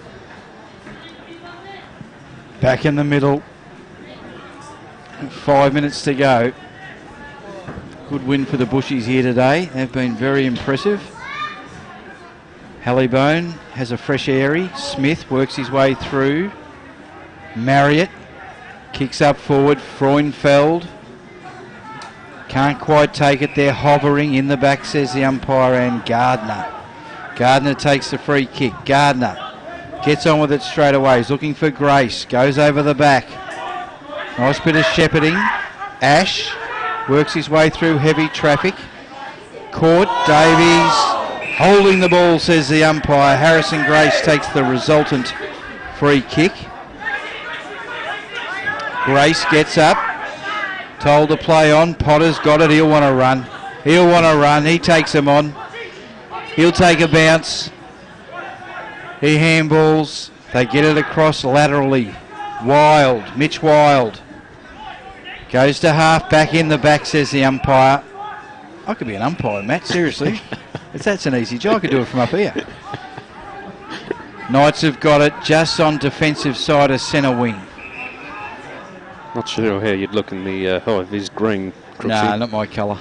S1: Back in the middle. 5 minutes to go. Good win for the Bushies here today. They've been very impressive. Hallibone has a fresh airy. Smith works his way through. Marriott kicks up forward. Freundfeld can't quite take it. They're hovering in the back, says the umpire, and Gardner. Gardner takes the free kick. Gardner gets on with it straight away. He's looking for Grace. Goes over the back. Nice bit of shepherding. Ash works his way through heavy traffic. Caught. Davies holding the ball, says the umpire. Harrison Grace takes the resultant free kick. Grace gets up. Told to play on. Potter's got it. He'll want to run. He'll want to run. He takes him on. He'll take a bounce. He handballs. They get it across laterally. Wild. Mitch Wild. Goes to half back in the back, says the umpire. I could be an umpire, Matt, seriously. That's an easy job. I could do it from up here. Knights have got it just on defensive side of centre wing.
S3: Not sure how you'd look in the his green.
S1: Nah, not my colour.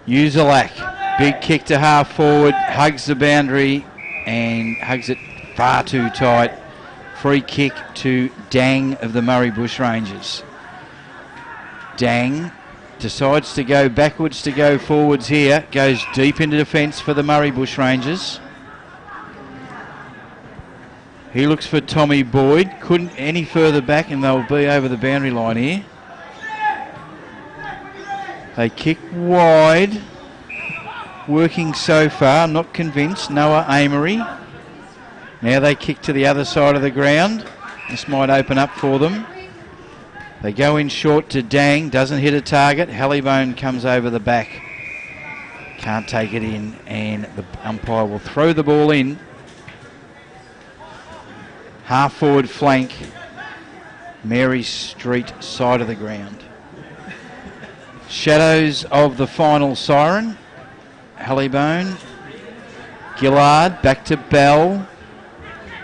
S1: Uzelak, big kick to half forward, hugs the boundary and hugs it far too tight. Free kick to Dang of the Murray Bushrangers. Dang decides to go backwards to go forwards here. Goes deep into defence for the Murray Bushrangers. He looks for Tommy Boyd. Couldn't any further back and they'll be over the boundary line here. They kick wide. Working so far. Not convinced. Noah Amory. Now they kick to the other side of the ground. This might open up for them. They go in short to Dang, doesn't hit a target. Hallibone comes over the back. Can't take it in, and the umpire will throw the ball in. Half forward flank, Mary Street side of the ground. Shadows of the final siren. Hallibone. Gillard back to Bell.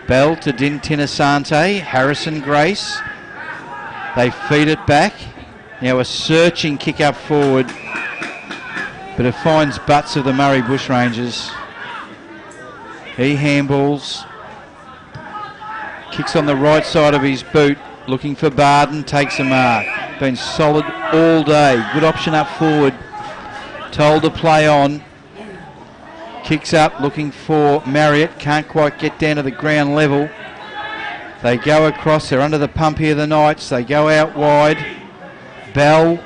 S1: Bell to Din Tinasante. Harrison Grace. They feed it back. Now a searching kick up forward, but it finds butts of the Murray Bushrangers. He handballs, kicks on the right side of his boot, looking for Barden, takes a mark. Been solid all day. Good option up forward. Told to play on. Kicks up, looking for Marriott. Can't quite get down to the ground level. They go across. They're under the pump here, the Knights. They go out wide. Bell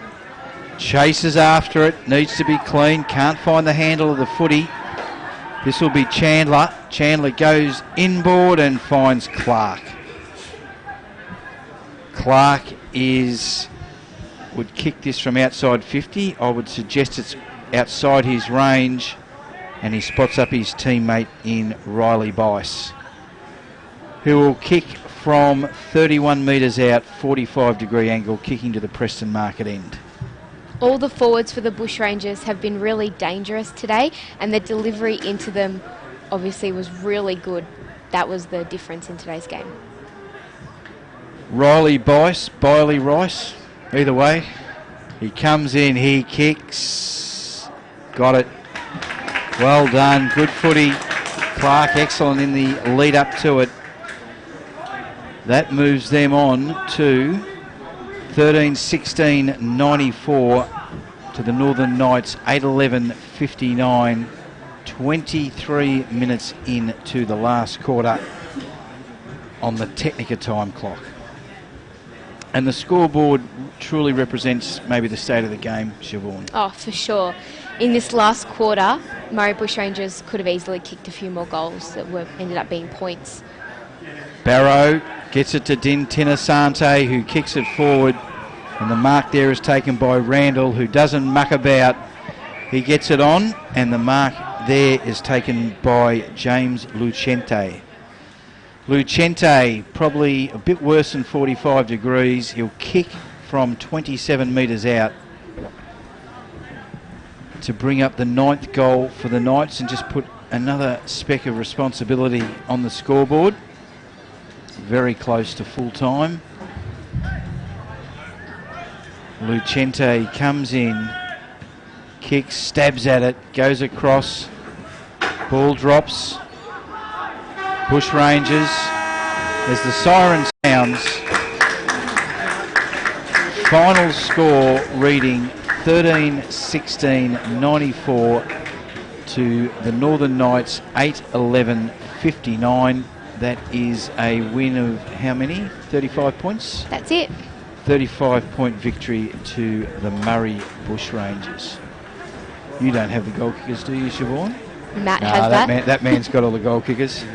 S1: chases after it. Needs to be clean. Can't find the handle of the footy. This will be Chandler. Chandler goes inboard and finds Clark. Clark would kick this from outside 50. I would suggest it's outside his range, and he spots up his teammate in Riley Bice, who will kick from 31 metres out, 45-degree angle, kicking to the Preston Market end.
S2: All the forwards for the Bushrangers have been really dangerous today, and the delivery into them obviously was really good. That was the difference in today's game.
S1: Riley Bice, Biley Rice, either way. He comes in, he kicks. Got it. Well done, good footy. Clark excellent in the lead up to it. That moves them on to 13-16-94 to the Northern Knights, 8-11-59, 23 minutes into the last quarter on the Technica time clock. And the scoreboard truly represents maybe the state of the game, Siobhan.
S2: Oh, for sure. In this last quarter, Murray Bushrangers could have easily kicked a few more goals that ended up being points.
S1: Barrow gets it to Din Tinasante, who kicks it forward. And the mark there is taken by Randall, who doesn't muck about. He gets it on, and the mark there is taken by James Lucente. Lucente, probably a bit worse than 45 degrees. He'll kick from 27 metres out to bring up the 9th goal for the Knights and just put another speck of responsibility on the scoreboard. Very close to full time. Lucente comes in, kicks, stabs at it, goes across, ball drops. Bushrangers, as the siren sounds, final score reading 13-16-94 to the Northern Knights, 8-11-59. That is a win of how many? 35 points?
S2: That's it.
S1: 35-point victory to the Murray Bushrangers. You don't have the goal kickers, do you, Siobhan?
S2: Matt has that.
S1: That man's got all the goal kickers.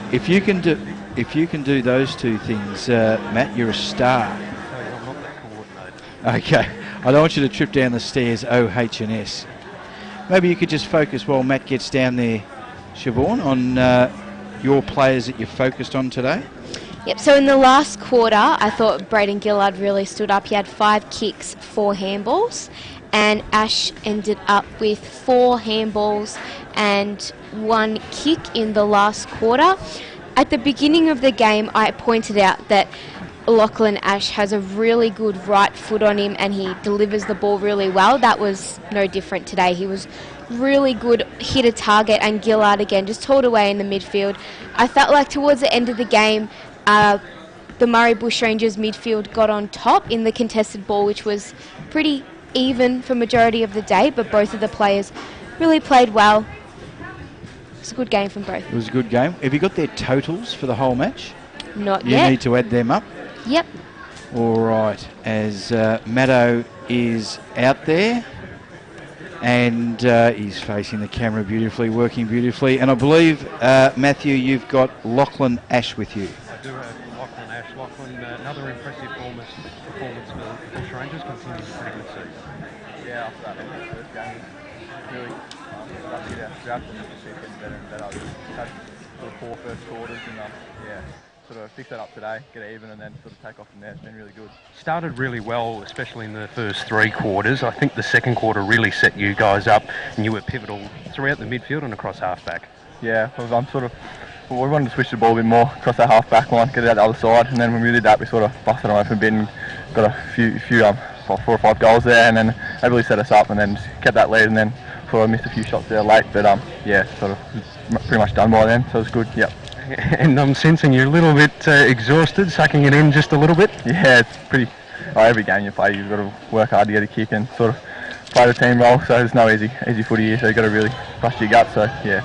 S1: If you can do those two things, Matt, you're a star. Okay, I don't want you to trip down the stairs, OH&S. Maybe you could just focus while Matt gets down there, Siobhan, on your players that you're focused on today.
S2: Yep, so in the last quarter, I thought Braden Gillard really stood up. He had 5 kicks, 4 handballs, and Ash ended up with 4 handballs and 1 kick in the last quarter. At the beginning of the game, I pointed out that Lachlan Ash has a really good right foot on him and he delivers the ball really well. That was no different today. He was really good, hit a target, and Gillard again just hauled away in the midfield. I felt like towards the end of the game, the Murray Bushrangers midfield got on top in the contested ball, which was pretty even for majority of the day, but both of the players really played well. It was a good game from both.
S1: It was a good game. Have you got their totals for the whole match?
S2: Not
S1: you
S2: yet.
S1: You need to add them up.
S2: Yep.
S1: All right, as Maddo is out there, and he's facing the camera beautifully, working beautifully, and I believe, Matthew, you've got Lachlan Ash with you.
S8: I do have Lachlan Ash. Lachlan, another impressive performance for the Bushrangers, continues a pretty good season.
S9: Yeah, after that first game, really started to get out throughout the season, getting better and better. We've had sort of 4 first quarters and sort of fix that up today, get it even, and then sort of take off from there. It's been really good.
S8: Started really well, especially in the first 3 quarters. I think the second quarter really set you guys up, and you were pivotal throughout the midfield and across halfback.
S9: Yeah, I'm sort of Well, we wanted to switch the ball a bit more across that half-back line, get it out the other side, and then when we did that, we sort of busted them open a bit and got a few 4 or 5 goals there, and then they really set us up, and then just kept that lead, and then sort of missed a few shots there late, but yeah, sort of pretty much done by then, so it was good. Yep.
S10: And I'm sensing you're a little bit exhausted, sucking it in just a little bit.
S9: Yeah, it's pretty. Every game you play, you've got to work hard to get a kick and sort of play the team role. So there's no easy footy here. So you've got to really bust your gut. So yeah.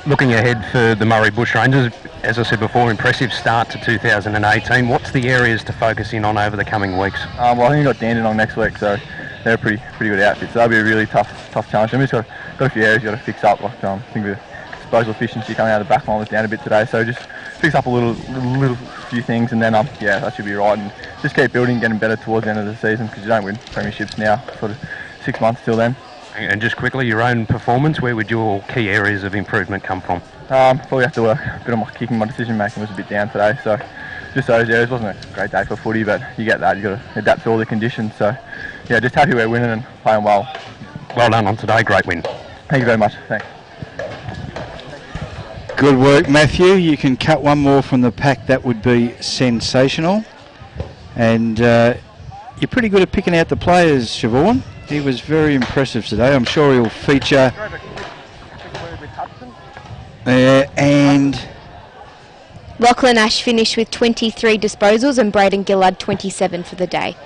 S10: Looking ahead for the Murray Bushrangers, as I said before, impressive start to 2018. What's the areas to focus in on over the coming weeks?
S9: Well, I think you've got Dandenong next week, so they're a pretty good outfit. So that'll be a really tough challenge. We've just got a few areas you've got to fix up. Like I think the disposal efficiency coming out of the back line was down a bit today. So just fix up a little few things, and then yeah, that should be right. And just keep building, getting better towards the end of the season, because you don't win premierships now. Sort of 6 months till then.
S10: And just quickly, your own performance, where would your key areas of improvement come from?
S9: Probably have to work a bit on my kicking. My decision making was a bit down today, so just those areas. It wasn't a great day for footy, but you get that. You've got to adapt to all the conditions. So yeah, just happy we're winning and playing well.
S10: Well done on today, great win.
S9: Thank you very much. Thanks.
S1: Good work, Matthew. You can cut one more from the pack. That would be sensational. And you're pretty good at picking out the players, Siobhan. He was very impressive today. I'm sure he'll feature. And
S2: Lachlan Ash finished with 23 disposals and Braden Gillard 27 for the day.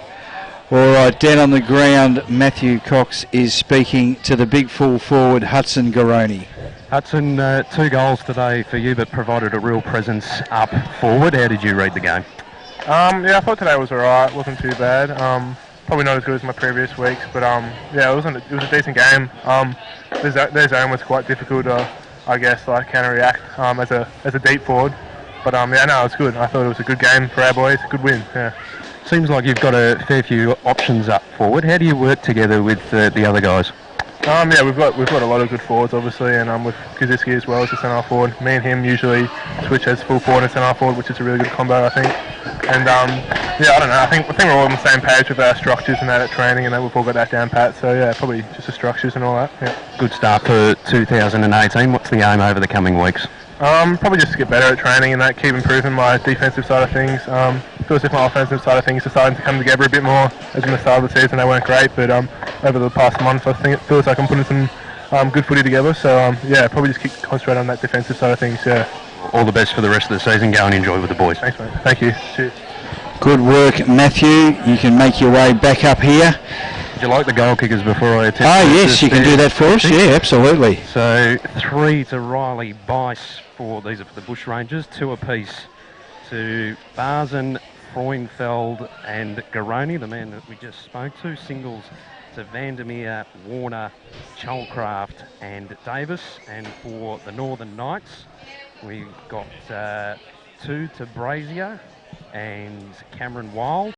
S1: All right, down on the ground, Matthew Cox is speaking to the big full forward, Hudson Garoni.
S10: Hudson, 2 goals today for you, but provided a real presence up forward. How did you read the game?
S11: Yeah, I thought today was alright. Wasn't too bad. Probably not as good as my previous weeks, but yeah, it was a decent game. Their zone was quite difficult to, I guess, like counter-react as a deep forward. But yeah, no, it was good. I thought it was a good game for our boys. Good win. Yeah.
S10: Seems like you've got a fair few options up forward. How do you work together with the other guys?
S11: Yeah, we've got a lot of good forwards, obviously, and with Kaczynski as well as the centre forward. Me and him usually switch as full forward and centre forward, which is a really good combo, I think. And yeah, I don't know. I think we're all on the same page with our structures and that at training, and that we've all got that down pat. So yeah, probably just the structures and all that. Yeah.
S10: Good start for 2018. What's the aim over the coming weeks?
S11: Probably just to get better at training and that, keep improving my defensive side of things. Feels like my offensive side of things are starting to come together a bit more. As in the start of the season, they weren't great, but over the past month, I think it feels like I'm putting some good footy together. So yeah, probably just keep concentrating on that defensive side of things. Yeah.
S10: All the best for the rest of the season. Go and enjoy with the boys.
S11: Thanks, mate. Thank you. Cheers.
S1: Good work, Matthew. You can make your way back up here.
S10: Would you like the goal kickers before I attempt?
S1: Yes, you can do that for us. Yeah, absolutely.
S10: So 3 to Riley Bice these are for the Bushrangers, 2 apiece to Barzen, Freundfeld and Garoni, the man that we just spoke to. Singles to Vandermeer, Warner, Cholcraft and Davis. And for the Northern Knights, we've got 2 to Brazier and Cameron Wild.